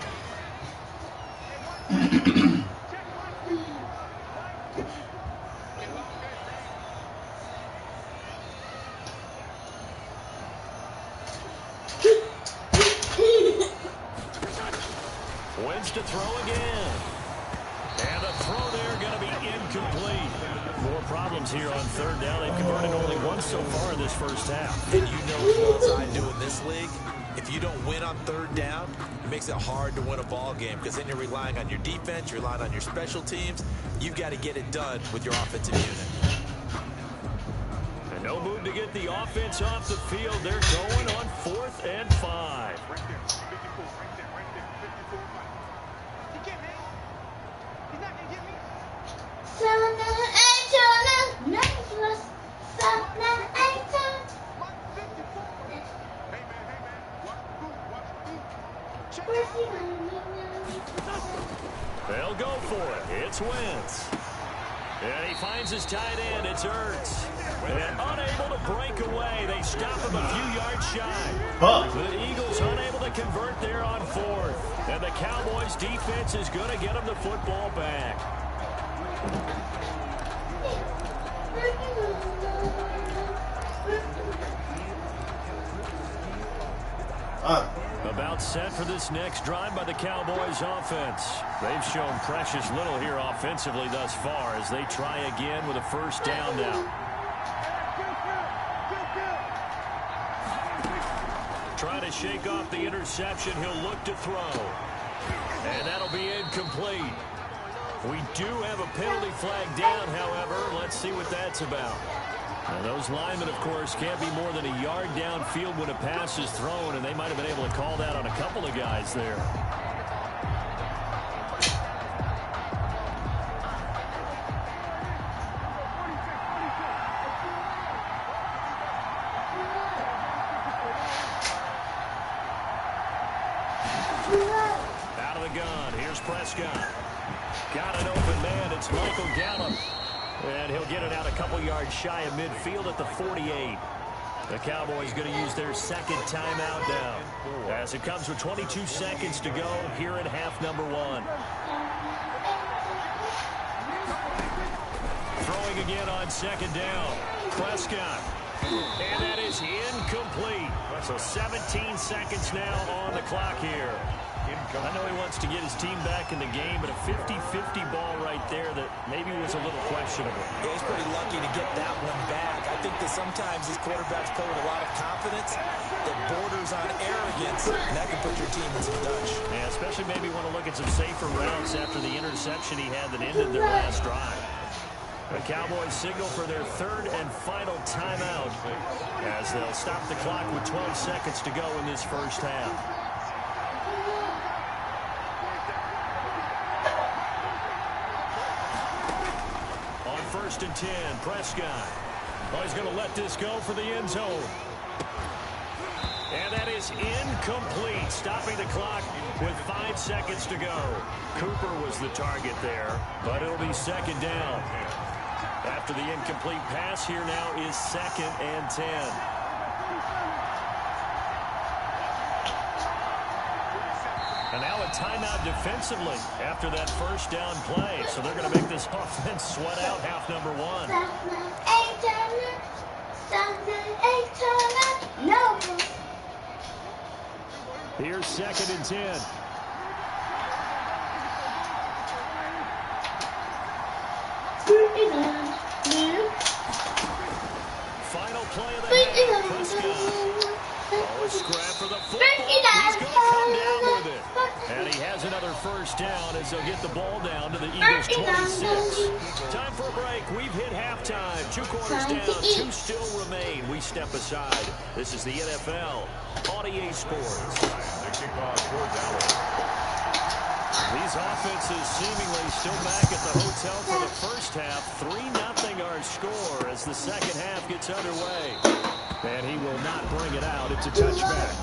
comes here on third down. They've converted only once so far in this first half. And you know as well as I do in this league, if you don't win on third down, it makes it hard to win a ball game because then you're relying on your defense, you're relying on your special teams. You've got to get it done with your offensive unit. And no move to get the offense off the field. They're going on 4th and 5. They'll go for it. It's Wentz. And he finds his tight end. It's Ertz. And unable to break away. They stop him a few yards shy. The Eagles unable to convert there on 4th. And the Cowboys defense is going to get them the football back. About set for this next drive by the Cowboys offense. They've shown precious little here offensively thus far as they try again with a first down now. Trying to shake off the interception. He'll look to throw. And that'll be incomplete. We do have a penalty flag down, however. Let's see what that's about. And those linemen, of course, can't be more than a yard downfield when a pass is thrown, and they might have been able to call that on a couple of guys there. Out of the gun. Here's Prescott. Got an open man. It's Michael Gallup. And he'll get it out a couple yards shy of midfield at the 48. The Cowboys going to use their second timeout now, as it comes with 22 seconds to go here in half number 1. Throwing again on second down. Prescott. And that is incomplete. So 17 seconds now on the clock here. I know he wants to get his team back in the game, but a 50-50 ball right there that maybe was a little questionable. Yeah, he's pretty lucky to get that one back. I think that sometimes these quarterbacks play with a lot of confidence that borders on arrogance, and that can put your team in some dutch. Yeah, especially maybe want to look at some safer routes after the interception he had that ended their last drive. The Cowboys signal for their third and final timeout as they'll stop the clock with 12 seconds to go in this first half. On 1st and 10, Prescott. Oh, he's going to let this go for the end zone. And that is incomplete, stopping the clock with 5 seconds to go. Cooper was the target there, but it'll be second down. After the incomplete pass, here now is 2nd and 10. And now a timeout defensively after that first down play. So they're going to make this offense sweat out half number 1. Here's 2nd and 10. Final play of the half. Prescott. Oh, a scrap for the football. He's going to come down with it. And he has another first down as they'll get the ball down to the Eagles' 26. Time for a break. We've hit halftime. 2 quarters down. 2 still remain. We step aside. This is the NFL on EA Sports. These offenses seemingly still back at the hotel for the first half. 3-0 our score as the second half gets underway. And he will not bring it out. It's a touchback.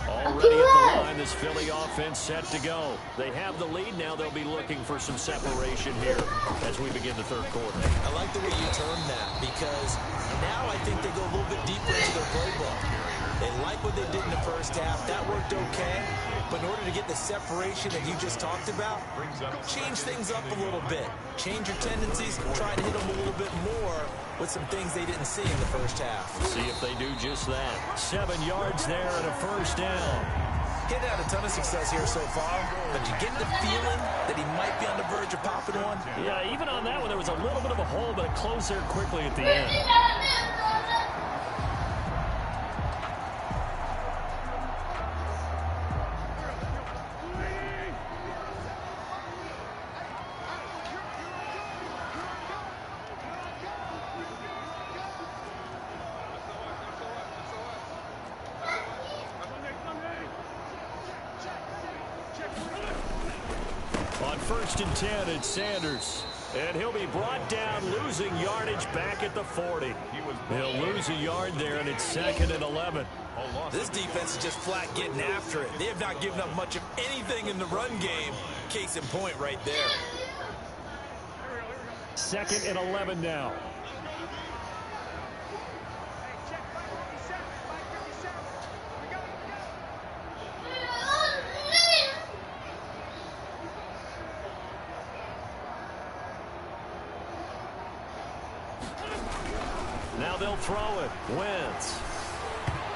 Already at the line, this Philly offense. defense set to go. They have the lead. Now they'll be looking for some separation here as we begin the third quarter. I like the way you termed that because now I think they go a little bit deeper into their playbook. They like what they did in the first half. That worked okay. But in order to get the separation that you just talked about, change things up a little bit. Change your tendencies. Try to hit them a little bit more with some things they didn't see in the first half. See if they do just that. 7 yards there and a first down. He hadn't had a ton of success here so far, but you get the feeling that he might be on the verge of popping one. Yeah, even on that one, there was a little bit of a hole, but it closed there quickly at the end. On 1st and 10, it's Sanders. And he'll be brought down, losing yardage back at the 40. He'll lose a yard there, and it's 2nd and 11. This defense is just flat getting after it. They have not given up much of anything in the run game. Case in point right there. 2nd and 11 now. Now they'll throw it. Wentz.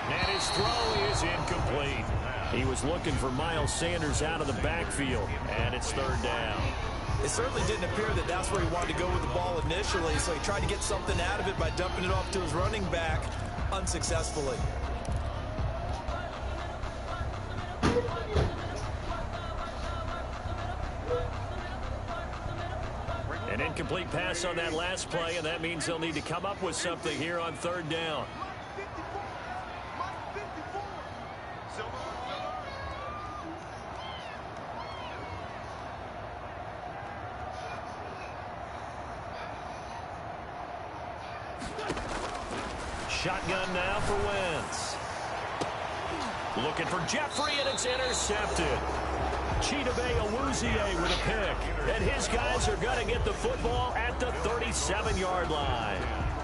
And his throw is incomplete. He was looking for Miles Sanders out of the backfield, and it's 3rd down. It certainly didn't appear that that's where he wanted to go with the ball initially, so he tried to get something out of it by dumping it off to his running back unsuccessfully. An incomplete pass on that last play, and that means they'll need to come up with something here on 3rd down. Shotgun now for Wentz. Looking for Jeffrey, and it's intercepted. Chidobe Awuzie with a pick. And his guys are going to get the football at the 37-yard line.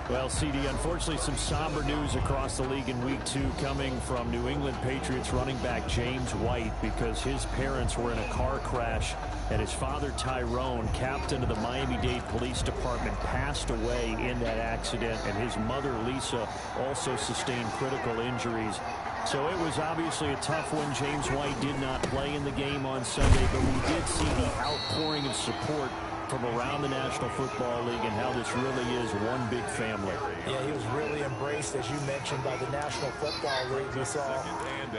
Well, CD, unfortunately, some somber news across the league in Week 2 coming from New England Patriots running back James White because his parents were in a car crash and his father, Tyrone, captain of the Miami-Dade Police Department, passed away in that accident, and his mother, Lisa, also sustained critical injuries. So it was obviously a tough one. James White did not play in the game on Sunday, but we did see the outpouring of support from around the National Football League and how this really is one big family. Yeah, he was really embraced, as you mentioned, by the National Football League. We saw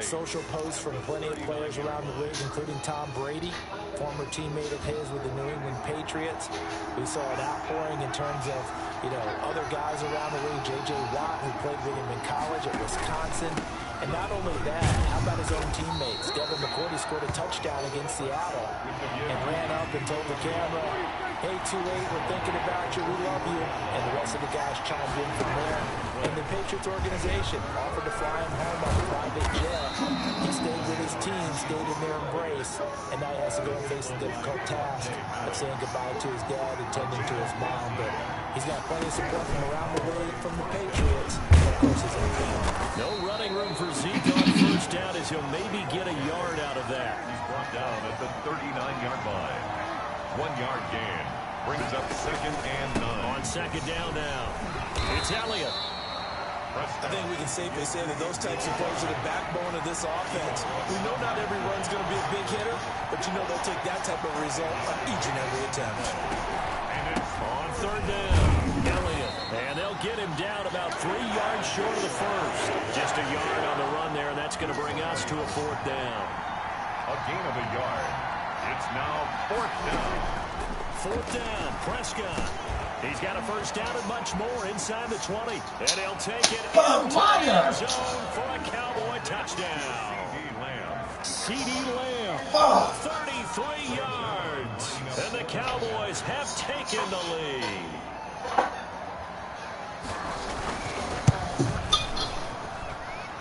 social posts from plenty of players around the league, including Tom Brady, former teammate of his with the New England Patriots. We saw an outpouring in terms of, other guys around the league. J.J. Watt, who played with him in college at Wisconsin. And not only that, how about his own teammates? Devin McCourty scored a touchdown against Seattle and ran up and told the camera, "Hey, 2-8, we're thinking about you. We love you." And the rest of the guys chimed in from there. And the Patriots organization offered to fly him home on a private jet. He stayed with his team, stayed in their embrace, and now he has to go and face the difficult task of saying goodbye to his dad and tending to his mom. But he's got plenty of support from around the league, from the Patriots, and of course his own family. No running room for Zeke on 1st down as he'll maybe get a yard out of that. He's brought down at the 39-yard line. 1-yard gain brings up 2nd and 9. On 2nd down now, it's Elliott. I think we can safely say that those types of plays are the backbone of this offense. We know not every run's going to be a big hitter, but they'll take that type of result on each and every attempt. On 3rd down, Elliott. And they'll get him down about 3 yards short of the first. Just a yard on the run there, and that's going to bring us to a 4th down. A gain of a yard. It's now 4th down. 4th down, Prescott. He's got a first down and much more inside the 20. And he'll take it into the end zone for a Cowboy touchdown. C.D. Lamb, 33 yards. And the Cowboys have taken the lead.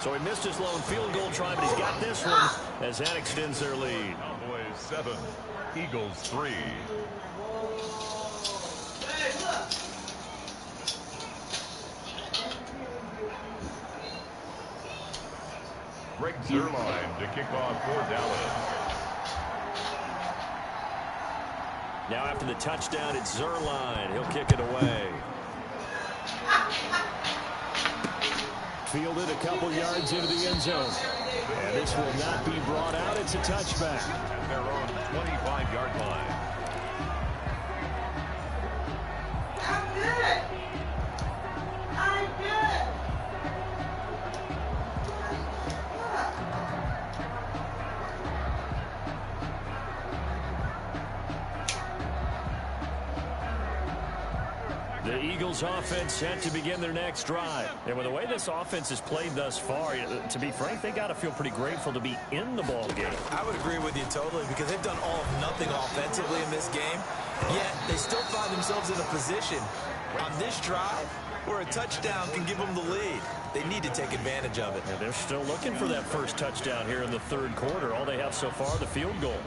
So So he missed his lone field goal try, but he's got this one as that extends their lead. Cowboys 7, Eagles 3. Greg Zerline to kick off for Dallas. Now after the touchdown, it's Zerline. He'll kick it away. Fielded a couple yards into the end zone. And this will not be brought out. It's a touchback. At their own 25-yard line. I'm good. I'm good. The Eagles offense set to begin their next drive. And with the way this offense has played thus far, to be frank, they got to feel pretty grateful to be in the ball game. I would agree with you totally because they've done all of nothing offensively in this game, yet they still find themselves in a position on this drive where a touchdown can give them the lead. They need to take advantage of it. And they're still looking for that first touchdown here in the third quarter. All they have so far, the field goal.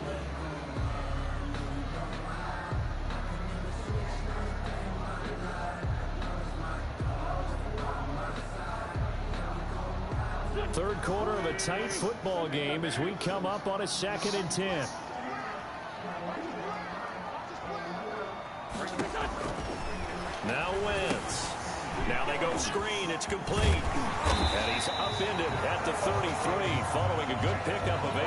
Third quarter of a tight football game as we come up on a 2nd and 10. Now Wentz. Now they go screen. It's complete. And he's upended at the 33 following a good pickup of 8.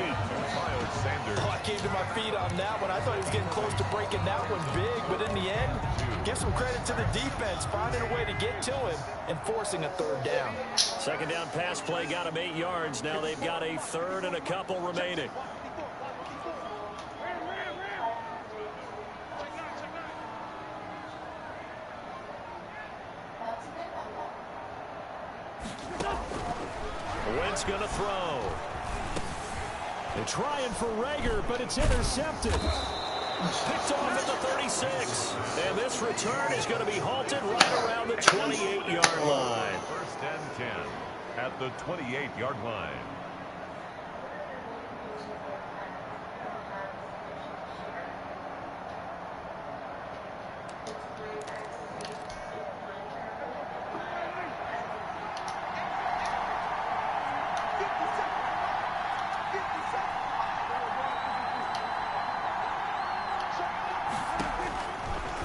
Miles Sanders. Oh, I came to my feet on that one. I thought he was getting close to breaking that one big, but in the end, give some credit to the defense, finding a way to get to him and forcing a third down. Second down pass play got him 8 yards. Now they've got a third and a couple remaining. Wentz going to throw. They're trying for Rager, but it's intercepted. Picked off at the 36. And this return is going to be halted right around the 28-yard line. First and 10 at the 28-yard line.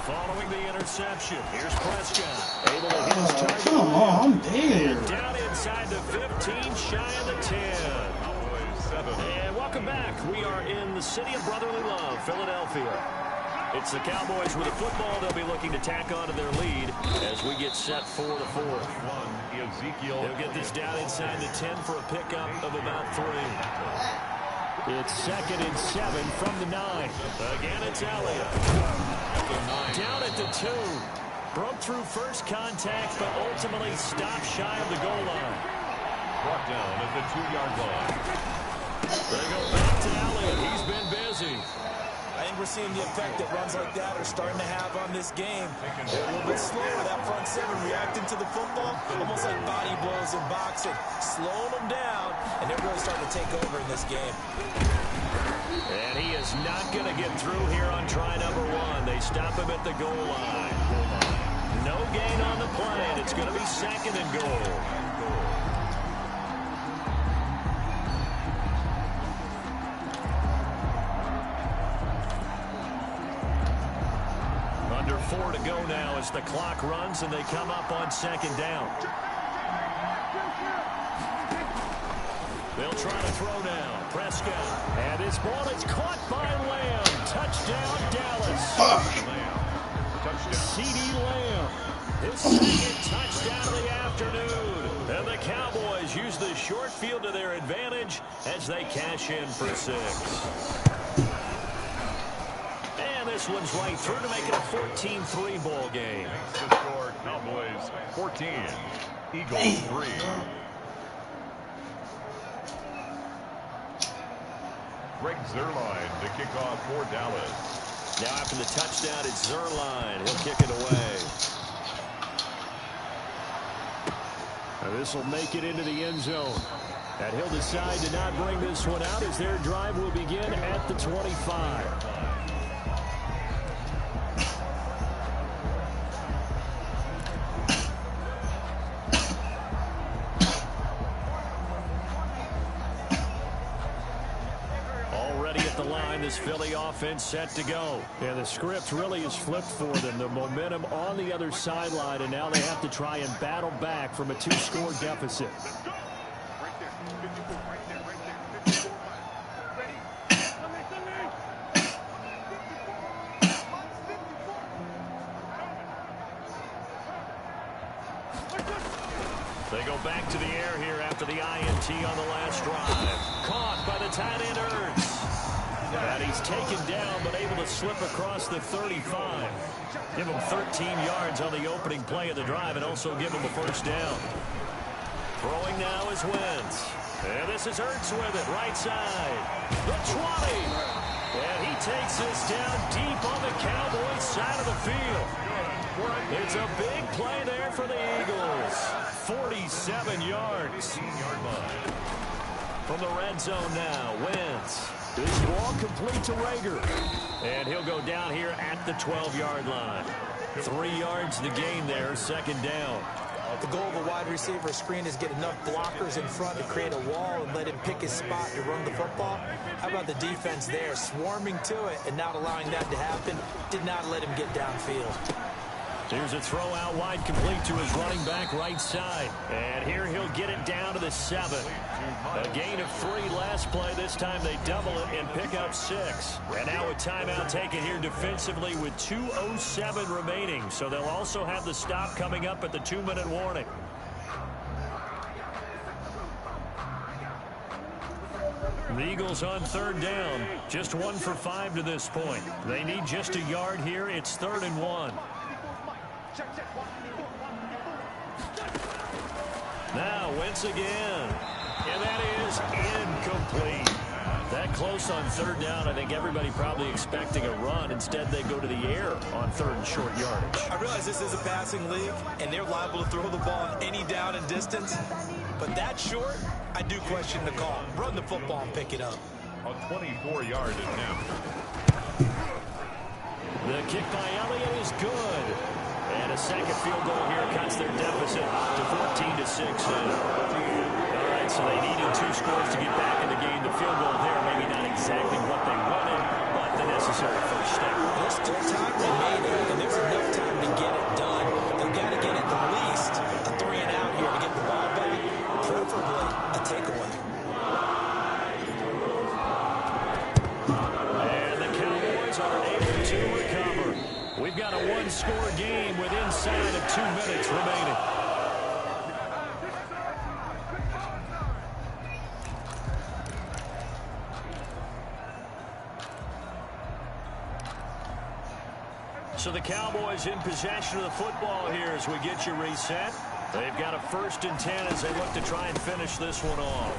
Following the interception, here's Prescott. Able to hit his target. Come on, I'm there. Down inside the 15, shy of the 10. And welcome back. We are in the city of brotherly love, Philadelphia. It's the Cowboys with a football. They'll be looking to tack on to their lead as we get set for the fourth. Ezekiel. They'll get this down inside the 10 for a pickup of about 3. It's 2nd and 7 from the 9. Again, it's Elliott. Down at the 2. Broke through first contact, but ultimately stopped shy of the goal line. Brought down at the 2-yard line. They go back to Elliott. He's been busy. I think we're seeing the effect that runs like that are starting to have on this game. They're a little bit slower, that front 7 reacting to the football, almost like body blows in boxing, slowing them down, and they're really starting to take over in this game. And he is not going to get through here on try number 1. They stop him at the goal line. No gain on the play, and it's going to be 2nd and goal. Under 4 to go now as the clock runs and they come up on 2nd down. They'll try to throw now. Prescott. And his ball is caught by Lamb. Touchdown, Dallas. CeeDee Lamb. His 2nd touchdown of the afternoon. And the Cowboys use the short field to their advantage as they cash in for 6. This one's right through to make it a 14-3 ball game. The score, Cowboys 14, Eagles 3. Greg Zerline to kick off for Dallas. Now after the touchdown, it's Zerline. He'll kick it away. This will make it into the end zone. And he'll decide to not bring this one out as their drive will begin at the 25. This Philly offense set to go. And the script really is flipped for them. The momentum on the other sideline, and now they have to try and battle back from a 2-score deficit. They go back to the air here after the INT on the last drive. Caught by the tight end Ertz. And he's taken down, but able to slip across the 35. Give him 13 yards on the opening play of the drive and also give him a first down. Throwing now is Wentz. And this is Ertz with it, right side. The 20. And he takes this down deep on the Cowboys side of the field. It's a big play there for the Eagles. 47 yards. From the red zone now, Wentz. This ball complete to Rager. And he'll go down here at the 12-yard line. 3 yards to gain there, second down. The goal of a wide receiver screen is get enough blockers in front to create a wall and let him pick his spot to run the football. How about the defense there, swarming to it and not allowing that to happen? Did not let him get downfield. Here's a throw out wide, complete to his running back right side. And here he'll get it down to the 7. A gain of 3 last play. This time they double it and pick up 6. And now a timeout taken here defensively with 2:07 remaining. So they'll also have the stop coming up at the 2-minute warning. The Eagles on third down. Just 1 for 5 to this point. They need just a yard here. It's 3rd and 1. Now Wentz again. And that is incomplete. That close on third down. I think everybody probably expecting a run. Instead, they go to the air on 3rd and short yardage. I realize this is a passing league, and they're liable to throw the ball on any down and distance. But that short, I do question the call. Run the football and pick it up. A 24-yard attempt. The kick by Elliott is good. And a second field goal here cuts their deficit to 14-6 now. All right, so they needed 2 scores to get back in the game. The field goal there, maybe not exactly what they wanted, but the necessary first step. There's still time remaining, and there's enough time to get it done. They've got to get at least a 3-and-out here to get the ball back, preferably a takeaway. And the Cowboys are able to recover. We've got a 1-score game with inside of 2 minutes remaining. So the Cowboys in possession of the football here as we get you reset. They've got a 1st and 10 as they look to try and finish this one off.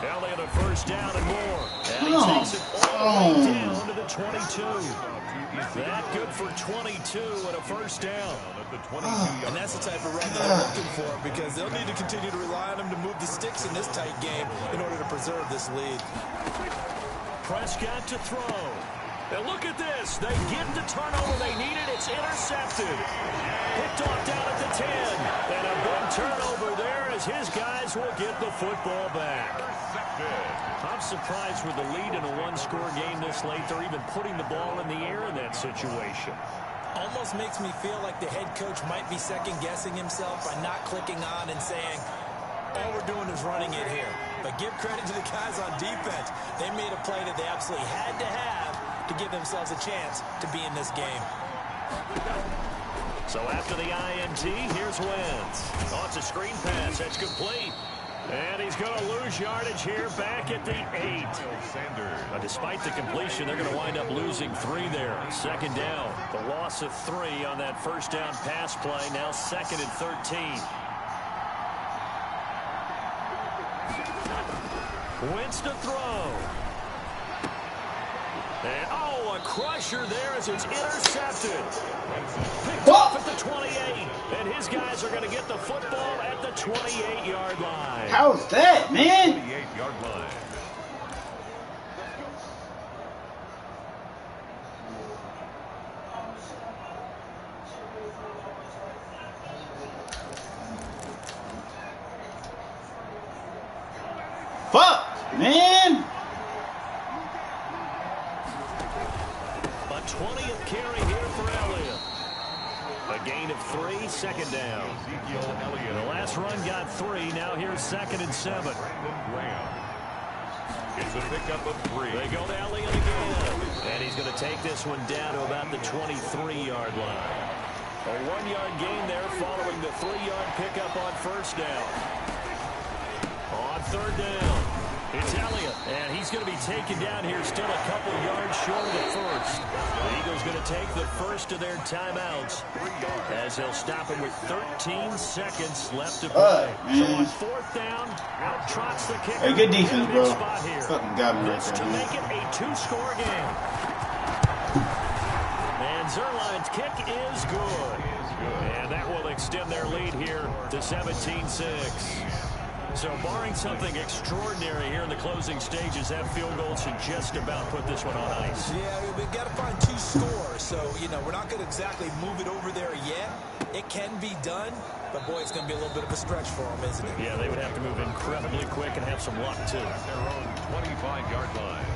Elliott a first down and more. And he takes it all the way down to the 22. That good for 22 and a first down. And that's the type of run that I'm looking for, because they'll need to continue to rely on him to move the sticks in this tight game in order to preserve this lead. Prescott to throw. And look at this. They get the turnover they needed. It's intercepted. Picked off down at the 10. And a big turnover there as his guys will get the football back. I'm surprised with the lead in a 1-score game this late. They're even putting the ball in the air in that situation. Almost makes me feel like the head coach might be second-guessing himself by not clicking on and saying, all we're doing is running it here. But give credit to the guys on defense. They made a play that they absolutely had to have to give themselves a chance to be in this game. So after the INT, here's Wentz. Oh, it's a screen pass. That's complete. And he's going to lose yardage here back at the 8. But despite the completion, they're going to wind up losing 3 there. Second down. The loss of 3 on that first down pass play. Now 2nd and 13. Wentz to throw. And, oh, a crusher there as it's intercepted. Picked off at the 28. And his guys are going to get the football at the 28-yard line. How's that, man? 28-yard line. Fuck, man. A 20th carry here for Elliott. A gain of 3, second down. The last run got 3. Now here's 2nd and 7. It's a pickup of 3. They go to Elliott again. And he's going to take this one down to about the 23-yard line. A 1-yard gain there following the 3-yard pickup on first down. On third down, it's Elliott, and he's going to be taken down here still a couple yards short of the first. The Eagles going to take the first of their timeouts as they'll stop him with 13 seconds left to play. So on fourth down, out trots the kicker. Hey, good defense, bro. Spot here. Fucking got me right This there, to man. make it a 2-score game. And Zerline's kick is good. And that will extend their lead here to 17-6. So barring something extraordinary here in the closing stages, that field goal should just about put this one on ice. Yeah, we've got to find 2 scores. So, you know, we're not going to exactly move it over there yet. It can be done, but boy, it's going to be a little bit of a stretch for them, isn't it? Yeah, they would have to move incredibly quick and have some luck, too. At their own 25-yard line.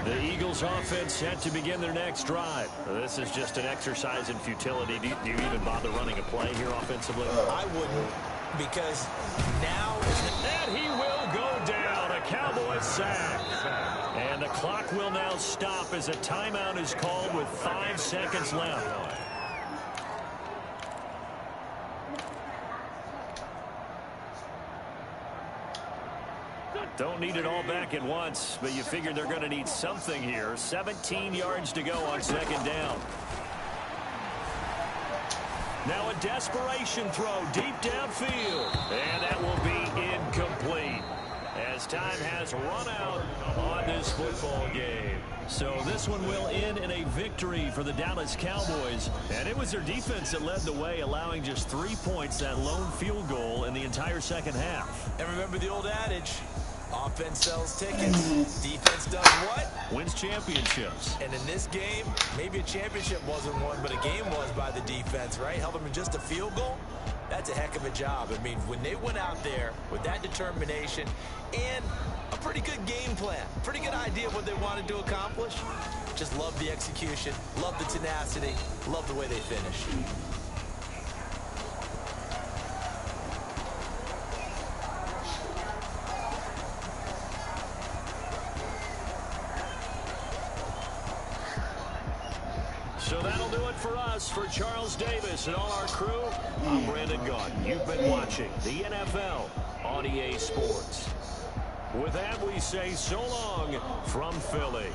The Eagles offense set to begin their next drive. This is just an exercise in futility. Do you even bother running a play here offensively? I wouldn't, because now... And he will go down. A Cowboys sack. And the clock will now stop as a timeout is called with 5 seconds left. Don't need it all back at once, but you figure they're going to need something here. 17 yards to go on second down. Now a desperation throw deep downfield. And that will be incomplete as time has run out on this football game. So this one will end in a victory for the Dallas Cowboys. And it was their defense that led the way, allowing just 3 points, that lone field goal in the entire second half. And remember the old adage, offense sells tickets, defense does what? Wins championships. And in this game, maybe a championship wasn't won, but a game was by the defense, right? Held them in just a field goal. That's a heck of a job. I mean, when they went out there with that determination and a pretty good game plan, pretty good idea of what they wanted to accomplish, just love the execution, love the tenacity, love the way they finished. So that'll do it for us. For Charles Davis and all our crew, I'm Brandon Gaudin. You've been watching the NFL on EA Sports. With that, we say so long from Philly.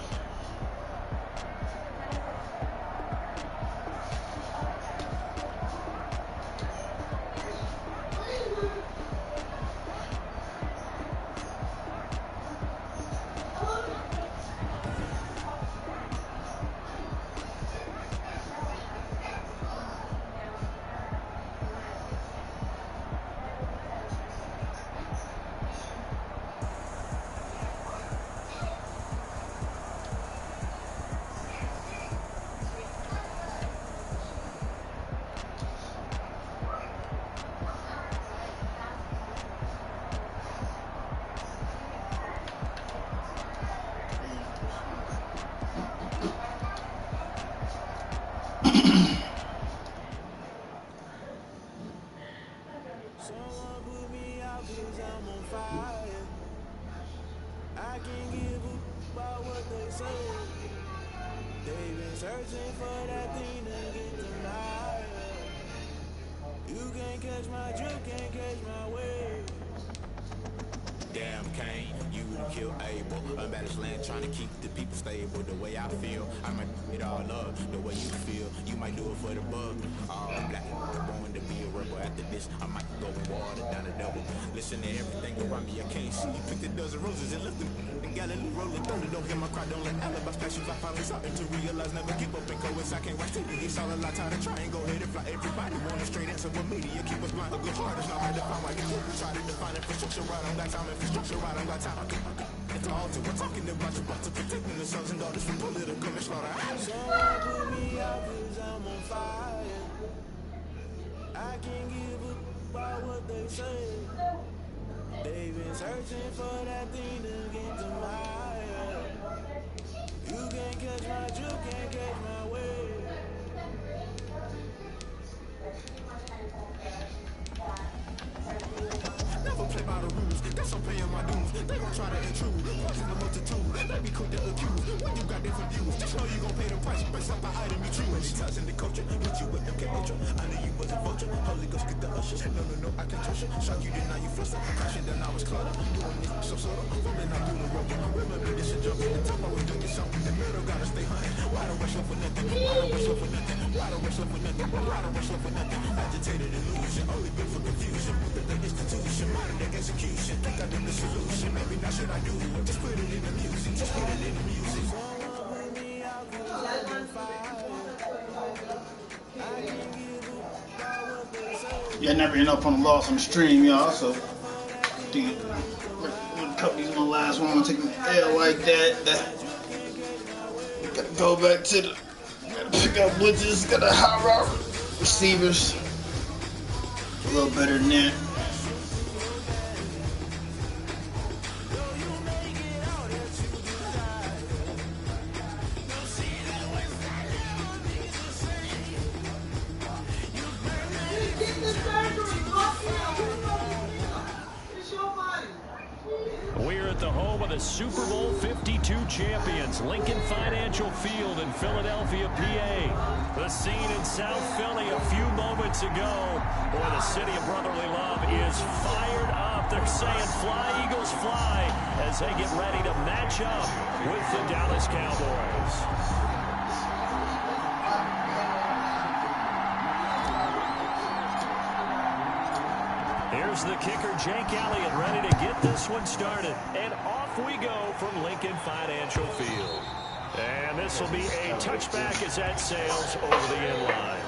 Searching for that thing to get them higher. You can't catch my drift, can't catch my wave. damn Cain, you done killed Abel. Unbalanced land trying to keep the people stable. The way I feel, I might it all up. The way you feel, you might do it for the bug. All black, born to be a rebel. After this, I might go and water down a double. Listen to everything around me, I can't see. Picked a dozen roses and left them in Galilee rolling thunder. Don't hear my cry, don't let alibis passions. I finally starting to realize never give up and go. I can't watch TV, it's all a lot. Time to try and go ahead and fly. Everybody want a straight answer with media. Keep us blind, a good heart is not hard to find. Why you try to define infrastructure right on that time? Infrastructure right on that time. It's all to we're talking about you, but to protecting the sons and daughters from political and slaughter. Someone put me out 'cause I'm on fire. I can't give a about what they say. They've been searching for that thing to get to my head. You can't catch my drift, can't catch my wave. Never play by the rules, that's I'm paying my dues. They gon' try to intrude, poison the multitude. They be quick to accuse, when you got different views. Just know you gon' pay the price, based off the item you choose. Touch in the culture, hit you with MK Ultra. I knew you was a vulture, Holy Ghost get the usher. No, I can touch you. Shock you, then now you fluster. Crashing, then I was cluttered. Doing this so subtle, rolling out through the rubber. Remember this shit jumping, the top I was doing something. The middle gotta stay hunting. Why don't rush up for nothing? Why don't rush up for nothing? Why don't rush up for nothing? Why don't rush up for nothing? Agitated illusion, only been for confusion. With the institution, modern day execution. Think I did the solution, maybe not should I do it? Just put it in the music, just put it in the music. Someone put me out 'cause I'm on fire. I can't give a about what they say. Yeah, never end up on the loss on the stream, y'all. So, I think a couple these my last one. I'm taking the L like that. Gotta go back to the. Gotta pick up blitzes. Gotta high route receivers. A little better than that. We're at the home of the Super Bowl 52 champions, Lincoln Financial Field in Philadelphia, PA. The scene in South Philly a few moments ago. Boy, the city of brotherly love is fired up. They're saying fly, Eagles, fly, as they get ready to match up with the Dallas Cowboys. Here's the kicker, Jake Elliott, ready to get this one started. And off we go from Lincoln Financial Field. And this will be a touchback as that sails over the end line.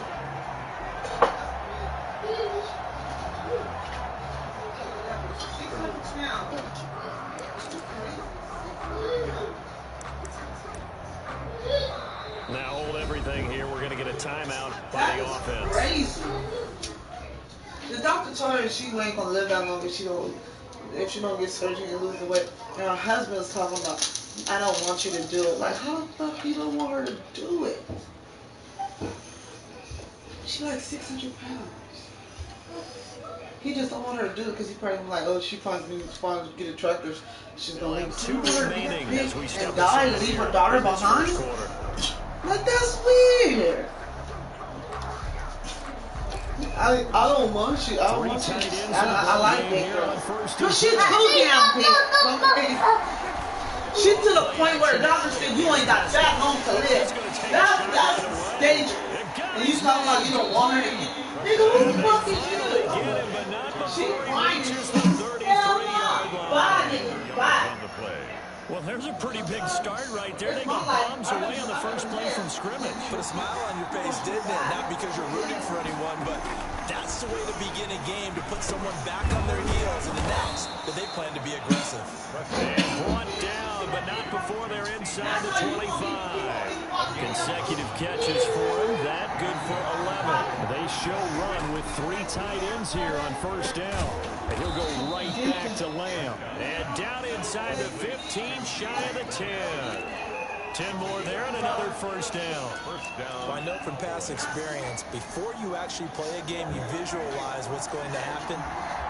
Now hold everything here. We're going to get a timeout by the offense. Crazy. The doctor told her she ain't gonna live that long if she don't get surgery and lose the weight. And her husband's talking about, I don't want you to do it. Like, how the fuck you don't want her to do it? She like 600 pounds. He just don't want her to do it because he probably like, oh, she finds me to get a tractor. She's gonna leave two remaining as we step and die and leave her daughter behind. Like, that's weird. I don't want you. I don't want you. I like that girl. Cause she's too damn big. Okay. She's to the point where the doctor said you ain't got that long to live. That's dangerous. And you talking about you don't want her to get. Nigga, who the fuck is you? She's whining. Hell no. Bye, nigga. Bye. Well, there's a pretty big start right there. They got bombs away on the first play from scrimmage. Put a smile on your face, didn't it? Not because you're rooting for anyone, but that's the way to begin a game, to put someone back on their heels and announce that they plan to be aggressive. And brought down, but not before they're inside the 25. Consecutive catches for him. That good for 11. They show run with 3 tight ends here on first down. And he'll go right back to Lamb. And down inside the 15, shy of the 10. 10 more there and another first down. Well, I know from past experience, before you actually play a game, you visualize what's going to happen.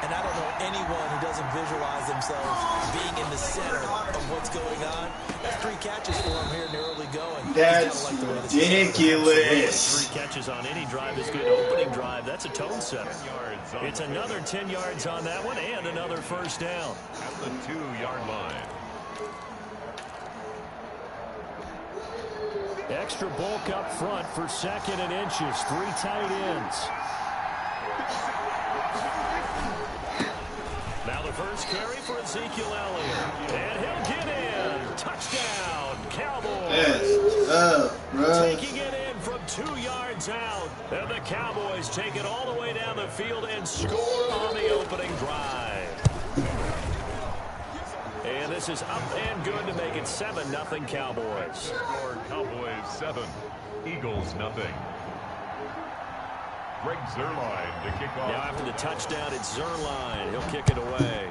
And I don't know anyone who doesn't visualize themselves being in the center of what's going on. That's 3 catches for him here in the early going. That's ridiculous. 3 catches on any drive is good. Opening drive, that's a tone setter. It's another 10 yards on that one and another first down. At the 2-yard line. Extra bulk up front for 2nd and inches. 3 tight ends. Now the first carry for Ezekiel Elliott. And he'll get in. Touchdown, Cowboys. Taking it in from 2 yards out. And the Cowboys take it all the way down the field and score on the opening drive. And this is up and good to make it 7-0 Cowboys. Score Cowboys 7, Eagles 0. Greg Zuerlein to kick off. Now after the touchdown, it's Zuerlein. He'll kick it away.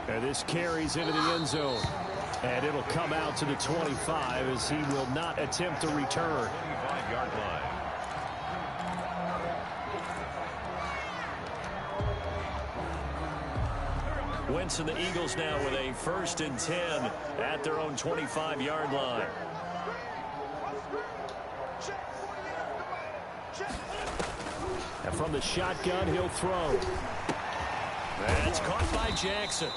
And this carries into the end zone. And it'll come out to the 25 as he will not attempt to return. 25-yard line. Wentz and the Eagles now with a 1st and 10 at their own 25-yard line. And from the shotgun, he'll throw. That's caught by Jackson.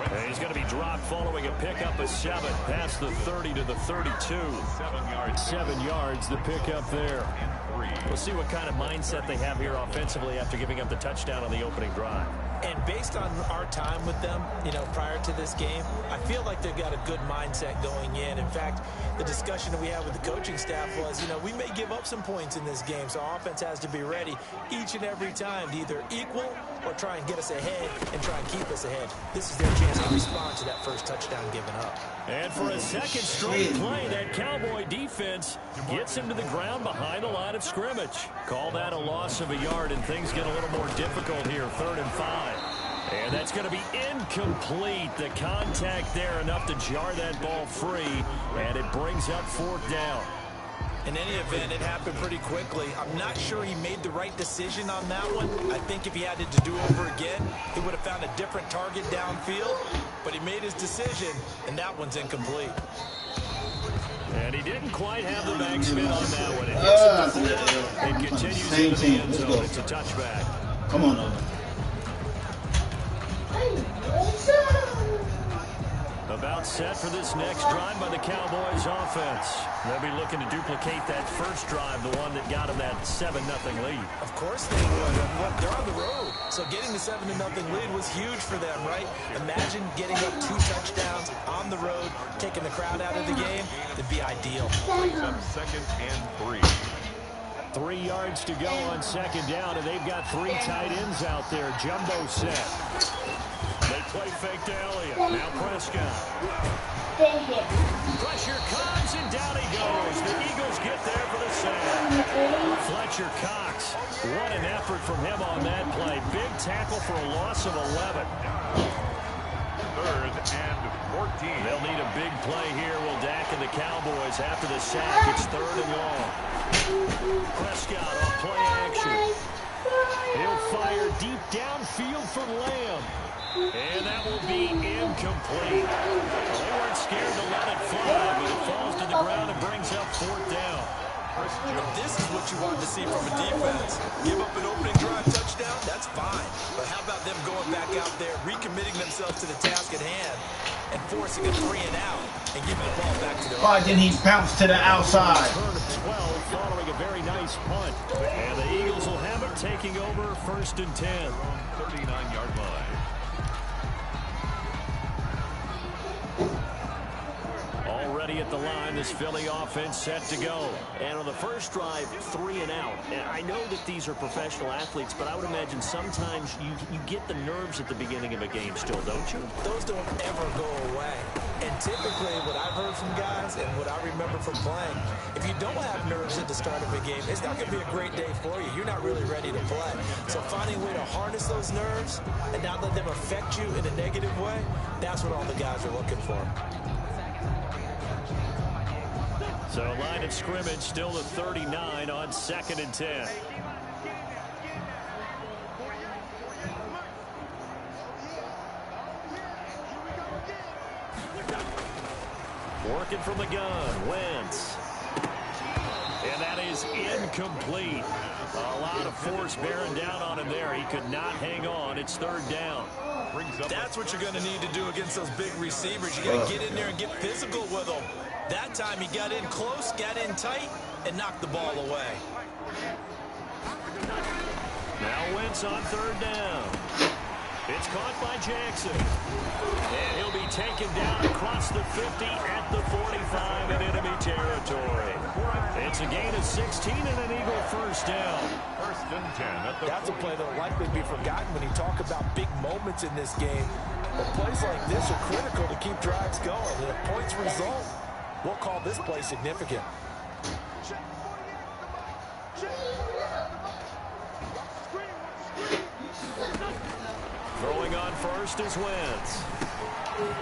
And he's going to be dropped following a pickup of 7 past the 30 to the 32. 7 yards, the pickup there. We'll see what kind of mindset they have here offensively after giving up the touchdown on the opening drive. And based on our time with them, prior to this game, I feel like they've got a good mindset going in. In fact, the discussion that we had with the coaching staff was, we may give up some points in this game, so our offense has to be ready each and every time to either equal or try and get us ahead and try and keep us ahead. This is their chance to respond to that first touchdown given up. And for a second straight play, that Cowboy defense gets him to the ground behind the line of scrimmage. Call that a loss of a yard, and things get a little more difficult here, 3rd and 5. And that's going to be incomplete. The contact there enough to jar that ball free, and it brings up 4th down. In any event, it happened pretty quickly. I'm not sure he made the right decision on that one. I think if he had to do over again, he would have found a different target downfield. But he made his decision, and that one's incomplete. And he didn't quite have the backspin on that one. It hits it to 4. It continues into the end zone. It's a touchback. Come on, over. About set for this next drive by the Cowboys offense. They'll be looking to duplicate that first drive, the one that got them that 7-0 lead. Of course they would. They're on the road. So getting the 7-0 lead was huge for them, right? Imagine getting up 2 touchdowns on the road, taking the crowd out of the game. It'd be ideal. Brings up 2nd and 3. 3 yards to go on 2nd down, and they've got 3 tight ends out there. Jumbo set. They play fake to Elliott. Now Prescott. Pressure comes, and down he goes. The Eagles get there for the sack. Fletcher Cox. What an effort from him on that play. Big tackle for a loss of 11. 3rd and 14. They'll need a big play here. Will Dak and the Cowboys after the sack. It's 3rd and long. Prescott on play action. He'll fire deep downfield for Lamb. And that will be incomplete. They weren't scared to let it fly, but it falls to the ground and brings up 4th down. This is what you want to see from a defense. Give up an opening drive touchdown, that's fine. But how about them going back out there, recommitting themselves to the task at hand, and forcing a 3 and out, and giving the ball back to their Why didn't he bounce to the outside? Turn of 12 following a very nice punt. And the Eagles will have it taking over 1st and 10. 39-yard line. Already at the line, this Philly offense set to go. And on the first drive, 3 and out. And I know that these are professional athletes, but I would imagine sometimes you get the nerves at the beginning of a game still, don't you? Those don't ever go away. And typically, what I've heard from guys and what I remember from playing, if you don't have nerves at the start of a game, it's not going to be a great day for you. You're not really ready to play. So finding a way to harness those nerves and not let them affect you in a negative way, that's what all the guys are looking for. So line of scrimmage still the 39 on 2nd and 10. Working from the gun, Wentz. And that is incomplete. A lot of force bearing down on him there. He could not hang on. It's 3rd down. That's what you're going to need to do against those big receivers. You got to get in there and get physical with them. That time he got in close, got in tight, and knocked the ball away. Now Wentz on 3rd down. It's caught by Jackson. And he'll be taken down across the 50 at the 45 in enemy territory. It's a gain of 16 and an Eagle 1st down. 1st and 10. That's a play that will likely be forgotten when you talk about big moments in this game. But plays like this are critical to keep drives going. And if points result, we'll call this play significant. Throwing on first is Wentz.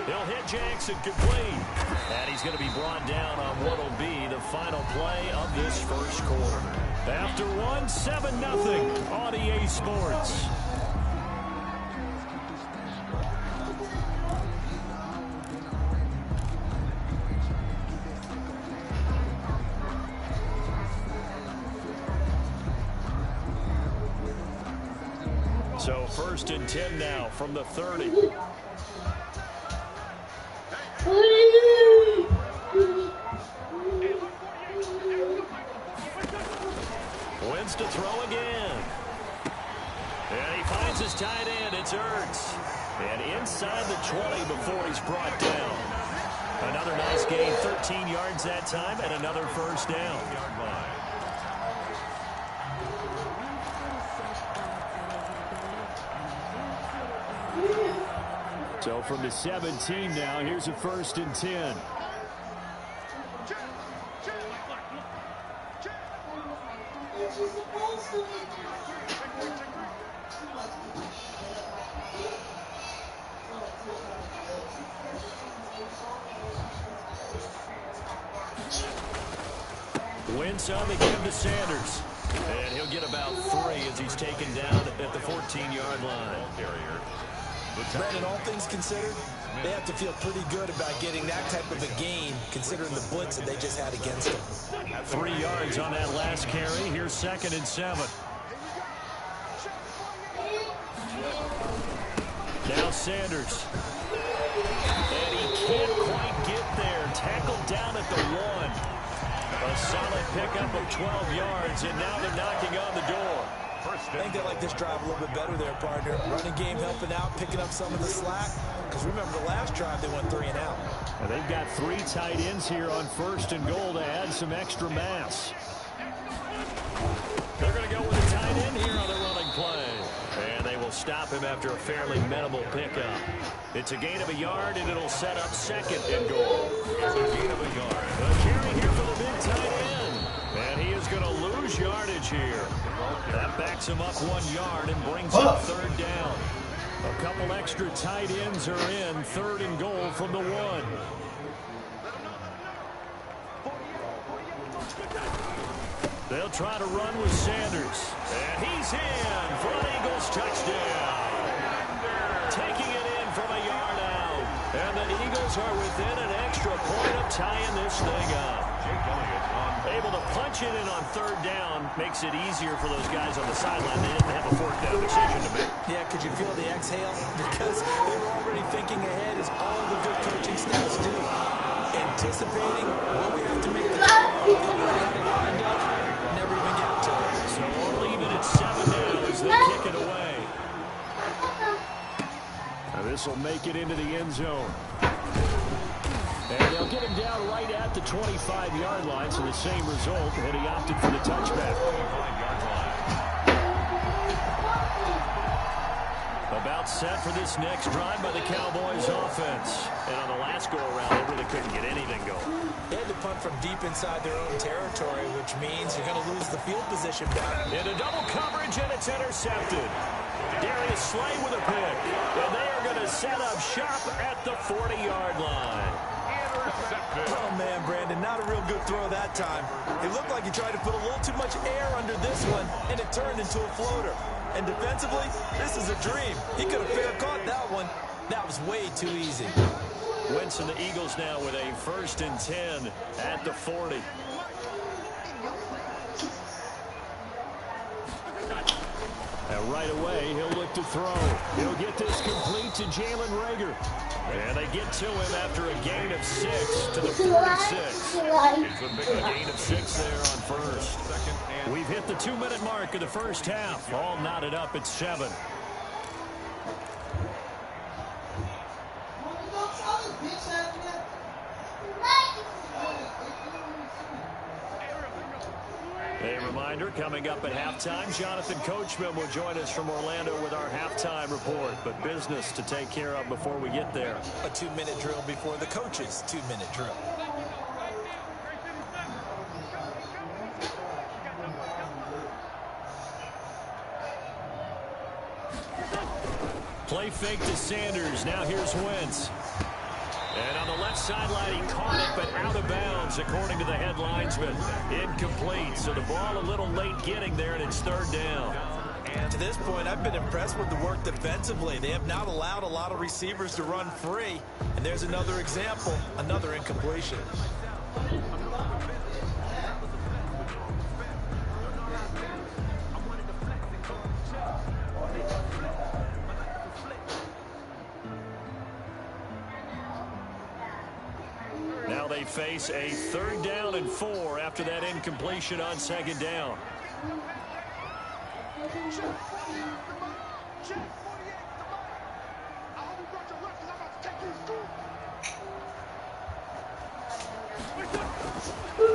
He'll hit Jackson complete. And he's going to be brought down on what will be the final play of this 1st quarter. After 1, 7-0 on EA Sports. So 1st and 10 now from the 30. Wentz to throw again. And he finds his tight end. It's Ertz. And inside the 20 before he's brought down. Another nice gain, 13 yards that time, and another 1st down. So from the 17 now, here's a 1st and 10. Wentz on the give to Sanders. And he'll get about 3 as he's taken down at the 14-yard line. Brandon, all things considered, they have to feel pretty good about getting that type of a gain, considering the blitz that they just had against them. 3 yards on that last carry. Here's 2nd and 7. Now Sanders. And he can't quite get there. Tackled down at the 1. A solid pickup of 12 yards, and now they're knocking on the door. I think they like this drive a little bit better there, partner. Running game helping out, picking up some of the slack. Because remember, the last drive they went 3 and out. Well, they've got 3 tight ends here on 1st and goal to add some extra mass. They're going to go with a tight end here on the running play. And they will stop him after a fairly minimal pickup. It's a gain of a yard, and it'll set up 2nd and goal. It's a gain of a yard. A carry here for the big tight end. And he is going to lose yardage here. That backs him up 1 yard and brings up 3rd down. A couple extra tight ends are in. 3rd and goal from the 1. They'll try to run with Sanders. And he's in for an Eagles touchdown. Taking it in from a yard out. And the Eagles are within an extra point of tying this thing up. Able to punch it in on 3rd down makes it easier for those guys on the sideline. They didn't have a 4th down decision to make. Yeah, could you feel the exhale? Because they were already thinking ahead, as all the good coaching staffs do. Anticipating what we have to make the lined up, never even get to it. So we're leaving at 7 now as they kick it away. Now this will make it into the end zone. And they'll get him down right at the 25-yard line, so the same result, and he opted for the touchback. About set for this next drive by the Cowboys offense. And on the last go-around, they really couldn't get anything going. They had to punt from deep inside their own territory, which means you're going to lose the field position back. Into double coverage, and it's intercepted. Darius Slay with a pick. And they are going to set up shop at the 40-yard line. Oh, man, Brandon, not a real good throw that time. It looked like he tried to put a little too much air under this one, and it turned into a floater. And defensively, this is a dream. He could have fair caught that one. That was way too easy. Wentz and the Eagles now with a 1st and 10 at the 40. And right away, he'll look to throw. He'll get this complete to Jalen Reagor. And they get to him after a gain of 6 to the 46. It's a big gain of 6 there on first. We've hit the 2-minute mark of the first half. All knotted up at 7. A reminder, coming up at halftime, Jonathan Coachman will join us from Orlando with our halftime report. But business to take care of before we get there. A 2-minute drill before the coach's 2-minute drill. Play fake to Sanders. Now here's Wentz. And on the left sideline, he caught it, but out of bounds, according to the head linesman. Incomplete. So the ball a little late getting there, and it's 3rd down. And to this point, I've been impressed with the work defensively. They have not allowed a lot of receivers to run free. And there's another example, another incompletion. Now they face a 3rd down and 4 after that incompletion on 2nd down.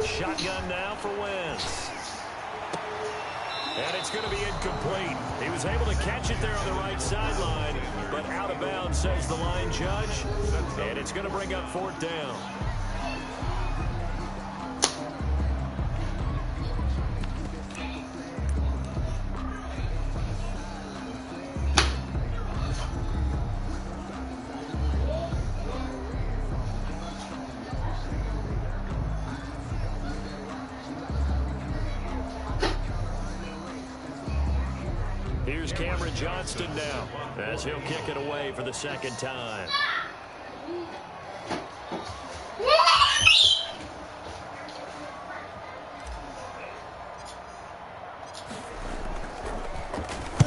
Shotgun now for Wentz. And it's going to be incomplete. He was able to catch it there on the right sideline, but out of bounds, says the line judge. And it's going to bring up 4th down. Here's Cameron Johnston now, as he'll kick it away for the 2nd time.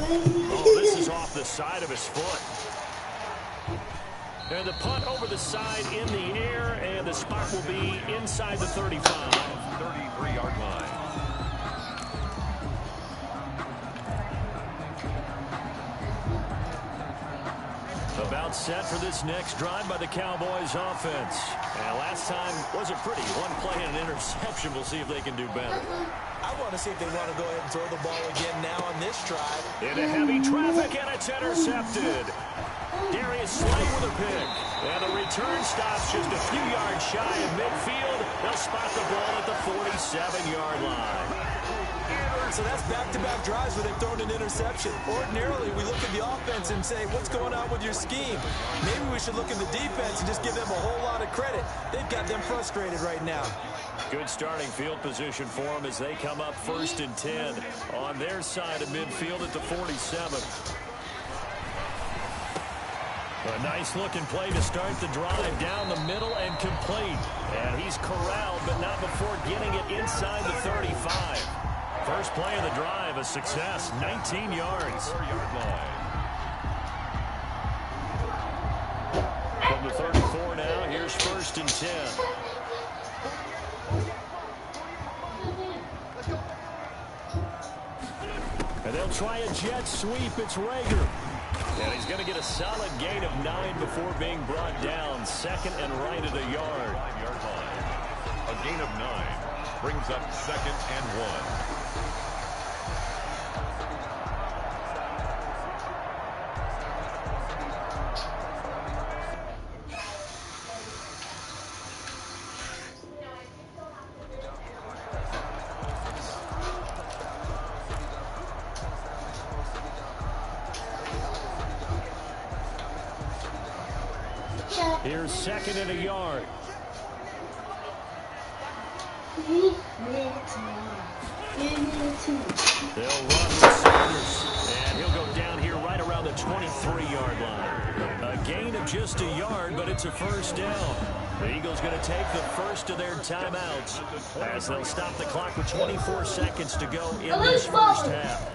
Oh, this is off the side of his foot. And the punt over the side in the air, and the spot will be inside the 35. 33-yard line. About set for this next drive by the Cowboys offense. And last time wasn't pretty. One play and an interception. We'll see if they can do better. I want to see if they want to go ahead and throw the ball again now on this drive. Into heavy traffic, and it's intercepted. Darius Slay with a pick. And the return stops just a few yards shy of midfield. They'll spot the ball at the 47-yard line. So that's back-to-back drives where they've thrown an interception. Ordinarily, we look at the offense and say, what's going on with your scheme? Maybe we should look at the defense and just give them a whole lot of credit. They've got them frustrated right now. Good starting field position for them as they come up 1st and 10 on their side of midfield at the 47. A nice-looking play to start the drive down the middle and complete. And he's corralled, but not before getting it inside the 35. First play of the drive, a success, 19 yards. 4-yard line. From the 34 now, here's 1st and 10. And they'll try a jet sweep. It's Reagor. And he's going to get a solid gain of 9 before being brought down. 2nd and right at a yard. 5-yard line. A gain of 9 brings up 2nd and 1. Here's second and a yard. Give me two. They'll run with Sanders, and he'll go down here right around the 23-yard line. A gain of just a yard, but it's a first down. The Eagles going to take the first of their timeouts as they'll stop the clock with 24 seconds to go in this first half.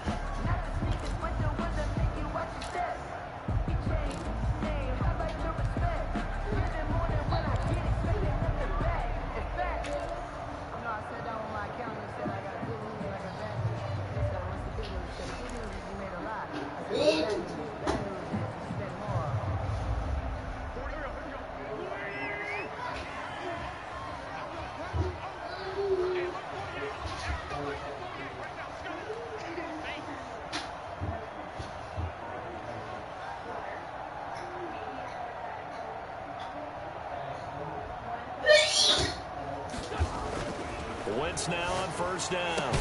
Wentz now on first down.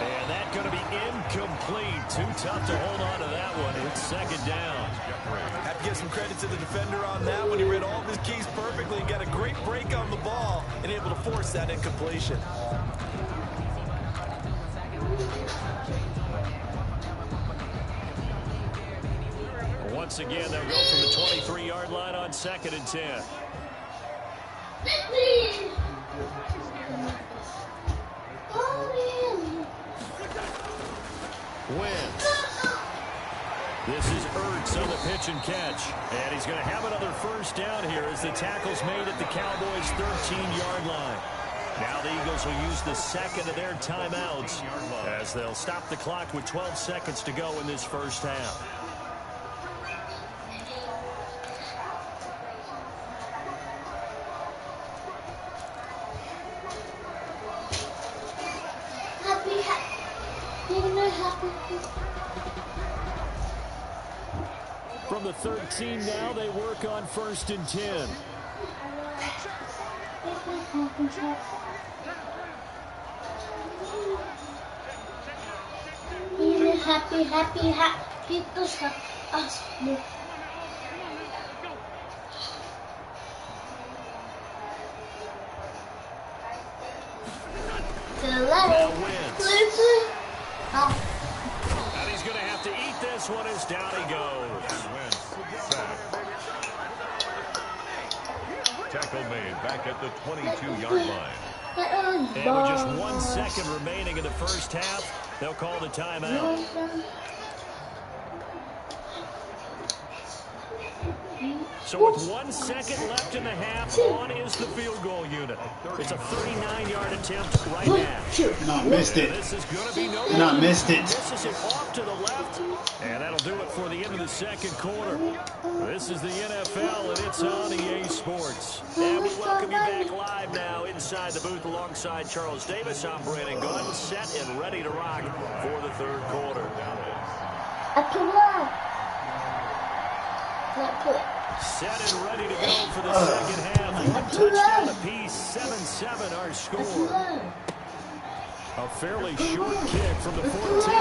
And that's going to be incomplete. Too tough to hold on to that one. It's second down. Have to give some credit to the defender on that one. He read all of his keys perfectly and got a great break on the ball and able to force that incompletion. Once again, they'll go from the 23-yard line on second and 10. Wentz. This is Ertz on the pitch and catch. And he's going to have another first down here as the tackle's made at the Cowboys' 13-yard line. Now the Eagles will use the second of their timeouts as they'll stop the clock with 12 seconds to go in this first half. From the 13 now, they work on first and 10. Happy. And he's going to have to eat this one as down he goes. Tackle made back at the 22-yard line. And with just 1 second remaining in the first half, they'll call the timeout. So with 1 second left in the half, on is the field goal unit. It's a 39-yard attempt right now. Not missed it. This is going to be no Not missed it. Misses it off to the left, and that'll do it for the end of the second quarter. This is the NFL, and it's on EA Sports. And we welcome you back live now inside the booth alongside Charles Davis. I'm Brandon Gunn, set and ready to rock for the third quarter. Set and ready to go for the second half. One touchdown apiece, 7-7 our score. A fairly short kick from the 14.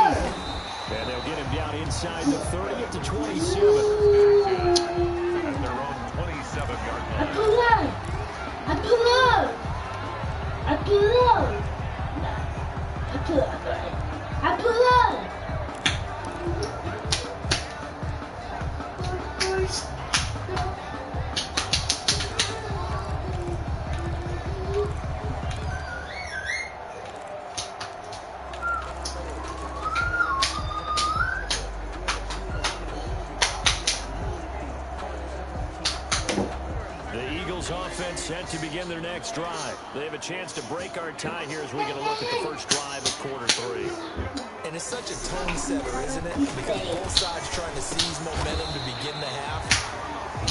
And they'll get him down inside the 30 at the 27. At their own 27-yard line. Offense set to begin their next drive. They have a chance to break our tie here as we get a look at the first drive of quarter 3. And it's such a tone setter, isn't it? Because both sides trying to seize momentum to begin the half.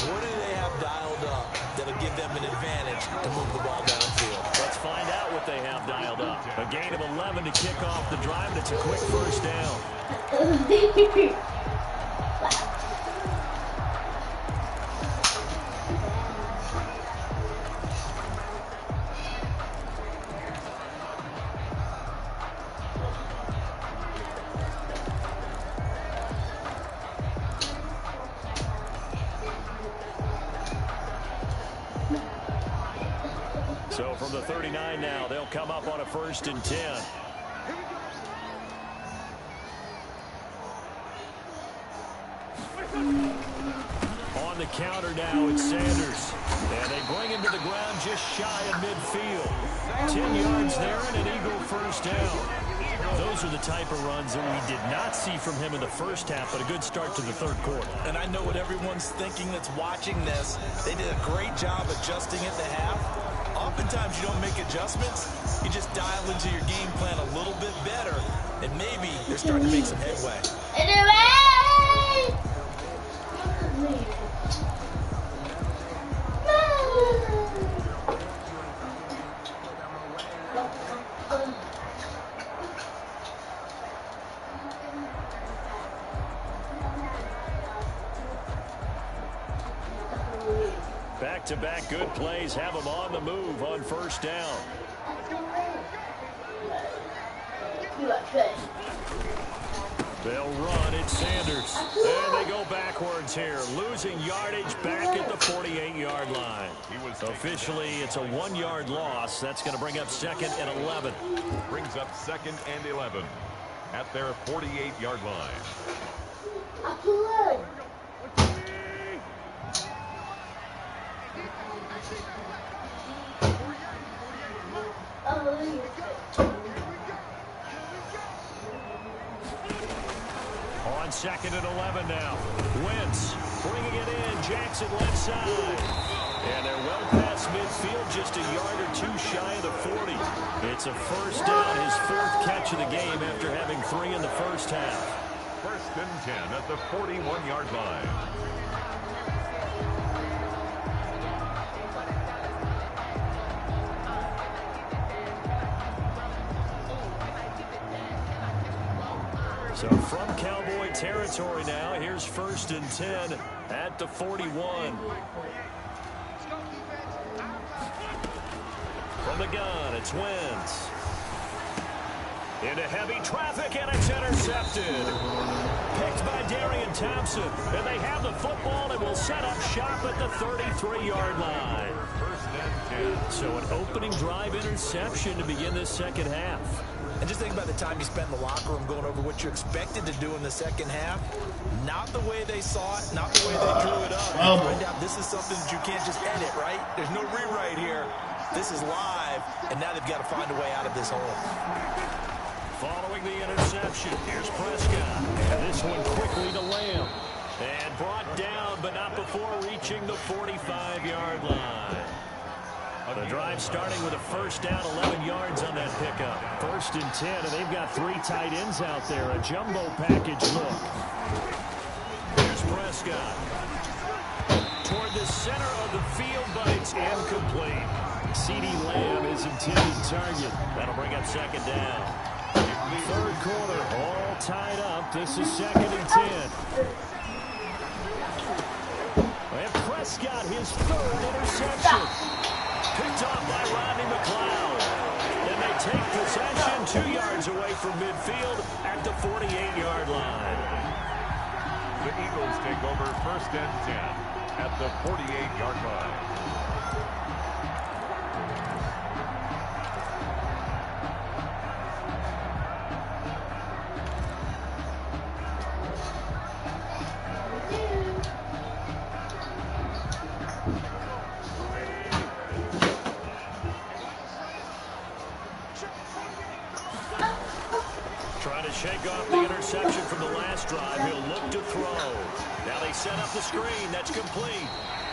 What do they have dialed up that'll give them an advantage to move the ball downfield? Let's find out what they have dialed up. A gain of 11 to kick off the drive, and it's a quick first down. So from the 39 now, they'll come up on a 1st and 10. On the counter now, it's Sanders. And they bring him to the ground just shy of midfield. 10 yards there and an Eagle first down. Those are the type of runs that we did not see from him in the first half, but a good start to the 3rd quarter. And I know what everyone's thinking that's watching this. They did a great job adjusting at the half. Oftentimes you don't make adjustments. You just dial into your game plan a little bit better, and maybe they're starting to make some headway. Back-to-back good plays have them on the move on 1st down. They'll run. It's Sanders. And they go backwards here, losing yardage back at the 48-yard line. Officially, it's a 1-yard loss. That's going to bring up 2nd and 11. Brings up 2nd and 11 at their 48-yard line. On 2nd and 11 now. Wentz bringing it in. Jackson left side. And they're well past midfield, just a yard or 2 shy of the 40. It's a 1st down, his 4th catch of the game after having 3 in the first half. 1st and 10 at the 41-yard line. So from Cowboy territory now, here's 1st and 10 at the 41. From the gun, it's Wentz. Into heavy traffic, and it's intercepted. Picked by Darian Thompson. And they have the football and will set up shop at the 33-yard line. 1st and 10. So an opening drive interception to begin this 2nd half. And just think about the time you spent in the locker room going over what you expected to do in the 2nd half. Not the way they saw it, not the way they drew it up. You find out this is something that you can't just edit, right? There's no rewrite here. This is live, and now they've got to find a way out of this hole. Following the interception, here's Prescott. And this one quickly to Lamb. And brought down, but not before reaching the 45-yard line. The drive starting with a 1st down, 11 yards on that pickup. 1st and 10, and they've got 3 tight ends out there. A jumbo package look. Here's Prescott. Toward the center of the field, but it's incomplete. CeeDee Lamb is intended target. That'll bring up 2nd down. 3rd quarter, all tied up. This is 2nd and 10. And Prescott, his 3rd interception. Picked off by Rodney McLeod. And they take possession 2 yards away from midfield at the 48-yard line. The Eagles take over 1st and 10 at the 48-yard line. Shake off the interception from the last drive. He'll look to throw. Now they set up the screen. That's complete.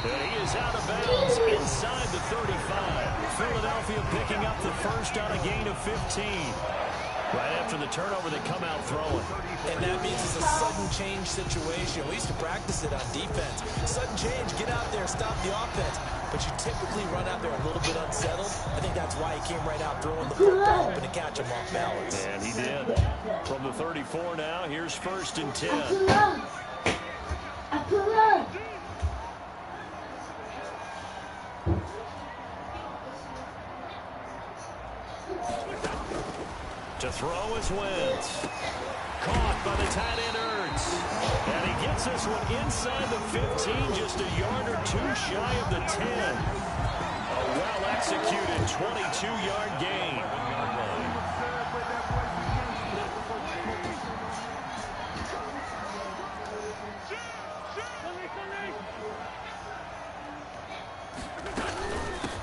And he is out of bounds inside the 35. Philadelphia picking up the 1st on a gain of 15. Right after the turnover, they come out throwing. And that means it's a sudden change situation. We used to practice it on defense. Sudden change, get out there, stop the offense. But you typically run out there a little bit unsettled. I think that's why he came right out throwing the football, hoping to catch him off balance. And he did. From the 34 now, here's 1st and 10. To throw is Wentz. Caught by the tight end Ertz. And he gets this one inside the 15, just a yard or 2 shy of the 10. A Well executed, 22-yard gain.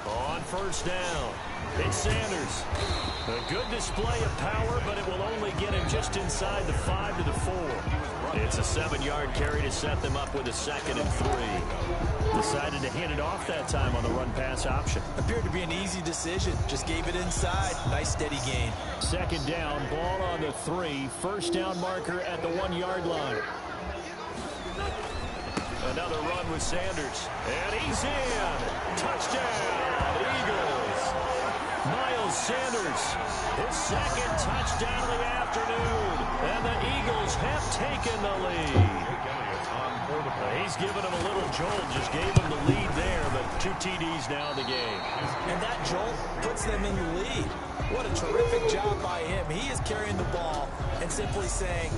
On first down, it's Sanders. A good display of power, but it will only get him just inside the 5 to the 4. It's a 7-yard carry to set them up with a 2nd and 3. Decided to hand it off that time on the run-pass option. Appeared to be an easy decision. Just gave it inside. Nice steady gain. 2nd down, ball on the 3. First down marker at the 1-yard line. Another run with Sanders. And he's in. Touchdown, Eagles. Miles Sanders, his 2nd touchdown of the afternoon. And the Eagles have taken the lead. He's given him a little jolt, just gave him the lead there, but 2 TDs now in the game. And that jolt puts them in the lead. What a terrific job by him. He is carrying the ball and simply saying,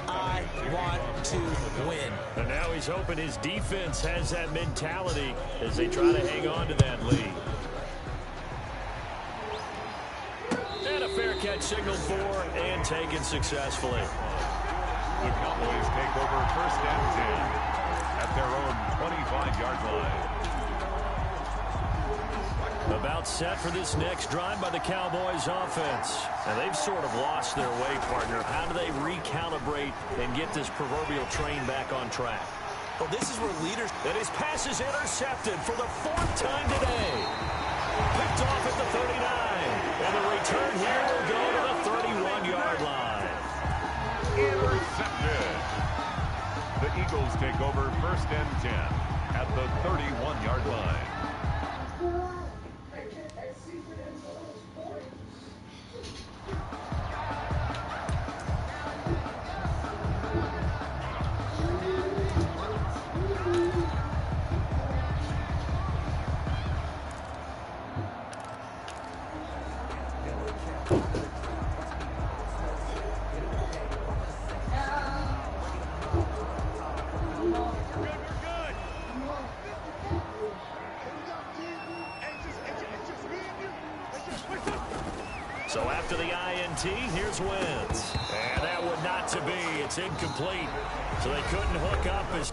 I want to win. And now he's hoping his defense has that mentality as they try to hang on to that lead. And a fair catch signaled for and taken successfully. The Cowboys take over 1st and 10 at their own 25-yard line. About set for this next drive by the Cowboys offense. And they've sort of lost their way, partner. How do they recalibrate and get this proverbial train back on track? Well, this is where leaders... And his pass is intercepted for the 4th time today. Picked off at the 39. And the return here will go to the 31-yard line. Intercepted. The Eagles take over 1st and 10 at the 31-yard line. So after the INT, here's Wentz. And that would not to be. It's incomplete. So they couldn't hook up as...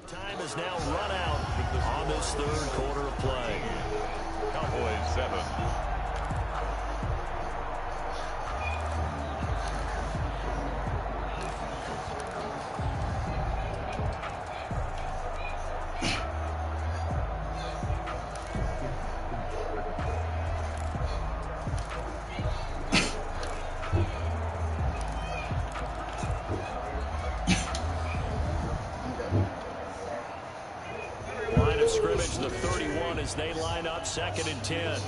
Time is now run out on this 3rd quarter of play. Cowboys 7. Line of scrimmage, the 31, as they line up 2nd and 10.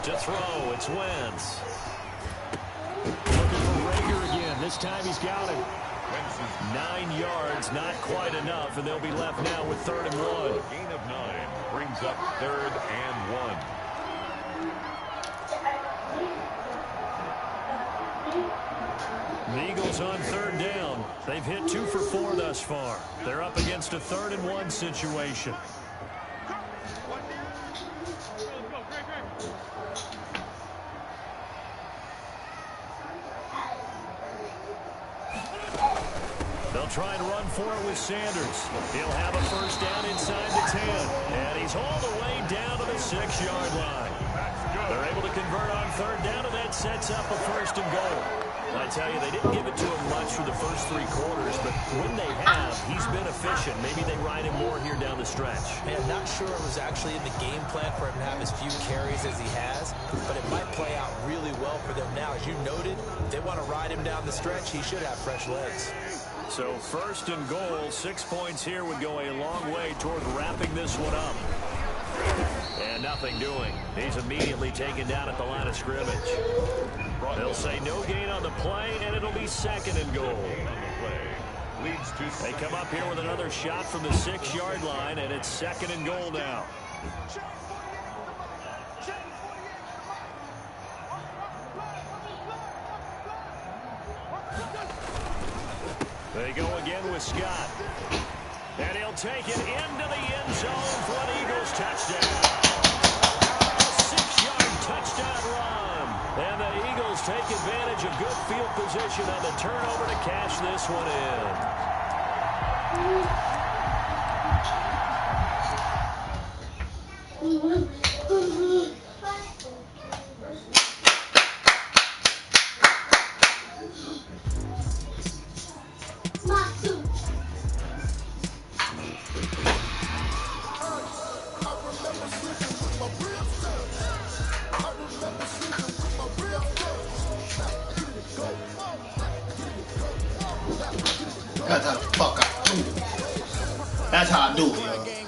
To throw, it's Wentz. Looking for Rager again. This time he's got it. 9 yards, not quite enough, and they'll be left now with 3rd and 1. Gain of 9 brings up 3rd and 1. The Eagles on 3rd down. They've hit 2 for 4 thus far. They're up against a 3rd and 1 situation. They'll try and run for it with Sanders. He'll have a first down inside the 10. And he's all the way down to the 6-yard line. That's good. They're able to convert on third down, and that sets up a first and goal. I tell you, they didn't give it to him much for the first 3 quarters, but when they have, he's been efficient. Maybe they ride him more here down the stretch. Hey, I'm not sure it was actually in the game plan for him to have as few carries as he has, but it might play out really well for them now. As you noted, if they want to ride him down the stretch, he should have fresh legs. So first and goal, 6 points here would go a long way toward wrapping this one up. And nothing doing. He's immediately taken down at the line of scrimmage. They'll say no gain on the play, and it'll be second and goal. They come up here with another shot from the 6-yard line, and it's second and goal now. They go again with Scott. And he'll take it into the end zone for an Eagles touchdown. A 6-yard touchdown run. And the Eagles take advantage of good field position on the turnover to cash this one in. That's how the fuck I do it. That's how I do it, yo.